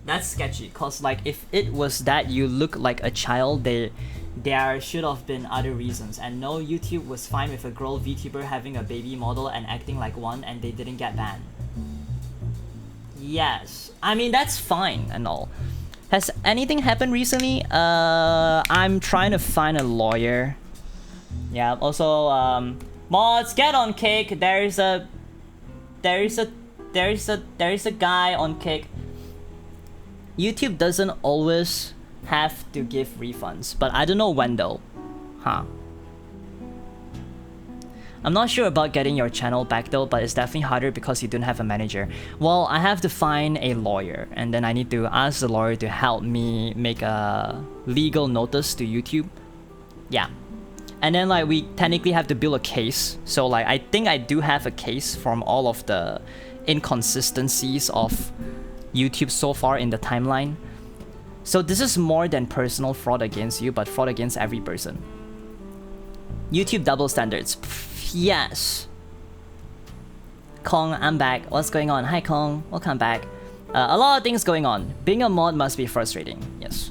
That's sketchy, cause like if it was that you look like a child, there should have been other reasons. And no, YouTube was fine with a girl VTuber having a baby model and acting like one, and they didn't get banned. Yes, I mean that's fine and all. Has anything happened recently? I'm trying to find a lawyer. Yeah. Also, mods, get on Kick. There is a guy on Kick. YouTube doesn't always have to give refunds, but I don't know when though. Huh. I'm not sure about getting your channel back though, but it's definitely harder because you don't have a manager. Well, I have to find a lawyer, and then I need to ask the lawyer to help me make a legal notice to YouTube. Yeah. And then like we technically have to build a case. So like I think I do have a case from all of the inconsistencies of YouTube so far in the timeline. So this is more than personal fraud against you, but fraud against every person. YouTube double standards. Pff, yes. Kong, I'm back. What's going on? Hi Kong, welcome back. A lot of things going on. Being a mod must be frustrating. Yes.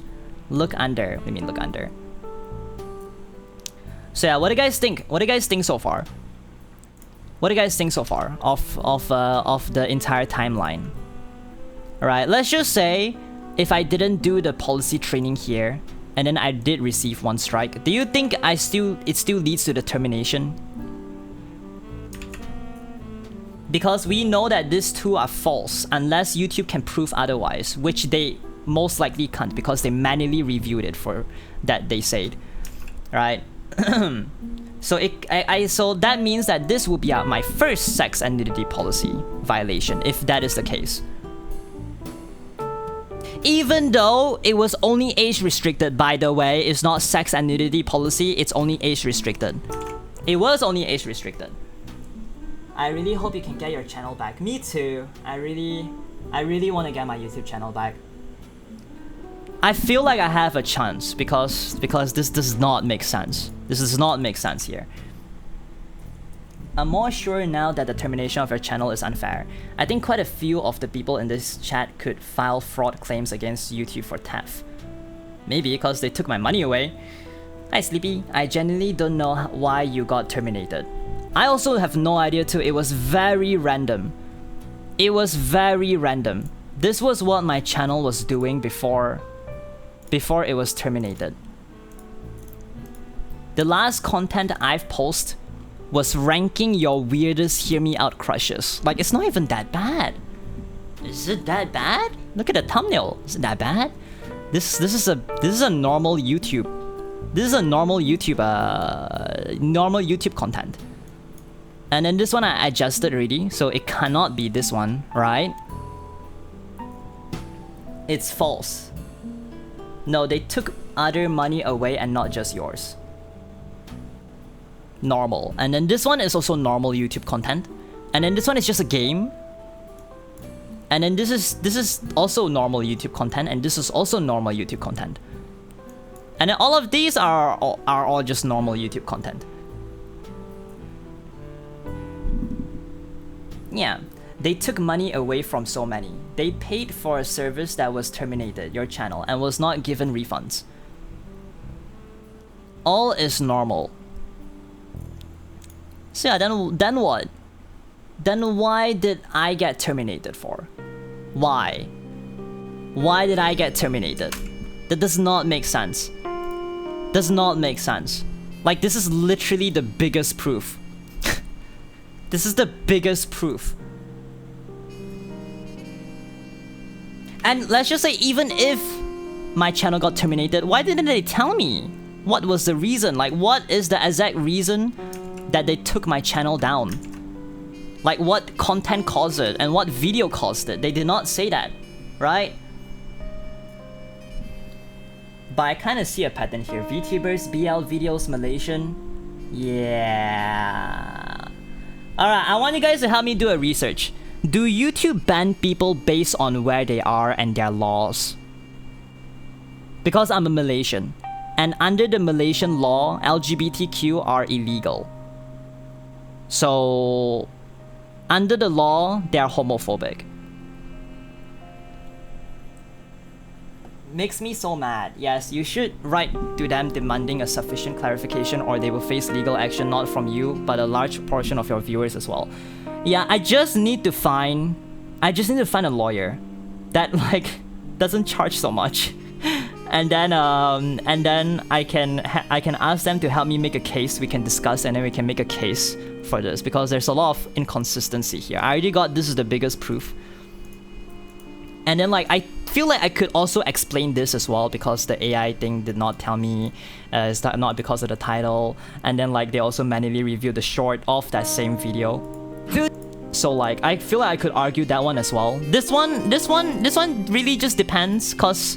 Look under. What do you mean look under? So yeah, what do you guys think? What do you guys think so far? What do you guys think so far of the entire timeline? Alright, let's just say if I didn't do the policy training here, and then I did receive one strike, do you think it still leads to the termination? Because we know that these two are false unless YouTube can prove otherwise, which they most likely can't because they manually reviewed it for that they said, right? So so that means that this will be my first sex and nudity policy violation if that is the case. Even though it was only age restricted, by the way, it's not sex and nudity policy, it's only age restricted. It was only age restricted. I really hope you can get your channel back. Me too. I really want to get my YouTube channel back. I feel like I have a chance because this does not make sense. This does not make sense here. I'm more sure now that the termination of your channel is unfair. I think quite a few of the people in this chat could file fraud claims against YouTube for theft. Maybe because they took my money away. Hi Sleepy, I genuinely don't know why you got terminated. I also have no idea too, it was very random. It was very random. This was what my channel was doing before it was terminated. The last content I've posted was ranking your weirdest hear me out crushes. Like, it's not even that bad. Is it that bad? Look at the thumbnail. Is it that bad? This is a normal YouTube This is a normal YouTube content. And then this one I adjusted already, so it cannot be this one, right? It's false. No, they took other money away and not just yours. Normal. And then this one is also normal YouTube content. And then this one is just a game. And then this is also normal YouTube content, and this is also normal YouTube content. And then all of these are all just normal YouTube content. Yeah, they took money away from so many. They paid for a service that was terminated, your channel, and was not given refunds. All is normal. So yeah, then what? Then why did I get terminated for? Why? Why did I get terminated? That does not make sense. Does not make sense. Like, this is literally the biggest proof. This is the biggest proof. And let's just say, even if my channel got terminated, why didn't they tell me? What was the reason? Like, what is the exact reason that they took my channel down? Like, what content caused it and what video caused it? They did not say that, right? But I kind of see a pattern here. VTubers, BL videos, Malaysian. Yeah. Alright, I want you guys to help me do a research. Do YouTube ban people based on where they are and their laws? Because I'm a Malaysian. And under the Malaysian law, LGBTQ are illegal. So, under the law, they are homophobic. Makes me so mad. Yes, you should write to them demanding a sufficient clarification, or they will face legal action not from you, but a large portion of your viewers as well. Yeah, I just need to find a lawyer that like doesn't charge so much. And then I can ask them to help me make a case. We can discuss, and then we can make a case for this, because there's a lot of inconsistency here. I already got this is the biggest proof. And then like I feel like I could also explain this as well, because the AI thing did not tell me, it's not because of the title. And then like they also manually reviewed the short of that same video. So like I feel like I could argue that one as well. This one really just depends, cause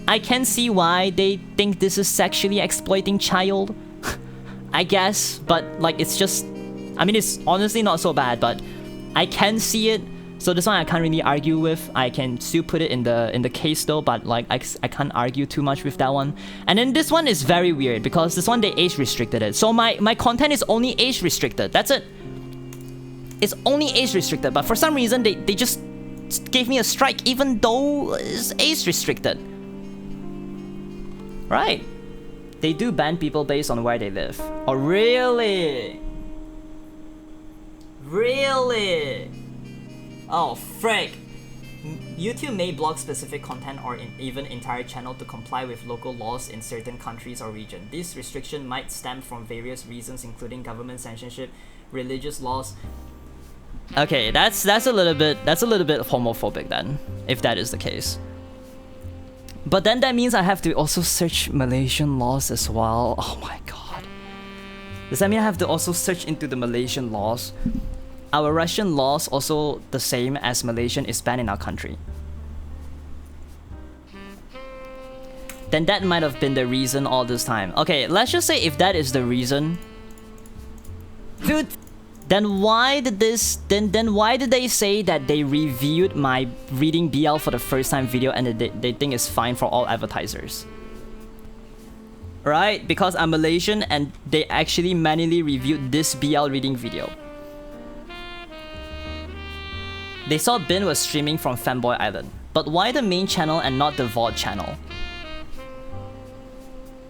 I can see why they think this is sexually exploiting child. I guess, but like it's just, I mean, it's honestly not so bad, but I can see it. So this one I can't really argue with. I can still put it in the case though, but like I can't argue too much with that one. And then this one is very weird, because this one they age restricted it. So my content is only age restricted. That's it. It's only age restricted, but for some reason they just gave me a strike even though it's age restricted. Right. They do ban people based on where they live. Oh, really? Really? Oh, frick. YouTube may block specific content or even entire channel to comply with local laws in certain countries or region. This restriction might stem from various reasons, including government censorship, religious laws. Okay, that's a little bit homophobic then, if that is the case. But then that means I have to also search Malaysian laws as well. Oh my god. Does that mean I have to also search into the Malaysian laws? Our Russian laws also the same as Malaysian is banned in our country. Then that might have been the reason all this time. Okay, let's just say if that is the reason, dude, then why did why did they say that they reviewed my reading BL for the first time video and they think it's fine for all advertisers? Right? Because I'm Malaysian and they actually manually reviewed this BL reading video. They saw Bin was streaming from Fanboy Island. But why the main channel and not the VOD channel?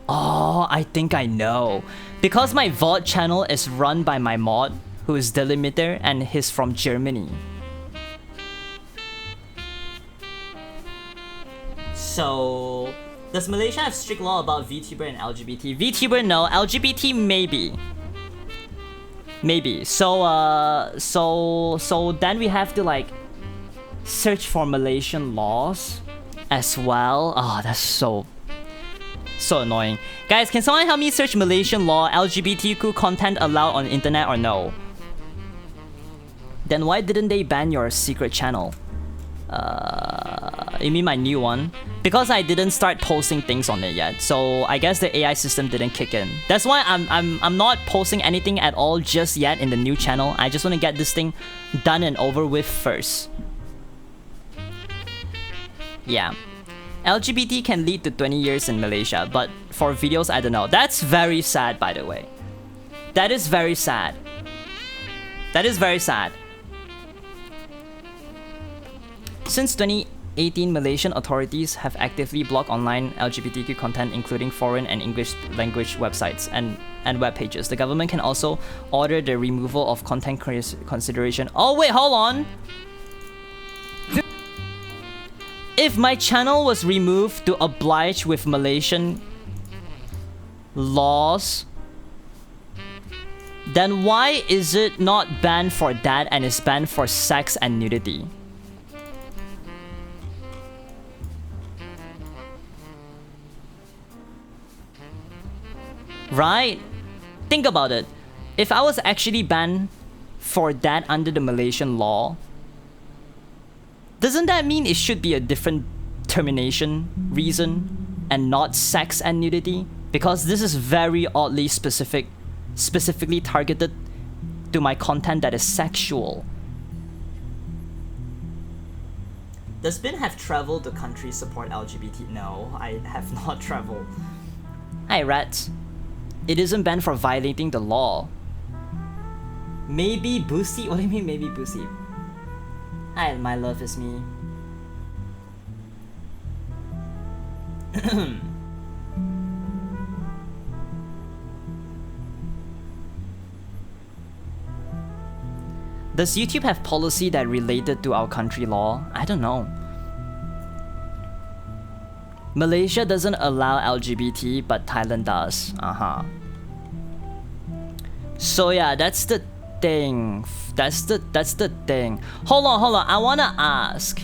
Oh, I think I know. Because my VOD channel is run by my mod, who is Delimiter, and he's from Germany. So, does Malaysia have strict law about VTuber and LGBT? VTuber, no. LGBT, maybe. Maybe. So then we have to like search for Malaysian laws as well. Oh, that's so So annoying. Guys, can someone help me search Malaysian law, LGBTQ content allowed on the internet or no? Then why didn't they ban your secret channel? You mean my new one? Because I didn't start posting things on it yet, so I guess the AI system didn't kick in. That's why I'm not posting anything at all just yet in the new channel. I just want to get this thing done and over with first. Yeah. LGBT can lead to 20 years in Malaysia, but for videos, I don't know. That's very sad, by the way. That is very sad. That is very sad. Since 2018, Malaysian authorities have actively blocked online LGBTQ content, including foreign and English language websites and web pages. The government can also order the removal of content consideration. Oh wait, hold on. If my channel was removed to oblige with Malaysian laws, then why is it not banned for that and is banned for sex and nudity? Right? Think about it. If I was actually banned for that under the Malaysian law, doesn't that mean it should be a different termination reason and not sex and nudity? Because this is very oddly specifically targeted to my content that is sexual. Does Bin have traveled to countries support LGBT? No, I have not traveled. Hi, rats. It isn't banned for violating the law. Maybe Boosie? What do you mean maybe Boosie? Hi, my love is me. Does YouTube have policy that related to our country law? I don't know. Malaysia doesn't allow LGBT, but Thailand does. So yeah, that's the thing. That's the thing. Hold on. I wanna ask.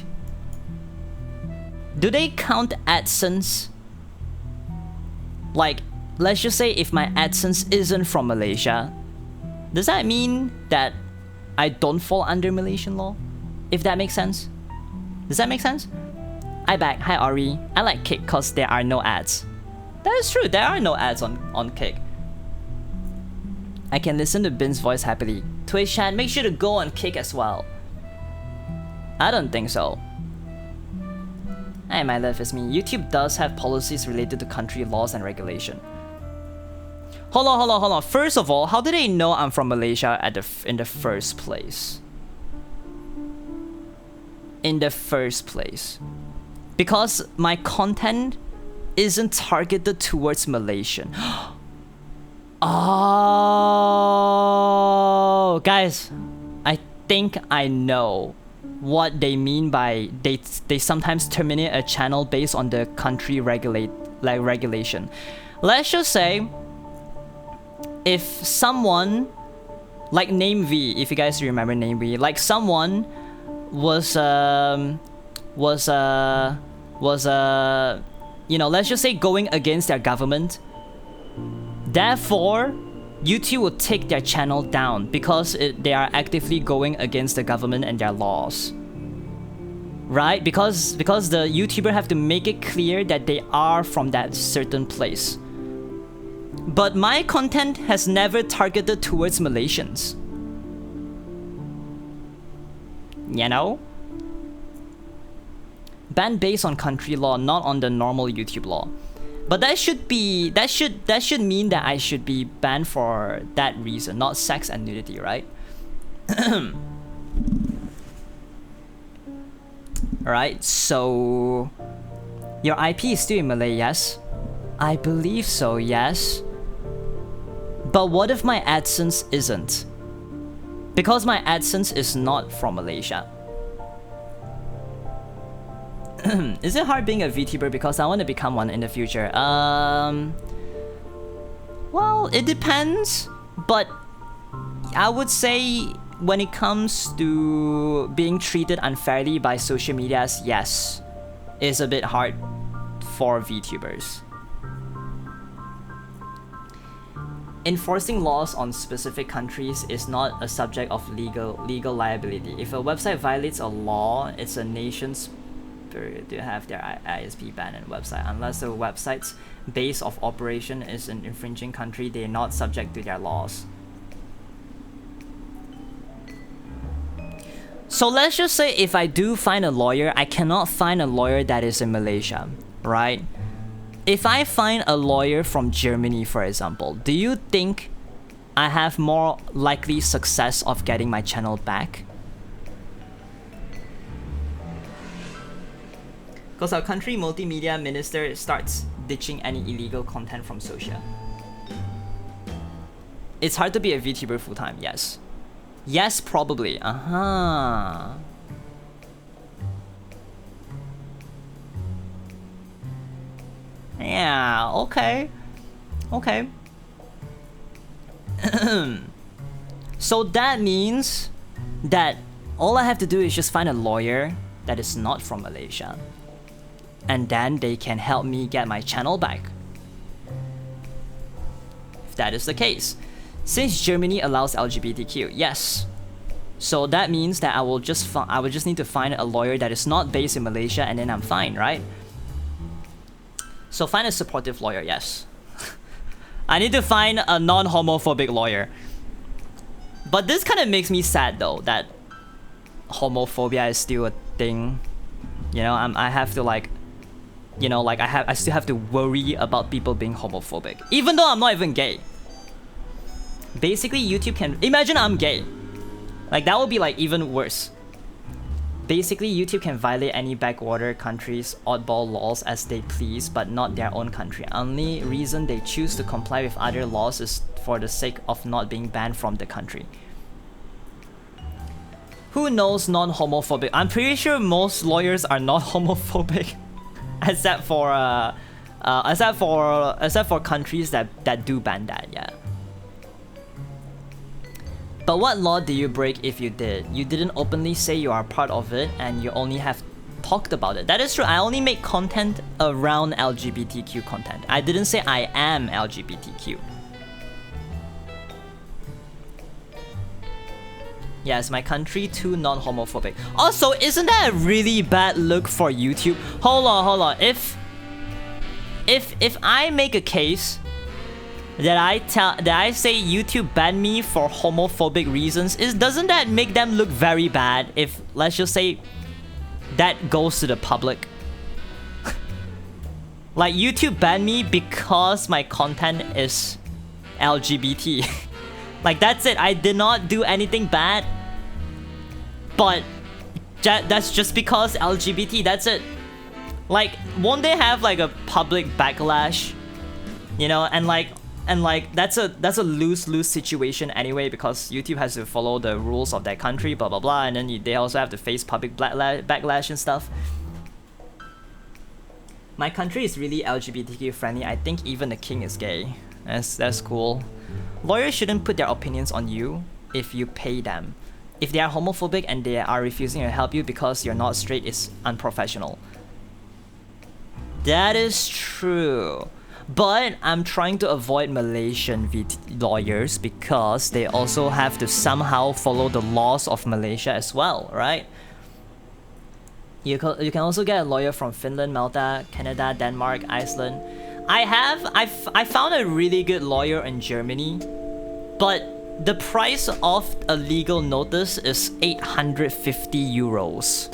Do they count AdSense? Like, let's just say if my AdSense isn't from Malaysia, does that mean that I don't fall under Malaysian law? If that makes sense? Does that make sense? Hi back. Hi Ori. I like Kick cause there are no ads. That is true. There are no ads on Kick. I can listen to Bin's voice happily. Twitch chat, make sure to go on Kick as well. I don't think so. Hi, my love is me. YouTube does have policies related to country laws and regulation. Hold on. First of all, how do they know I'm from Malaysia in the first place? In the first place. Because my content isn't targeted towards Malaysian. Oh, guys, I think I know what they mean by they sometimes terminate a channel based on the country regulation. Let's just say if someone like Name V, if you guys remember Name V, like someone was you know, let's just say going against their government. Therefore, YouTube will take their channel down because they are actively going against the government and their laws. Right? Because the YouTuber have to make it clear that they are from that certain place. But my content has never targeted towards Malaysians. You know? Banned based on country law, not on the normal YouTube law. But that should mean that I should be banned for that reason, not sex and nudity, right? Alright, so your IP is still in Malay, yes? I believe so, yes. But what if my AdSense isn't? Because my AdSense is not from Malaysia. Is it hard being a VTuber because I want to become one in the future? Well, it depends, but I would say when it comes to being treated unfairly by social medias, yes, it's a bit hard for VTubers. enforcing laws on specific countries is not a subject of legal liability. If a website violates a law, it's a nation's to have their ISP banned on website. Unless the website's base of operation is an infringing country, they are not subject to their laws. So let's just say if I do find a lawyer, I cannot find a lawyer that is in Malaysia, right? If I find a lawyer from Germany, for example, do you think I have more likely success of getting my channel back? Because our country multimedia minister starts ditching any illegal content from social. It's hard to be a VTuber full-time, yes. Yes, probably. Yeah, okay. Okay. So that means that all I have to do is just find a lawyer that is not from Malaysia. And then they can help me get my channel back. If that is the case. Since Germany allows LGBTQ, yes. So that means that I will just need to find a lawyer that is not based in Malaysia, and then I'm fine, right? So find a supportive lawyer, yes. I need to find a non-homophobic lawyer. But this kind of makes me sad though, that homophobia is still a thing. You know, I have to like, you know, like I still have to worry about people being homophobic, even though I'm not even gay. Basically, YouTube can imagine I'm gay. Like that would be like even worse. Basically, YouTube can violate any backwater countries' oddball laws as they please, but not their own country. Only reason they choose to comply with other laws is for the sake of not being banned from the country. Who knows non-homophobic? I'm pretty sure most lawyers are not homophobic, except for countries that do ban that. Yeah. But what law do you break if you did? You didn't openly say you are part of it, and you only have talked about it. That is true. I only make content around LGBTQ content. I didn't say I am LGBTQ. Yes, my country too non-homophobic. Also, isn't that a really bad look for YouTube? Hold on. If I make a case that I say YouTube banned me for homophobic reasons, doesn't that make them look very bad if, let's just say, that goes to the public? Like, YouTube banned me because my content is LGBT. Like, that's it. I did not do anything bad, but that's just because LGBT, that's it. Like, won't they have like a public backlash? You know, and that's a lose-lose situation anyway, because YouTube has to follow the rules of that country, blah blah blah, and then they also have to face public backlash and stuff. My country is really LGBTQ friendly. I think even the king is gay. That's cool. Lawyers shouldn't put their opinions on you if you pay them. If they are homophobic and they are refusing to help you because you're not straight, it's unprofessional. That is true. But I'm trying to avoid Malaysian lawyers because they also have to somehow follow the laws of Malaysia as well, right? You can also get a lawyer from Finland, Malta, Canada, Denmark, Iceland. I found a really good lawyer in Germany, but the price of a legal notice is 850 euros.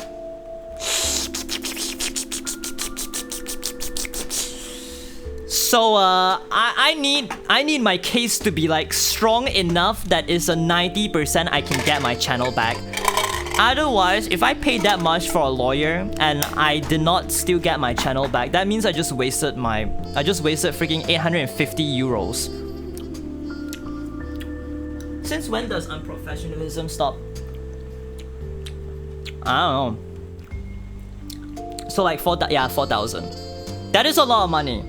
So I need my case to be like strong enough that is a 90% I can get my channel back. Otherwise, if I paid that much for a lawyer and I did not still get my channel back, that means I just wasted freaking 850 euros. Since when does unprofessionalism stop? I don't know. So like 4,000. That is a lot of money.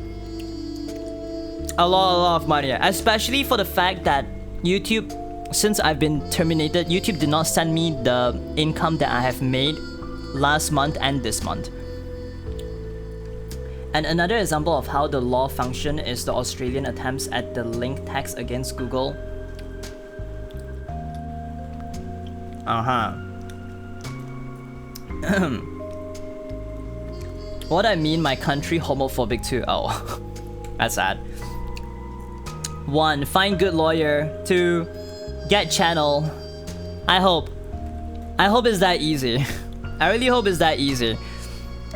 A lot of money, especially for the fact that YouTube, since I've been terminated, YouTube did not send me the income that I have made last month and this month. And another example of how the law function is the Australian attempts at the link tax against Google. What I mean, my country homophobic too. Oh, that's sad. 1. Find good lawyer. 2. Get channel. I hope it's that easy. I really hope it's that easy.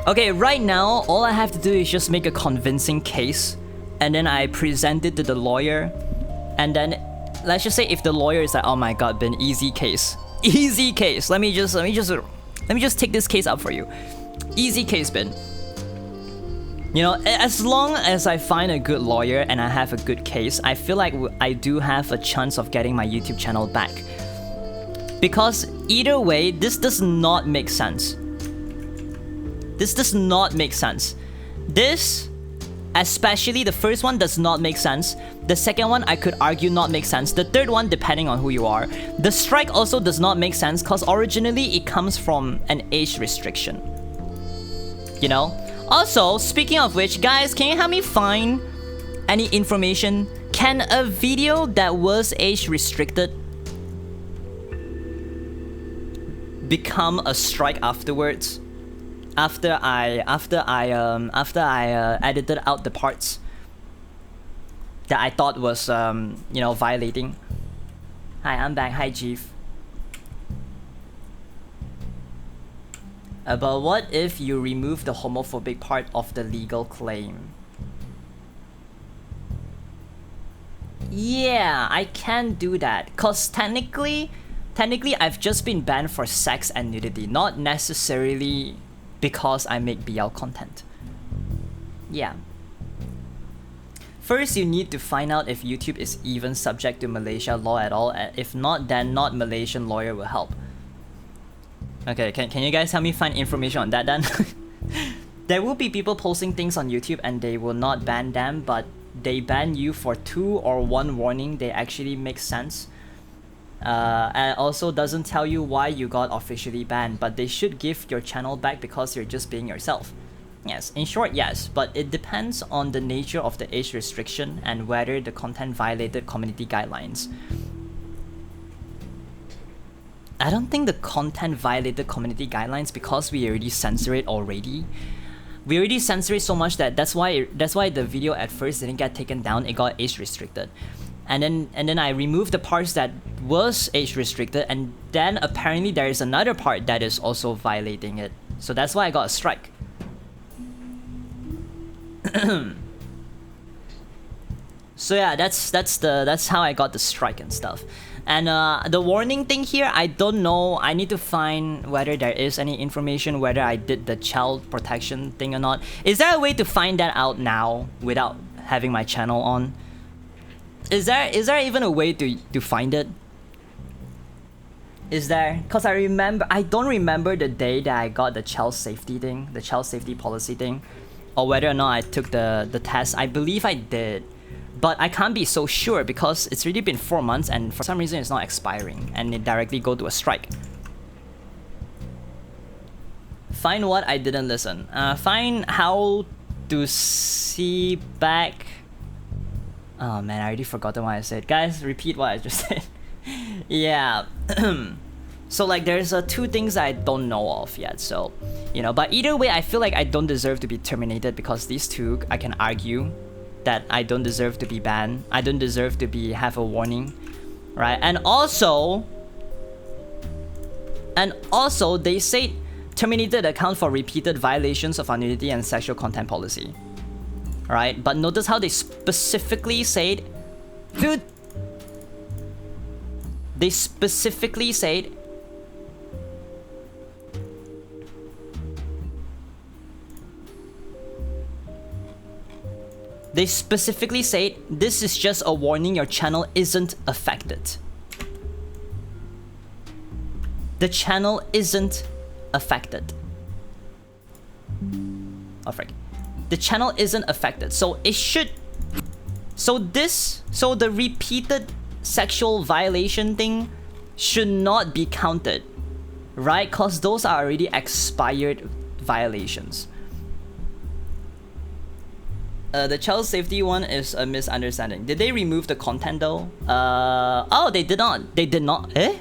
Okay, right now, all I have to do is just make a convincing case, and then I present it to the lawyer, and then let's just say if the lawyer is like, oh my god, Ben, easy case. Easy case. Let me just take this case up for you. Easy case, Ben. You know, as long as I find a good lawyer and I have a good case, I feel like I do have a chance of getting my YouTube channel back. Because either way, this does not make sense. This does not make sense. This, especially the first one, does not make sense. The second one, I could argue not make sense. The third one, depending on who you are. The strike also does not make sense because originally it comes from an age restriction. You know? Also, speaking of which, guys, can you help me find any information? Can a video that was age restricted become a strike afterwards? After I edited out the parts that I thought was you know, violating. Hi, I'm back. Hi, Chief. But what if you remove the homophobic part of the legal claim? Yeah, I can do that. Cause technically I've just been banned for sex and nudity, not necessarily because I make BL content. Yeah. First, you need to find out if YouTube is even subject to Malaysia law at all. If not, then not Malaysian lawyer will help. Okay, can you guys help me find information on that then? There will be people posting things on YouTube and they will not ban them, but they ban you for 2 or 1 warning. They actually make sense. And also doesn't tell you why you got officially banned, but they should give your channel back because you're just being yourself. Yes, in short, yes, but it depends on the nature of the age restriction and whether the content violated community guidelines. I don't think the content violated community guidelines because we already censor it already. We already censor it so much that's why the video at first didn't get taken down. It got age restricted. And then I removed the parts that was age restricted, and then apparently there is another part that is also violating it. So that's why I got a strike. So yeah, that's how I got the strike and stuff. And the warning thing here, I don't know. I need to find whether there is any information, whether I did the child protection thing or not. Is there a way to find that out now without having my channel on? Is there even a way to find it? Is there? Cause I don't remember the day that I got the child safety thing, the child safety policy thing, or whether or not I took the test. I believe I did, but I can't be so sure because it's already been 4 months and for some reason it's not expiring and it directly go to a strike. Find what I didn't listen. Find how to see back. Oh man, I already forgotten what I said. Guys, repeat what I just said. Yeah. So like there's 2 things I don't know of yet, so you know, but either way I feel like I don't deserve to be terminated because these 2 I can argue that I don't deserve to be banned. I don't deserve to have a warning, right? And also they say terminated account for repeated violations of our nudity and sexual content policy. Right? But notice how they specifically said, dude, they specifically said this is just a warning, your channel isn't affected. The channel isn't affected. Oh frick. The channel isn't affected, so it should. So the repeated sexual violation thing should not be counted, right? Cause those are already expired violations. The child safety one is a misunderstanding. Did they remove the content though? Oh, they did not. They did not. Eh?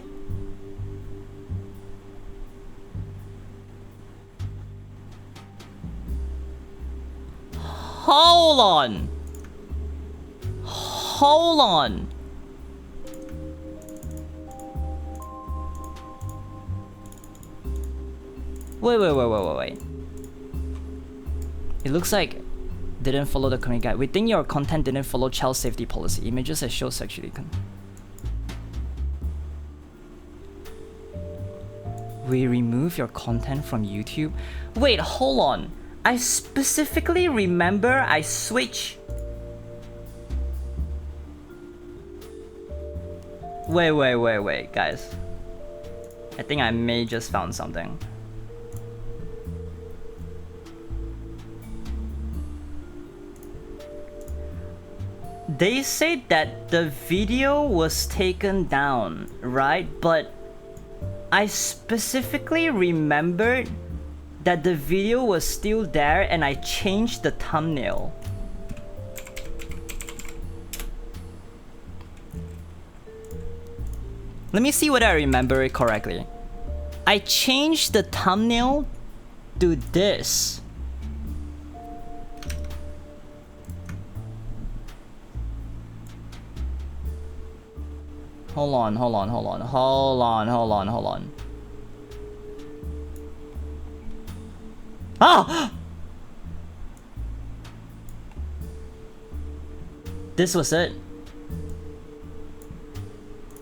Hold on. Hold on. Wait. It looks like didn't follow the community guide. We think your content didn't follow child safety policy. Images that show sexually we remove your content from YouTube? Wait, hold on. I specifically remember I switched. Wait, guys. I think I may just found something. They say that the video was taken down, right? But I specifically remembered that the video was still there and I changed the thumbnail. Let me see whether I remember it correctly. I changed the thumbnail to this. Hold on. Ah! This was it.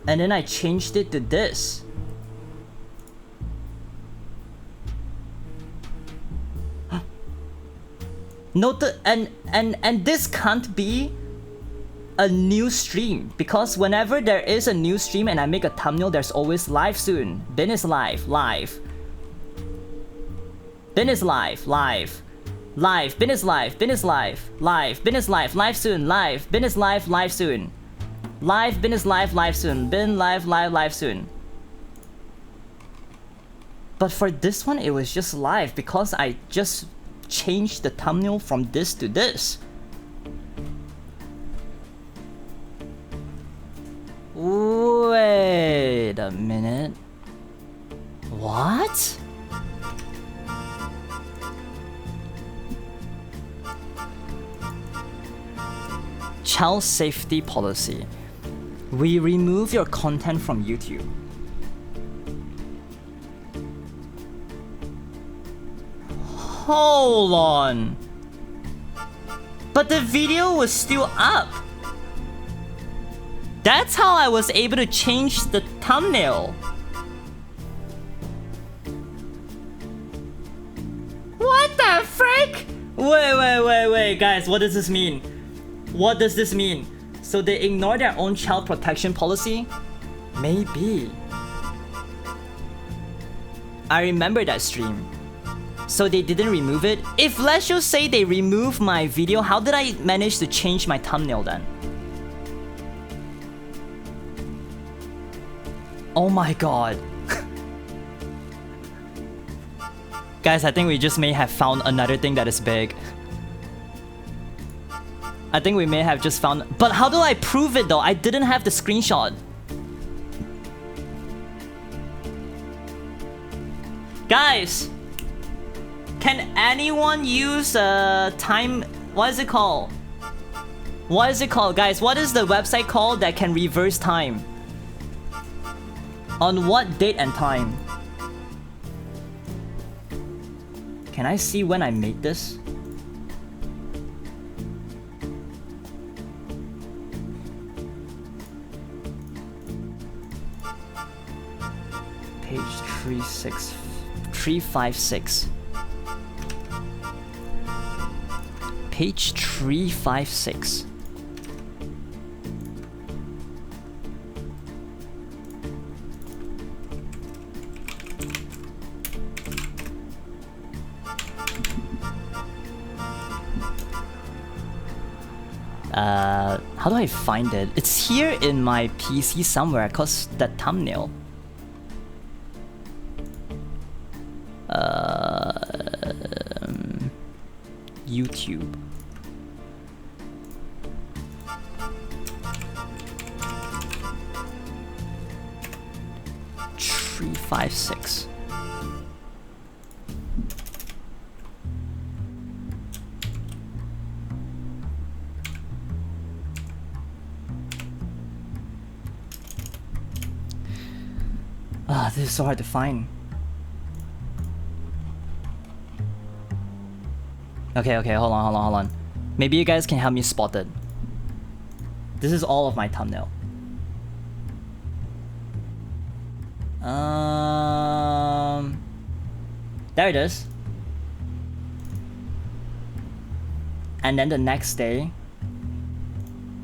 And then I changed it to this. Note and this can't be a new stream, because whenever there is a new stream and I make a thumbnail, there's always live soon. Bin is live. Bin is live. Bin is live. Bin is live. Bin is live. Live soon. Live. Bin is live. Live soon. Live. Bin is live. Live soon. Bin live soon. But for this one, it was just live because I just changed the thumbnail from this to this. Wait a minute. What? Child safety policy. We remove your content from YouTube. Hold on. But the video was still up. That's how I was able to change the thumbnail. What the frick? Wait, guys, what does this mean? What does this mean? So they ignore their own child protection policy? Maybe. I remember that stream. So they didn't remove it? If let's just say they removed my video, how did I manage to change my thumbnail then? Oh my god. Guys, I think we just may have found another thing that is big. I think we may have just found... But how do I prove it though? I didn't have the screenshot. Guys! Can anyone use time... What is it called? What is it called, guys? What is the website called that can reverse time? On what date and time? Can I see when I made this? Page 356. Page 356. How do I find it? It's here in my PC somewhere, cause that thumbnail. YouTube. 356. Ah, this is so hard to find. Okay, hold on. Maybe you guys can help me spot it. This is all of my thumbnail. There it is. And then the next day,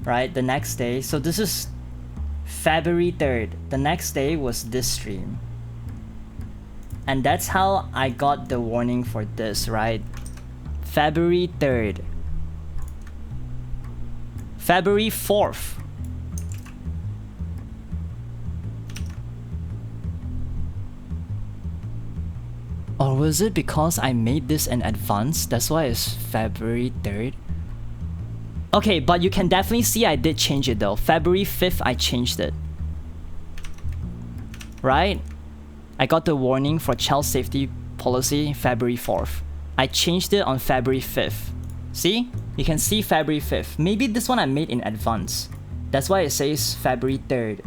right? The next day. So this is February 3rd. The next day was this stream. And that's how I got the warning for this, right? February 3rd. February 4th. Or was it because I made this in advance? That's why it's February 3rd. Okay, but you can definitely see I did change it though. February 5th, I changed it. Right? I got the warning for child safety policy February 4th. I changed it on February 5th. See? You can see February 5th. Maybe this one I made in advance. That's why it says February 3rd.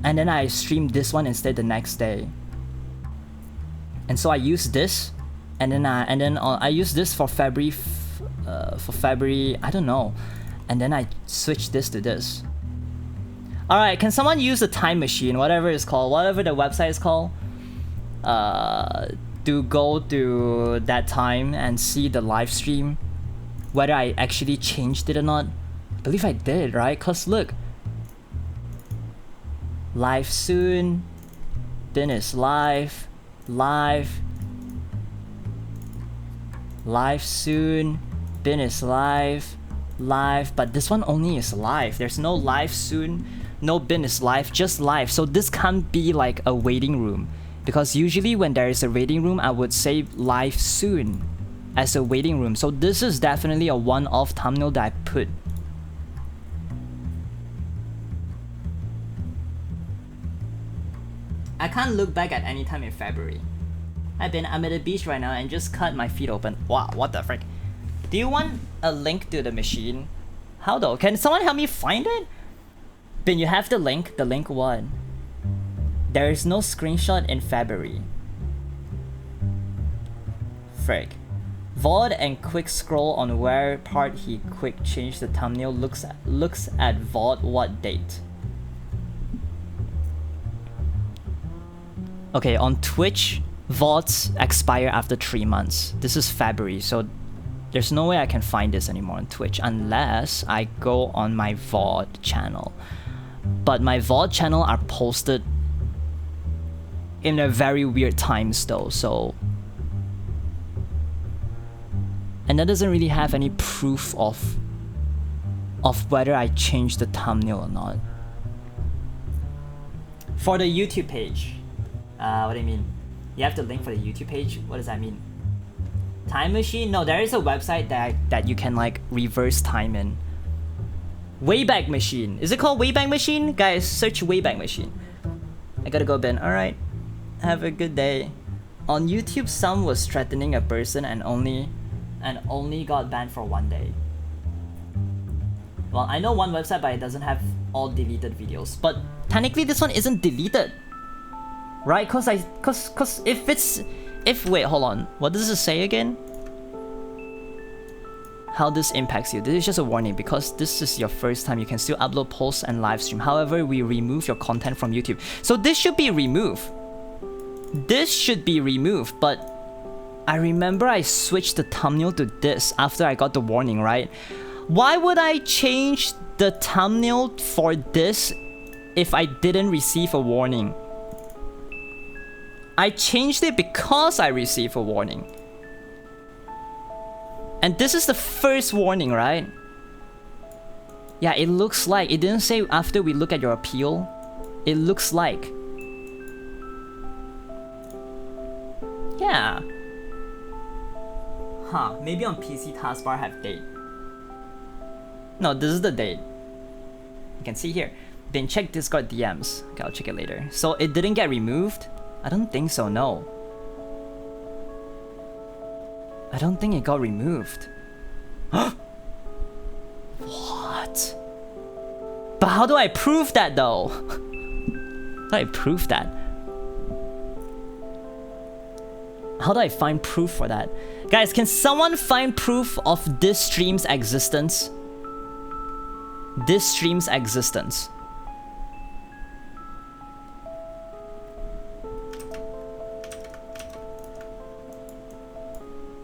And then I streamed this one instead the next day. And so I used this, and then I used this for February, I don't know, and then I switched this to this. All right, can someone use the time machine, whatever it's called, whatever the website is called, to go to that time and see the live stream, whether I actually changed it or not? I believe I did, right? Cause look, live soon, then it's live soon, then it's live, but this one only is live. There's no live soon, no bin is live, just live. So this can't be like a waiting room, because usually when there is a waiting room, I would say live soon as a waiting room. So this is definitely a one-off thumbnail that I put. I can't look back at any time in February. I'm at the beach right now and just cut my feet open. Wow, what the frick? Do you want a link to the machine? How though? Can someone help me find it? Ben, you have the link. The link what? There is no screenshot in February. Frick. VOD and quick scroll on where part he quick changed the thumbnail looks at VOD what date? Okay, on Twitch, VODs expire after 3 months. This is February, so there's no way I can find this anymore on Twitch unless I go on my VOD channel. But my VOD channel are posted in a very weird times though, so... And that doesn't really have any proof of whether I changed the thumbnail or not. For the YouTube page. What do you mean? You have the link for the YouTube page? What does that mean? Time machine? No, there is a website that you can like reverse time in. Wayback Machine. Is it called Wayback Machine? Guys, search Wayback Machine. I gotta go, Ben. Alright. Have a good day. On YouTube, some was threatening a person and only got banned for 1 day. Well, I know one website, but it doesn't have all deleted videos. But technically, this one isn't deleted. Right? Cause wait, hold on. What does it say again? How this impacts you. This is just a warning because this is your first time. You can still upload posts and live stream. However, we remove your content from YouTube. So this should be removed. This should be removed, but I remember I switched the thumbnail to this after I got the warning, right? Why would I change the thumbnail for this if I didn't receive a warning? I changed it because I received a warning. And this is the first warning, right? Yeah, it looks like. It didn't say after we look at your appeal. It looks like. Yeah. Huh, maybe on PC taskbar have date. No, this is the date. You can see here. Then check Discord DMs. Okay, I'll check it later. So it didn't get removed? I don't think so, no. I don't think it got removed. What? But how do I prove that though? How do I prove that? How do I find proof for that? Guys, can someone find proof of this stream's existence? This stream's existence.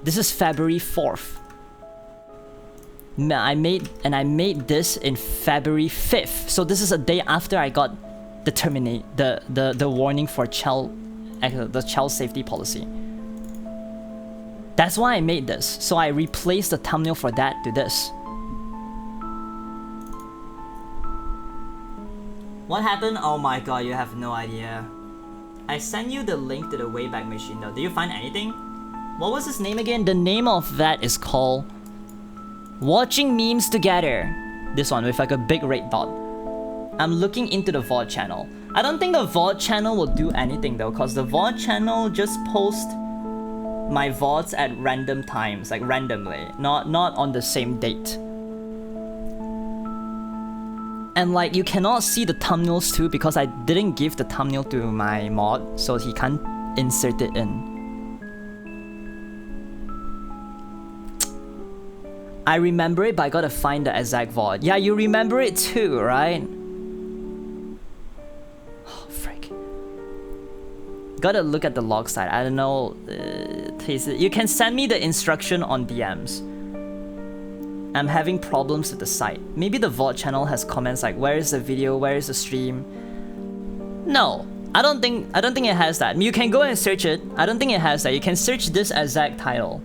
This is February 4th. I made this in February 5th. So this is a day after I got the warning for the child safety policy. That's why I made this. So I replaced the thumbnail for that to this. What happened? Oh my god, you have no idea. I sent you the link to the Wayback Machine though. Did you find anything? What was his name again? The name of that is called Watching Memes Together. This one with like a big red dot. I'm looking into the VOD channel. I don't think the VOD channel will do anything though, because the VOD channel just posts my VODs at random times, like randomly, not on the same date. And like you cannot see the thumbnails too because I didn't give the thumbnail to my mod, so he can't insert it in. I remember it, but I gotta find the exact VOD. Yeah, you remember it too, right? Oh, frick. Gotta look at the log side. I don't know. You can send me the instruction on DMs. I'm having problems with the site. Maybe the VOD channel has comments like, where is the video? Where is the stream? No, I don't think it has that. You can go and search it. I don't think it has that. You can search this exact title.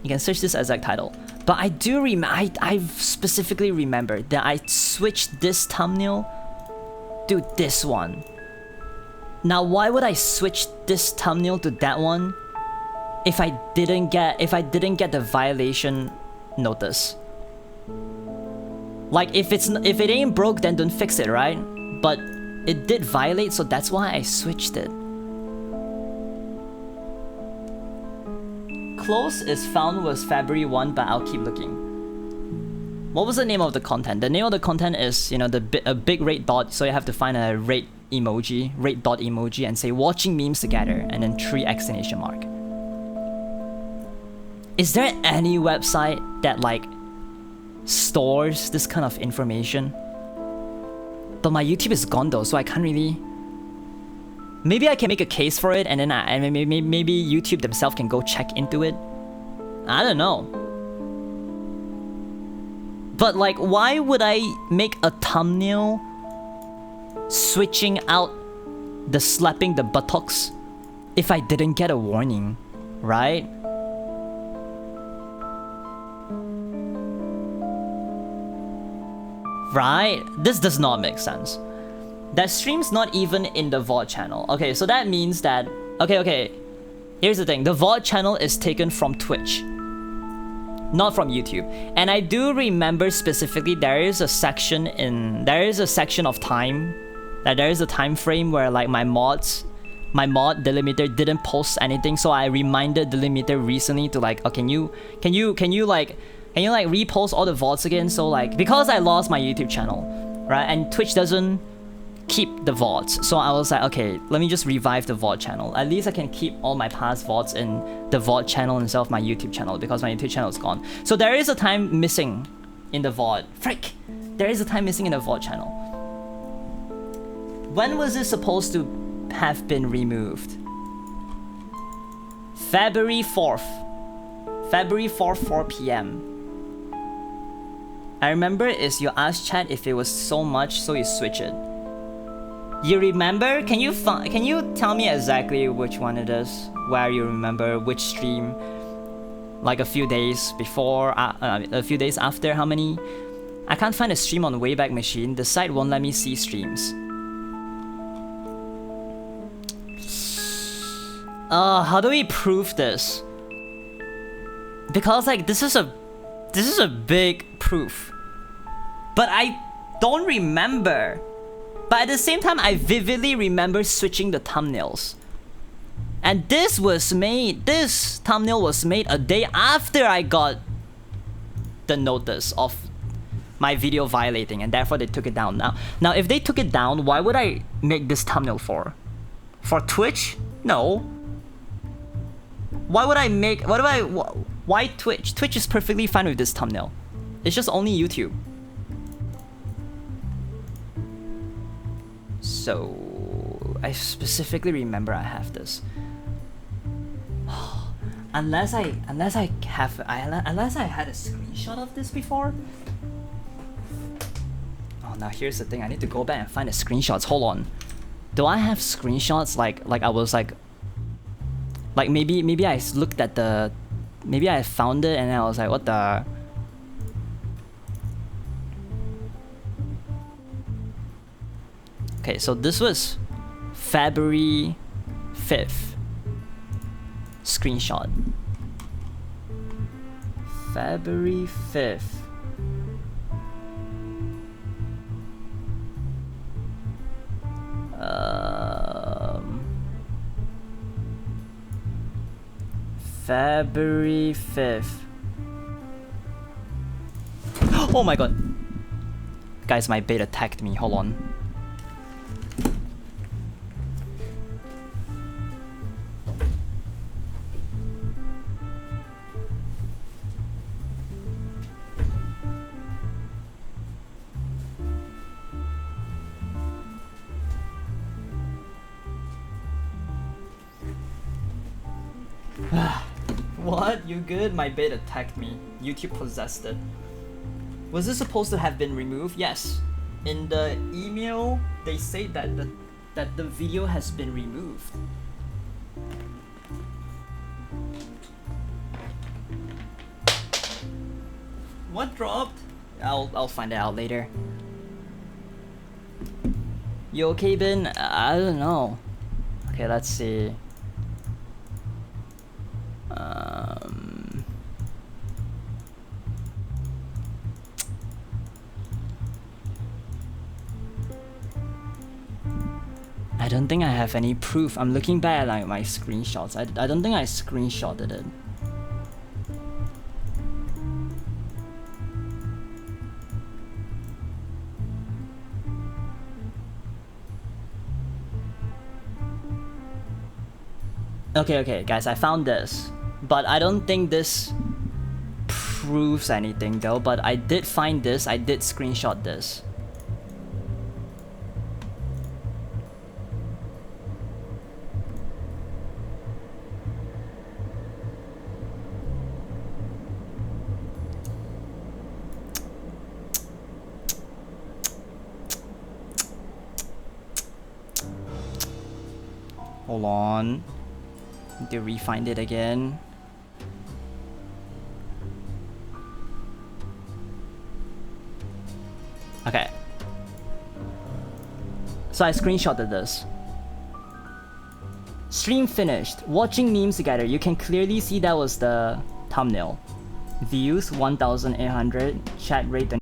You can search this exact title. But I do I specifically remember that I switched this thumbnail to this one. Now why would I switch this thumbnail to that one if I didn't get the violation notice? Like if it ain't broke, then don't fix it, right? But it did violate, so that's why I switched it. Close is found was February 1, but I'll keep looking. What was the name of the content? The name of the content is, you know, a big red dot, so you have to find a red emoji, red dot emoji, and say watching memes together, and then 3 exclamation mark. Is there any website that like stores this kind of information? But my YouTube is gone though, so I can't really. Maybe I can make a case for it, and then maybe YouTube themselves can go check into it. I don't know. But like, why would I make a thumbnail switching out the slapping the buttocks if I didn't get a warning, right? Right? This does not make sense. That stream's not even in the VOD channel. Okay, so that means that... Okay. Here's the thing. The VOD channel is taken from Twitch, not from YouTube. And I do remember specifically there is a section of time, that there is a time frame where like my mod delimiter didn't post anything, so I reminded delimiter recently to like, oh, can you repost all the VODs again? So like, because I lost my YouTube channel, right, and Twitch doesn't keep the VODs, so I was like, okay, let me just revive the VOD channel. At least I can keep all my past VODs in the VOD channel instead of my YouTube channel, because my YouTube channel is gone. So there is a time missing in the VOD. Frick! There is a time missing in the VOD channel. When was this supposed to have been removed? February 4th. February 4th, 4 p.m. I remember is you asked chat if it was so much, so you switch it. You remember? Can you tell me exactly which one it is? Where you remember which stream? Like a few days before, a few days after, how many? I can't find a stream on Wayback Machine. The site won't let me see streams. How do we prove this? Because like this is a big proof. But don't remember. But at the same time, I vividly remember switching the thumbnails. And this thumbnail was made a day after I got the notice of my video violating, and therefore they took it down. Now if they took it down, why would I make this thumbnail for? For Twitch? No. Why would I make, why Twitch? Twitch is perfectly fine with this thumbnail. It's just only YouTube. So I specifically remember I have this. Unless I had a screenshot of this before. Oh, now here's the thing. I need to go back and find the screenshots. Hold on. Do I have screenshots like I was like maybe I looked at the, maybe I found it and then I was like, what the? Okay, so this was February 5th. Screenshot. February 5th. February 5th. Oh my god. Guys, my bait attacked me. Hold on. What? You good? My bait attacked me. YouTube possessed it. Was this supposed to have been removed? Yes. In the email, they say that the video has been removed. What dropped? I'll find it out later. You okay, Ben? I don't know. Okay, let's see. I don't think I have any proof. I'm looking back at like my screenshots. I don't think I screenshotted it. Okay, guys, I found this. But I don't think this proves anything though, but I did find this. I did screenshot this. Hold on. Need to re-find it again. Okay. So I screenshotted this. Stream finished. Watching memes together. You can clearly see that was the thumbnail. Views 1,800. Chat rate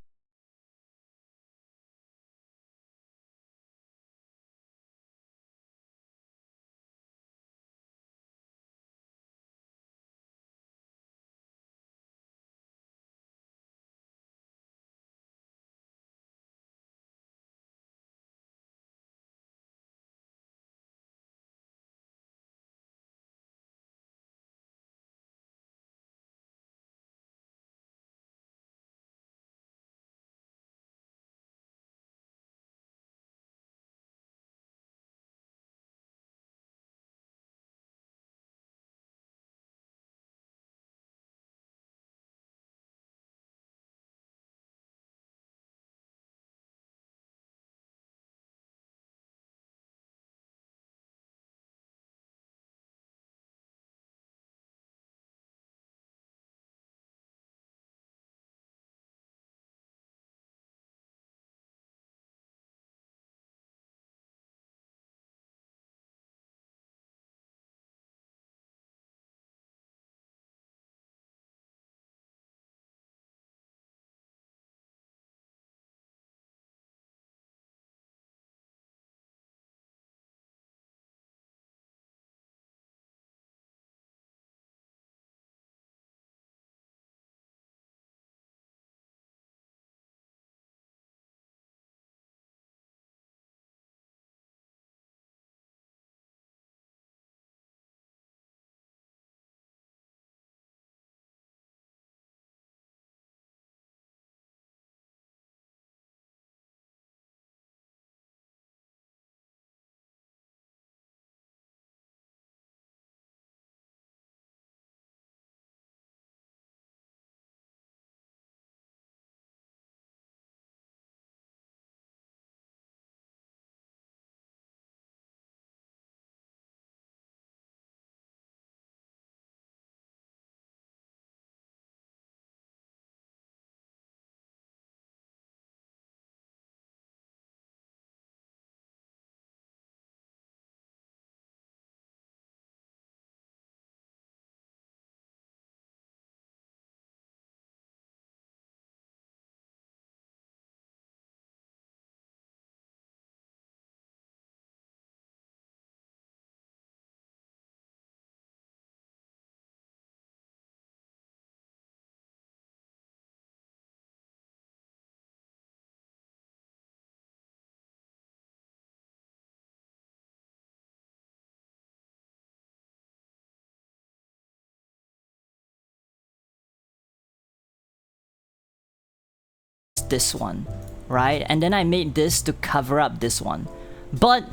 this one, right? And then I made this to cover up this one. But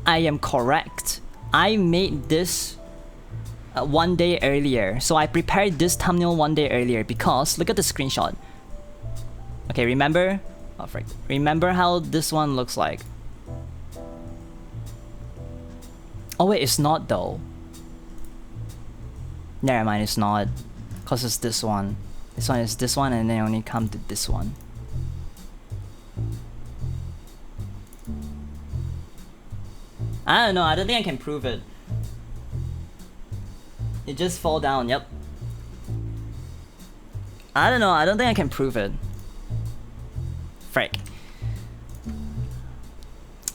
I am correct. I made this 1 day earlier. So I prepared this thumbnail 1 day earlier because look at the screenshot. Okay, remember? Oh, frick. Remember how this one looks like? Oh wait, it's not though. Never mind, it's not. Cause it's this one. This one is this one and then only come to this one. I don't know, I don't think I can prove it. It just fall down, yep. I don't know, I don't think I can prove it. Frick.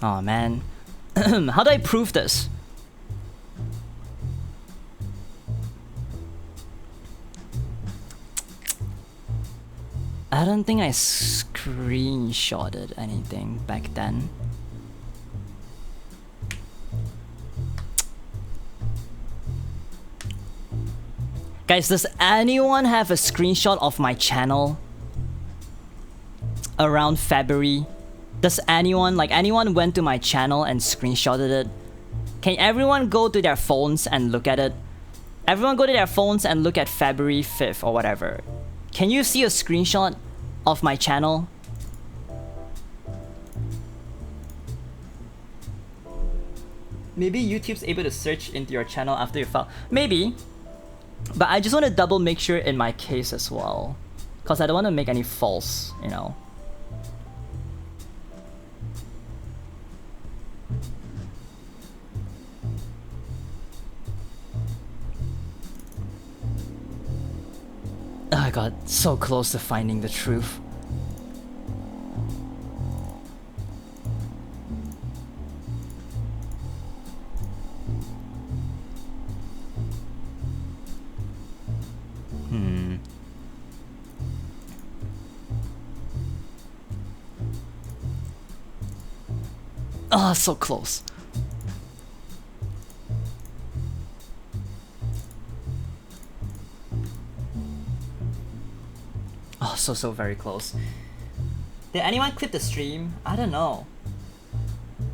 Oh man. How do I prove this? I don't think I screenshotted anything back then. Guys, does anyone have a screenshot of my channel around February? Does anyone, like anyone went to my channel and screenshotted it? Can everyone go to their phones and look at it? Everyone go to their phones and look at February 5th or whatever. Can you see a screenshot of my channel? Maybe YouTube's able to search into your channel after you file. Maybe. But I just want to double make sure in my case as well. Because I don't want to make any false, you know. I got so close to finding the truth. Ah, so close. Oh, so very close. Did anyone clip the stream? I don't know.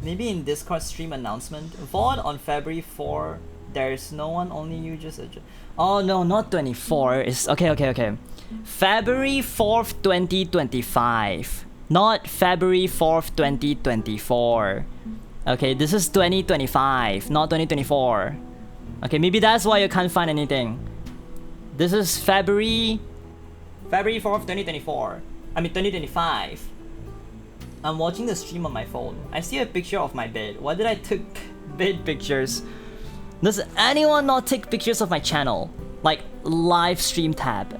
Maybe in Discord stream announcement. VOD on February 4. There's no one, only you just adjust. Oh no, not 24. It's okay. February 4th, 2025. Not February 4th, 2024. Okay, this is 2025, not 2024. Okay, maybe that's why you can't find anything. This is February 4th, 2024. I mean 2025. I'm watching the stream on my phone. I see a picture of my bed. Why did I take bed pictures? Does anyone not take pictures of my channel? Like live stream tab.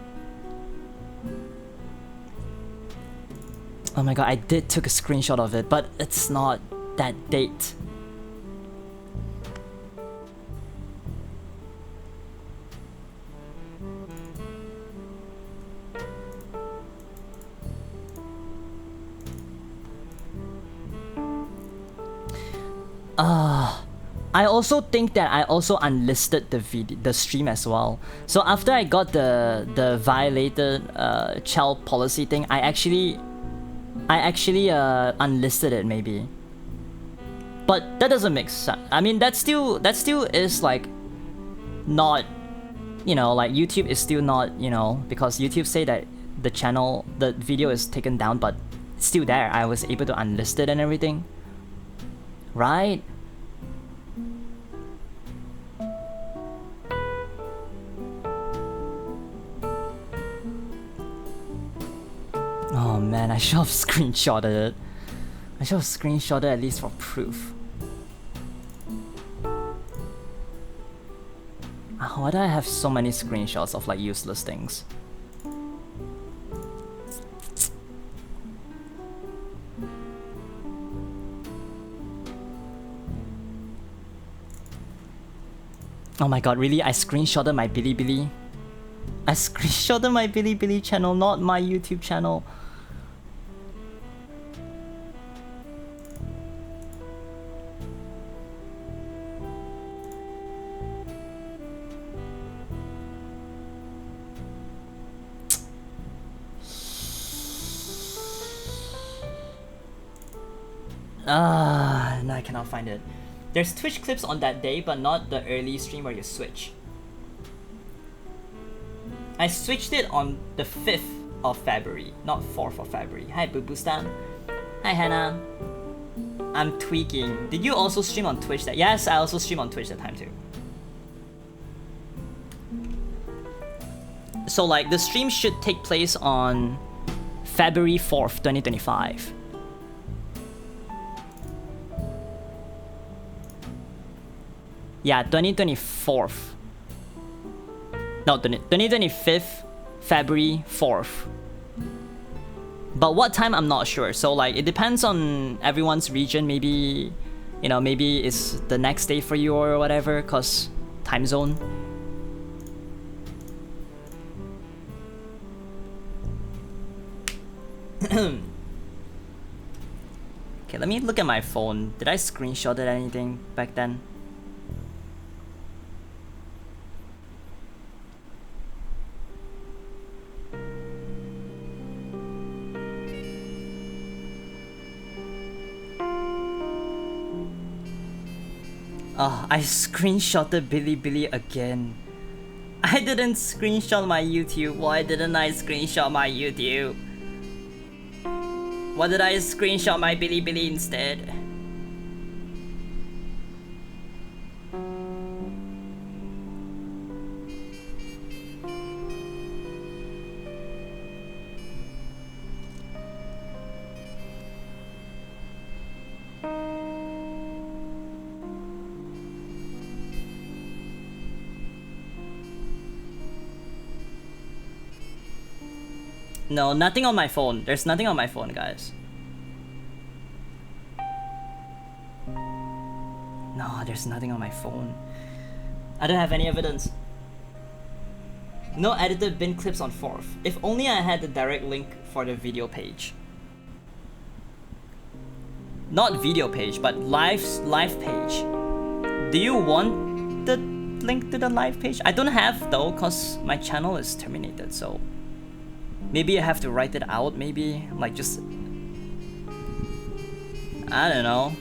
Oh my god, I did took a screenshot of it, but it's not that date. I also think that I also unlisted the stream as well. So after I got the violated child policy thing, I actually unlisted it maybe. But that doesn't make sense. I mean, that still is like not, you know, like YouTube is still not, you know, because YouTube say that the video is taken down, but it's still there. I was able to unlist it and everything. Right? Oh man, I should have screenshotted it. I should have screenshotted at least for proof. Why do I have so many screenshots of like useless things? Oh my god, really? I screenshotted my Bilibili? I screenshotted my Bilibili channel, not my YouTube channel. No, I cannot find it. There's Twitch clips on that day, but not the early stream where you switch. I switched it on the 5th of February, not 4th of February. Hi, Boo Boo Stan. Hi, Hannah. I'm tweaking. Did you also stream on Twitch that? Yes, I also stream on Twitch that time too. So like the stream should take place on February 4th, 2025. Yeah, 2024th. No, 2025th, February 4th. But what time, I'm not sure. So like it depends on everyone's region. Maybe, you know, maybe it's the next day for you or whatever, cause time zone. Okay, let me look at my phone. Did I screenshot anything back then? Oh, I screenshotted Bilibili again. I didn't screenshot my YouTube. Why didn't I screenshot my YouTube? Why did I screenshot my Bilibili instead? No, nothing on my phone. There's nothing on my phone, guys. No, there's nothing on my phone. I don't have any evidence. No edited bin clips on 4th. If only I had the direct link for the video page. Not video page, but live page. Do you want the link to the live page? I don't have though, cause my channel is terminated, so maybe I have to write it out, maybe like just, I don't know.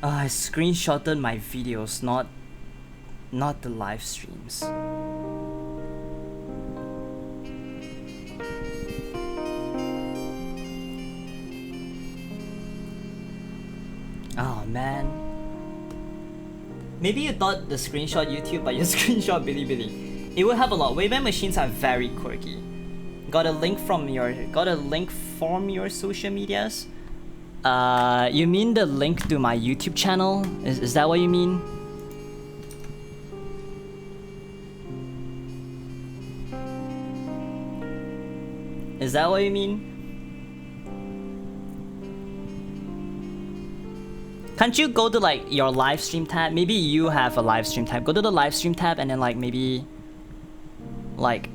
I screenshotted my videos, not the live streams. Oh man. Maybe you thought the screenshot YouTube, but you screenshot Bilibili. It will help a lot. Wayback Machines are very quirky. Got a link from your social medias? You mean the link to my YouTube channel? Is that what you mean? Is that what you mean? Can't you go to like your live stream tab? Maybe you have a live stream tab. Go to the live stream tab and then like maybe like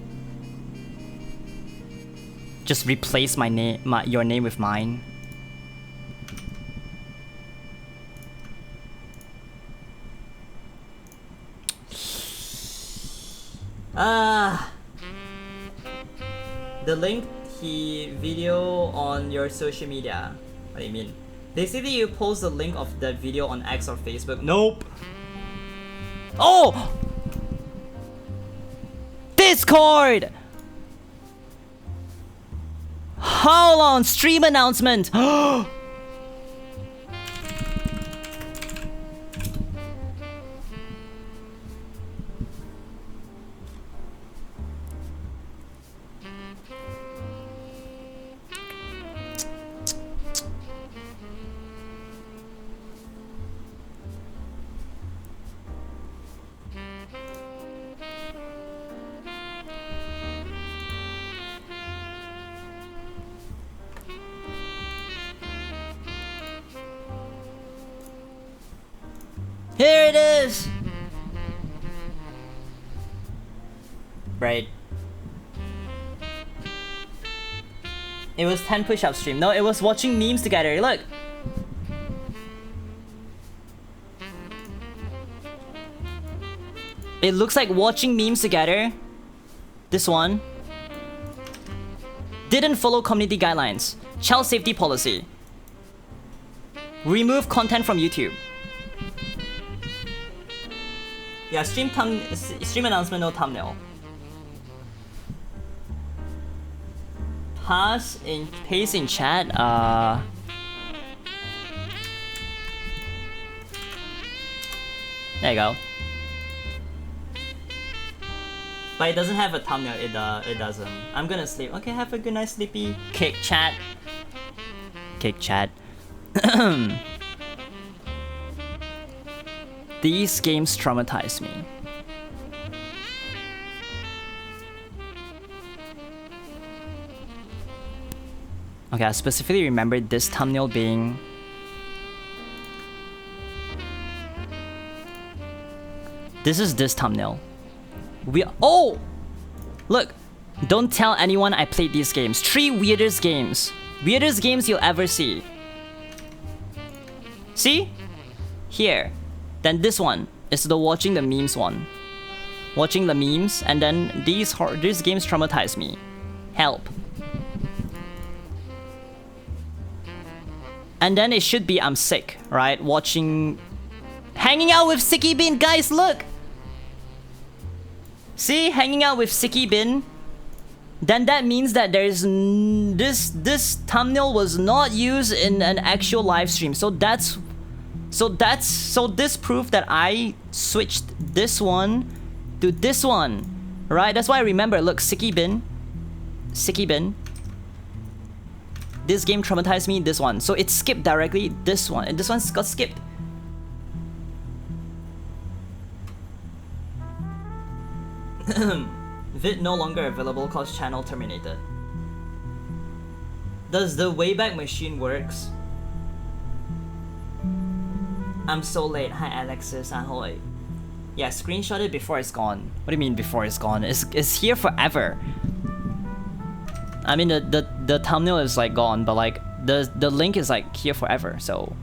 just replace my name, your name with mine. The link video on your social media. What do you mean? Basically, you post the link of that video on X or Facebook. Nope. Oh! Discord! Hold on, stream announcement. Here it is! Right. It was 10 push-up stream. No, it was watching memes together. Look! It looks like watching memes together. This one. Didn't follow community guidelines. Child safety policy. Remove content from YouTube. Yeah, stream announcement, no thumbnail. Paste in chat. There you go. But it doesn't have a thumbnail. It doesn't. I'm gonna sleep. Okay, have a good night, sleepy. Kick chat. Kick chat. These games traumatize me. Okay, I specifically remember this thumbnail being... This is this thumbnail. Oh! Look! Don't tell anyone I played these games. 3 weirdest games. Weirdest games you'll ever see. See? Here. Then this one is the watching the memes one. Watching the memes, and then these games traumatize me. Help. And then it should be I'm sick, right? Watching... Hanging out with Sicky Bin, guys, look! See? Hanging out with Sicky Bin. Then that means that there's... This thumbnail was not used in an actual live stream. So this proof that I switched this one to this one, right? That's why I remember, look, Sicky Bin. Sicky Bin. This game traumatized me, this one. So it skipped directly this one, and this one got skipped. Vid no longer available cause channel terminated. Does the Wayback Machine works? I'm so late. Hi Alexis, ahoy. Yeah, screenshot it before it's gone. What do you mean before it's gone? It's here forever. I mean the thumbnail is like gone, but like the link is like here forever, so.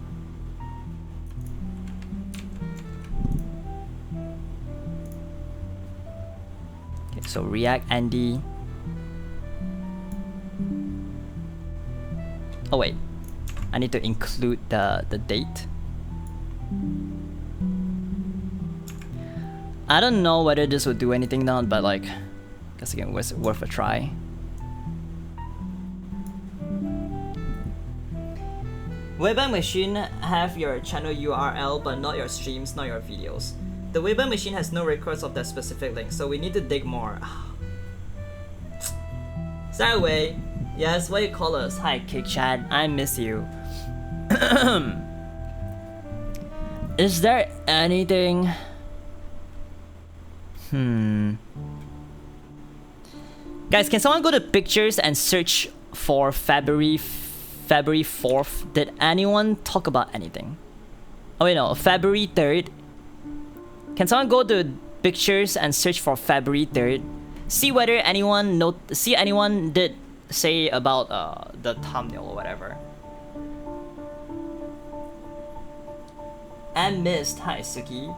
Okay, so React Andy. Oh wait. I need to include the date. I don't know whether this would do anything now, but like, guess again, was worth a try. Wayback Machine have your channel URL, but not your streams, not your videos. The Wayback Machine has no records of that specific link, so we need to dig more. Styway, yes, what you call us? Hi, Kick Chat, I miss you. Is there anything? Guys, can someone go to pictures and search for February 4th? Did anyone talk about anything? Oh wait, no, February 3rd. Can someone go to pictures and search for February 3rd? See whether anyone did say about the thumbnail or whatever. And missed, hi Suki.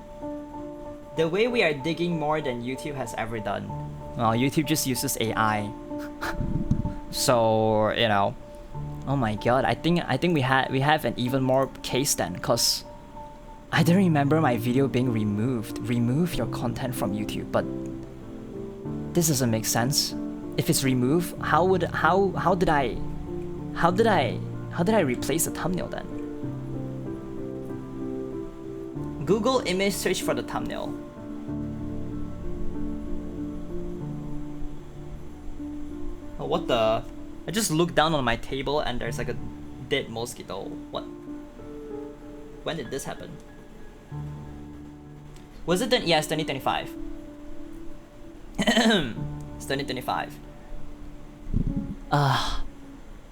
The way we are digging more than YouTube has ever done. Well, YouTube just uses AI. So, you know. Oh my god, I think we have an even more case then, cause I don't remember my video being removed. Remove your content from YouTube, but this doesn't make sense. If it's removed, how did I replace the thumbnail then? Google image search for the thumbnail. Oh, what the? I just looked down on my table and there's like a dead mosquito. What? When did this happen? Was it then? Yes, 2025. It's 2025.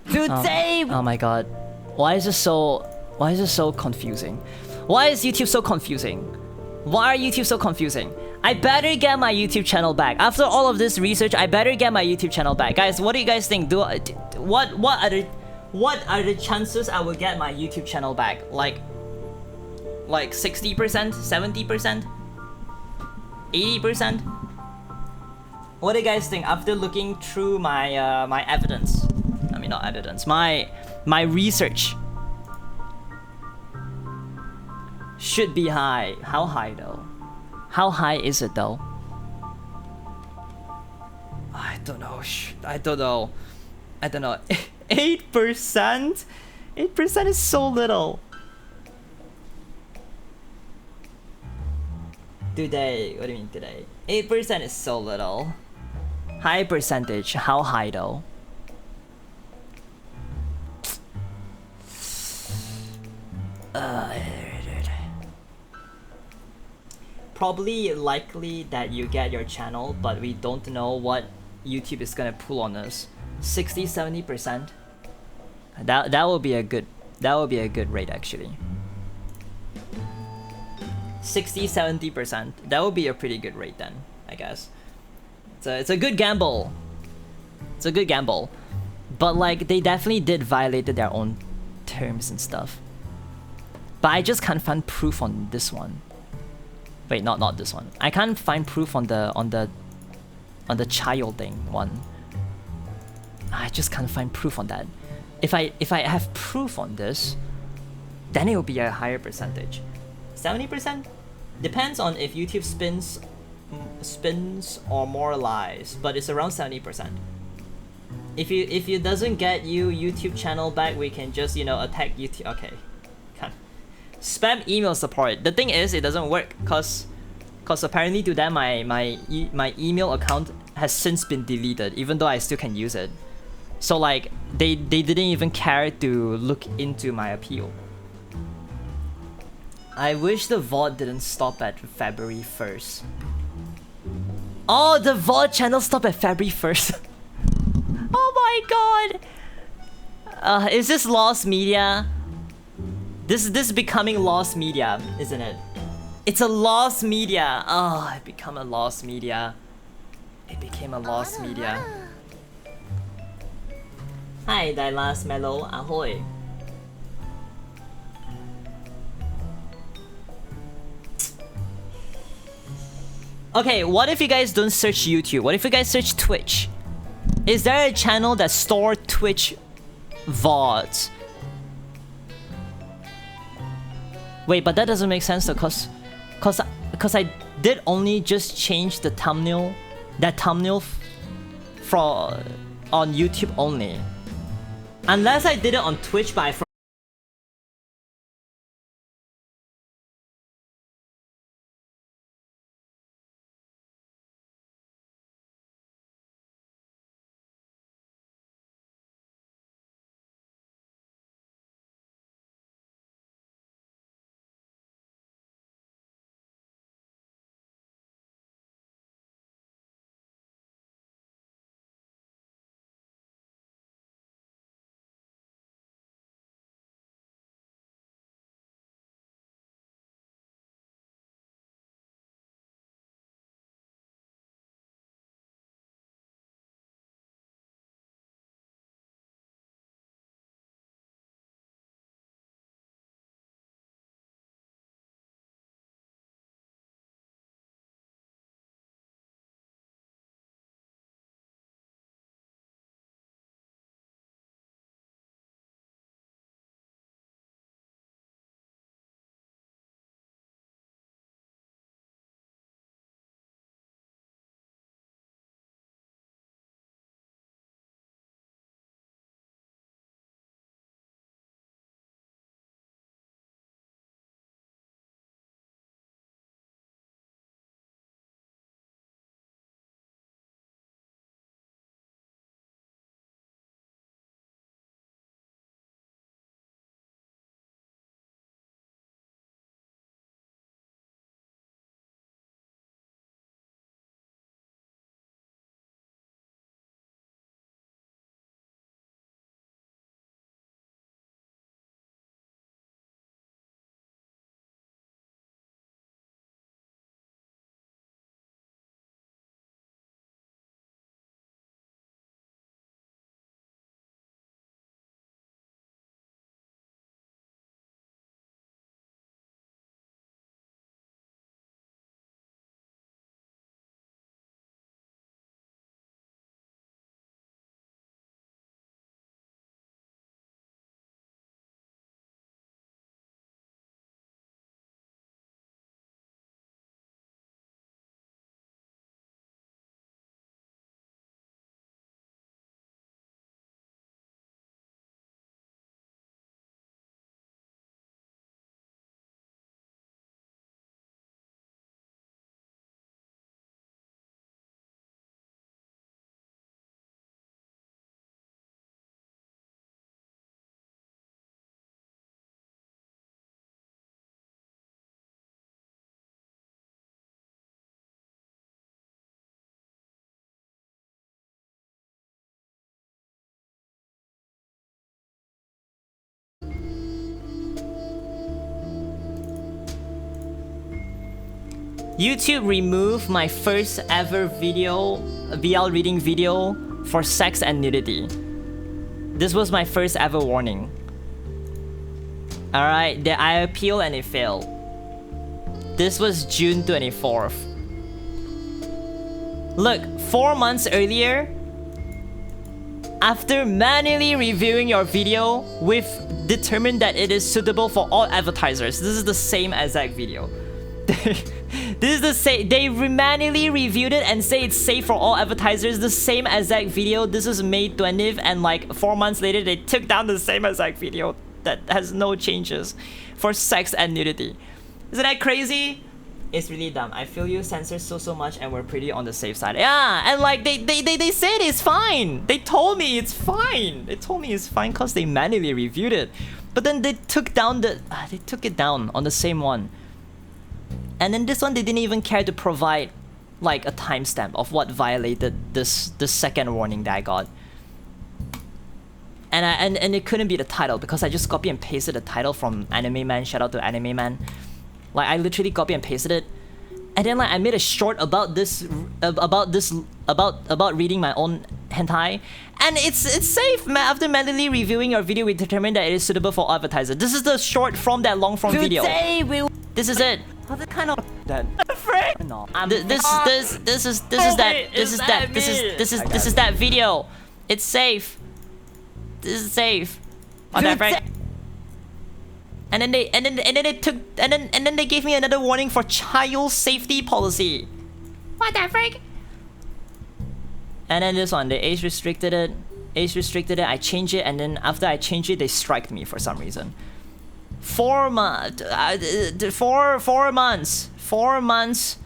Today. Oh my god. Why is this so confusing? Why is YouTube so confusing? Why are YouTube so confusing? I better get my YouTube channel back. After all of this research, I better get my YouTube channel back. Guys, what do you guys think? What are the chances I will get my YouTube channel back? Like 60%, 70%? 80%? What do you guys think after looking through my my evidence? I mean, not evidence, my research. Should be high. How high though? How high is it though? I don't know. I don't know. I don't know. 8%? 8% is so little. Today, what do you mean today? 8% is so little. High percentage. How high though? Probably likely that you get your channel, but we don't know what YouTube is gonna pull on us. 60-70%. That will be a good rate actually. 60-70%. That would be a pretty good rate then, I guess. It's a good gamble. It's a good gamble. But like they definitely did violated their own terms and stuff. But I just can't find proof on this one. Wait, not this one. I can't find proof on the child thing one. I just can't find proof on that. If I have proof on this, then it will be a higher percentage. 70%? Depends on if YouTube spins or more lies, but it's around 70%. If it doesn't get you YouTube channel back, we can just, you know, attack YouTube. Okay. Spam email support. The thing is, it doesn't work cause apparently to them my email account has since been deleted, even though I still can use it. So like they didn't even care to look into my appeal. I wish the VOD didn't stop at February 1st. Oh, the VOD channel stopped at February 1st. Oh my god. Is this lost media? This is becoming lost media, isn't it? It's a lost media. Oh, it became a lost media. It became a lost media. Hi, Dailas Mellow. Ahoy. Okay, what if you guys don't search YouTube? What if you guys search Twitch? Is there a channel that stores Twitch VODs? Wait, but that doesn't make sense though, cause I did only just change the thumbnail, for on YouTube only. Unless I did it on Twitch, but I YouTube removed my first ever video, BL reading video for sex and nudity. This was my first ever warning. Alright, I appealed and it failed. This was June 24th. Look, 4 months earlier, after manually reviewing your video, we've determined that it is suitable for all advertisers. This is the same exact video. This is the same. They manually reviewed it and say it's safe for all advertisers. The same exact video. This is May 20th, and like 4 months later, they took down the same exact video that has no changes for sex and nudity. Isn't that crazy? It's really dumb. I feel you censor so much, and we're pretty on the safe side. Yeah, and like they said it's fine. They told me it's fine. They told me it's fine because they manually reviewed it, but then they took down they took it down on the same one. And then this one, they didn't even care to provide like a timestamp of what violated the second warning that I got. And it couldn't be the title because I just copy and pasted the title from Anime Man. Shout out to Anime Man. Like I literally copy and pasted it, and then like I made a short about reading my own hentai, and it's safe. After manually reviewing your video, we determined that it is suitable for advertisers. This is the short from that long form video. This is it. What kind of that? No. This is that video. It's safe. This is safe. On that right. And then they gave me another warning for child safety policy. What the frick? And then this one, they age restricted it. I changed it, and then after I changed it, they striked me for some reason. 4 months. 4 months. 4 months.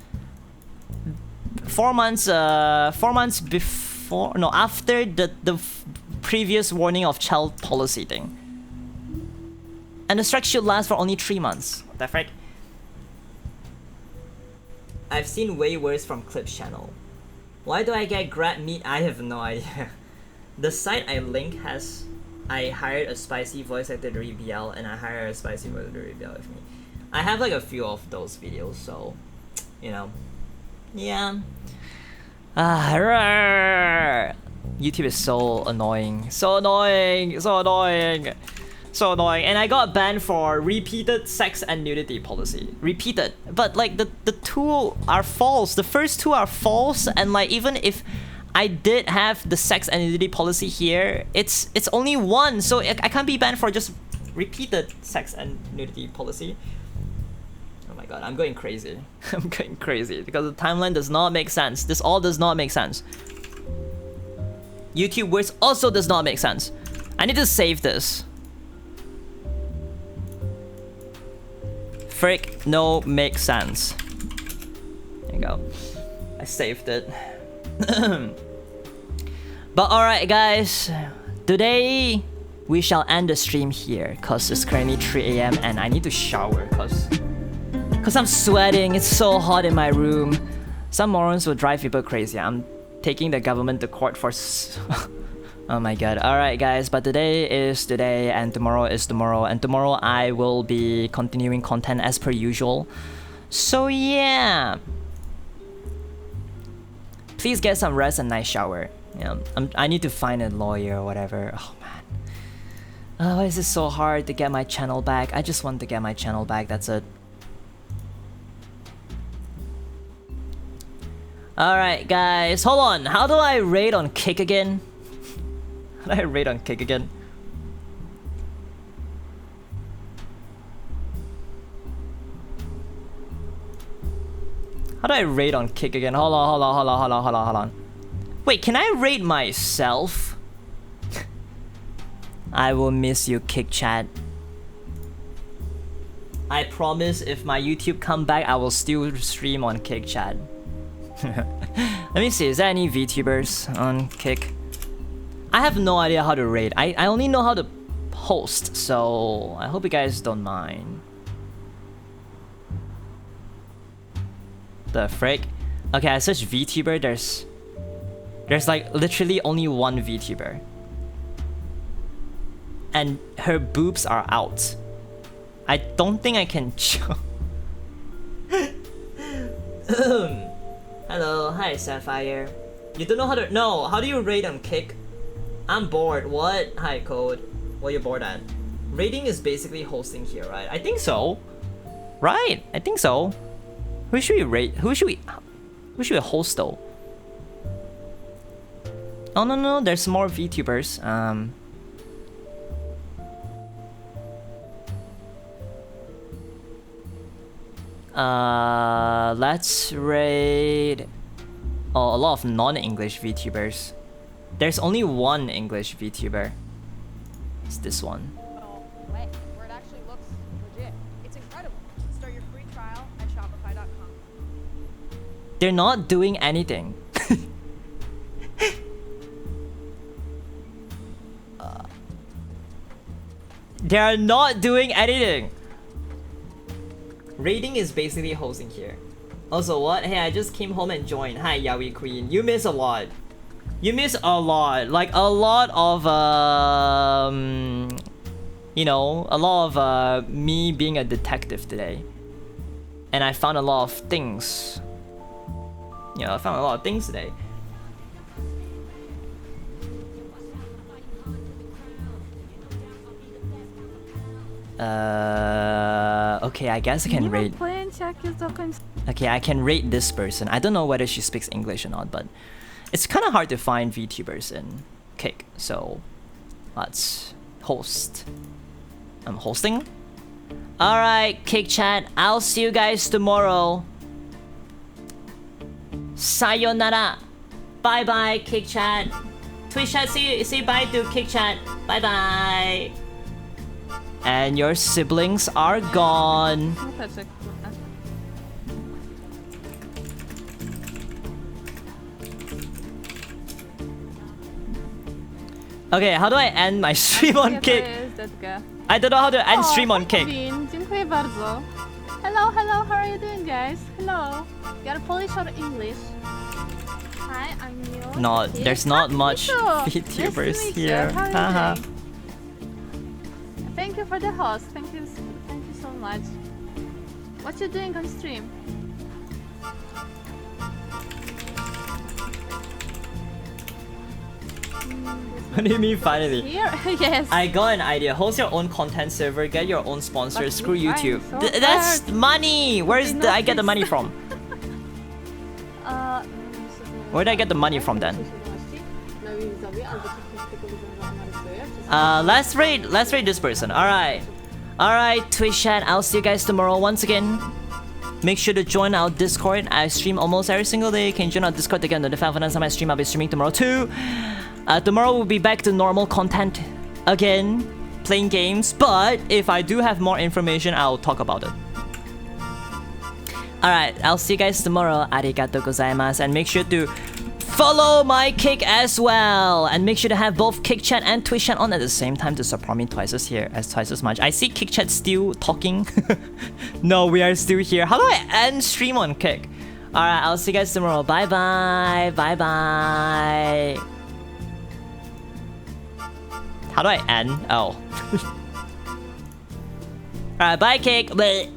4 months. 4 months before. No, after the previous warning of child policy thing. And the strike should last for only 3 months. What the frick? I've seen way worse from Clips channel. Why do I get grab meat? I have no idea. The site I link has... I hired a spicy voice actor to read BL, and I hired a spicy voice actor to read BL with me. I have like a few of those videos, so... You know. Yeah. YouTube is so annoying. So annoying! So annoying! So annoying. And I got banned for repeated sex and nudity policy. Repeated. But like the two are false. The first two are false, and like even if I did have the sex and nudity policy here, it's only one, so I can't be banned for just repeated sex and nudity policy. Oh my god, I'm going crazy. I'm going crazy because the timeline does not make sense. This all does not make sense. YouTube words also does not make sense. I need to save this. Frick, no, makes sense. There you go. I saved it. But alright guys, today we shall end the stream here because it's currently 3 AM and I need to shower because I'm sweating. It's so hot in my room. Some morons will drive people crazy. I'm taking the government to court for... Oh my god. Alright guys, but today is today and tomorrow is tomorrow, and tomorrow I will be continuing content as per usual. So yeah. Please get some rest and nice shower. Yeah, I need to find a lawyer or whatever. Oh man. Why is it so hard to get my channel back? I just want to get my channel back, that's it. Alright guys, hold on. How do I rate on Kick again? How do I rate on Kick again? How do I rate on Kick again? Hold on. Wait, can I rate myself? I will miss you, Kick chat. I promise if my YouTube come back, I will still stream on Kick chat. Let me see, is there any VTubers on Kick? I have no idea how to rate. I only know how to host, so I hope you guys don't mind. The frick? Okay, I searched VTuber, there's like literally only one VTuber. And her boobs are out. I don't think I can show. Hello, hi Sapphire. You don't know how to... No, how do you rate on Kick? I'm bored. What? Hi Code. What are you bored at? Rating is basically hosting here, right? I think so. Right, I think so. Who should we rate? Who should we host though? Oh no, there's more VTubers. Let's rate... Oh, a lot of non-English VTubers. There's only one English VTuber. It's this one. Oh, wait, where it actually looks legit. It's incredible. Start your free trial at Shopify.com. They're not doing anything. They are not doing anything. Rating is basically hosting here. Also, what? Hey, I just came home and joined. Hi, Yaoi Queen. You miss a lot. You miss a lot. Like, a lot of, you know, a lot of me being a detective today. And I found a lot of things. You know, I found a lot of things today. Okay, I guess I can rate. Okay, I can rate this person. I don't know whether she speaks English or not, but it's kind of hard to find VTubers in Kick. So let's host. I'm hosting. All right, Kick Chat. I'll see you guys tomorrow. Sayonara. Bye bye, Kick Chat. Twitch Chat. See bye to Kick Chat. Bye bye. And your siblings are gone. Okay, how do I end my stream on Kick? I don't know how to end stream on Kick. Dziękuję bardzo. Hello, how are you doing, guys? Hello. You are Polish or English? Hi, I'm new. No, there's not much VTubers here. Haha. Thank you for the host. Thank you so much. What you doing on stream? What do you mean finally? Here? Yes. I got an idea. Host your own content server, get your own sponsor, But screw we YouTube. find so That's hard. money! Where's did the not I get the fix money from? Where did I get the money from then? Let's rate this person. Alright, Twitch chat, I'll see you guys tomorrow once again. Make sure to join our Discord. I stream almost every single day. Can you join our Discord to get notified when I stream? I'll be streaming tomorrow too. Tomorrow we'll be back to normal content again, playing games. But if I do have more information, I'll talk about it. Alright, I'll see you guys tomorrow. Arigatou gozaimasu. And make sure to follow my Kick as well. And make sure to have both Kick Chat and Twitch Chat on at the same time to support me twice as much. I see Kick Chat still talking. No, we are still here. How do I end stream on Kick? Alright, I'll see you guys tomorrow. Bye bye. Bye bye. How do I end? Oh. Alright, bye Kick. Bleh.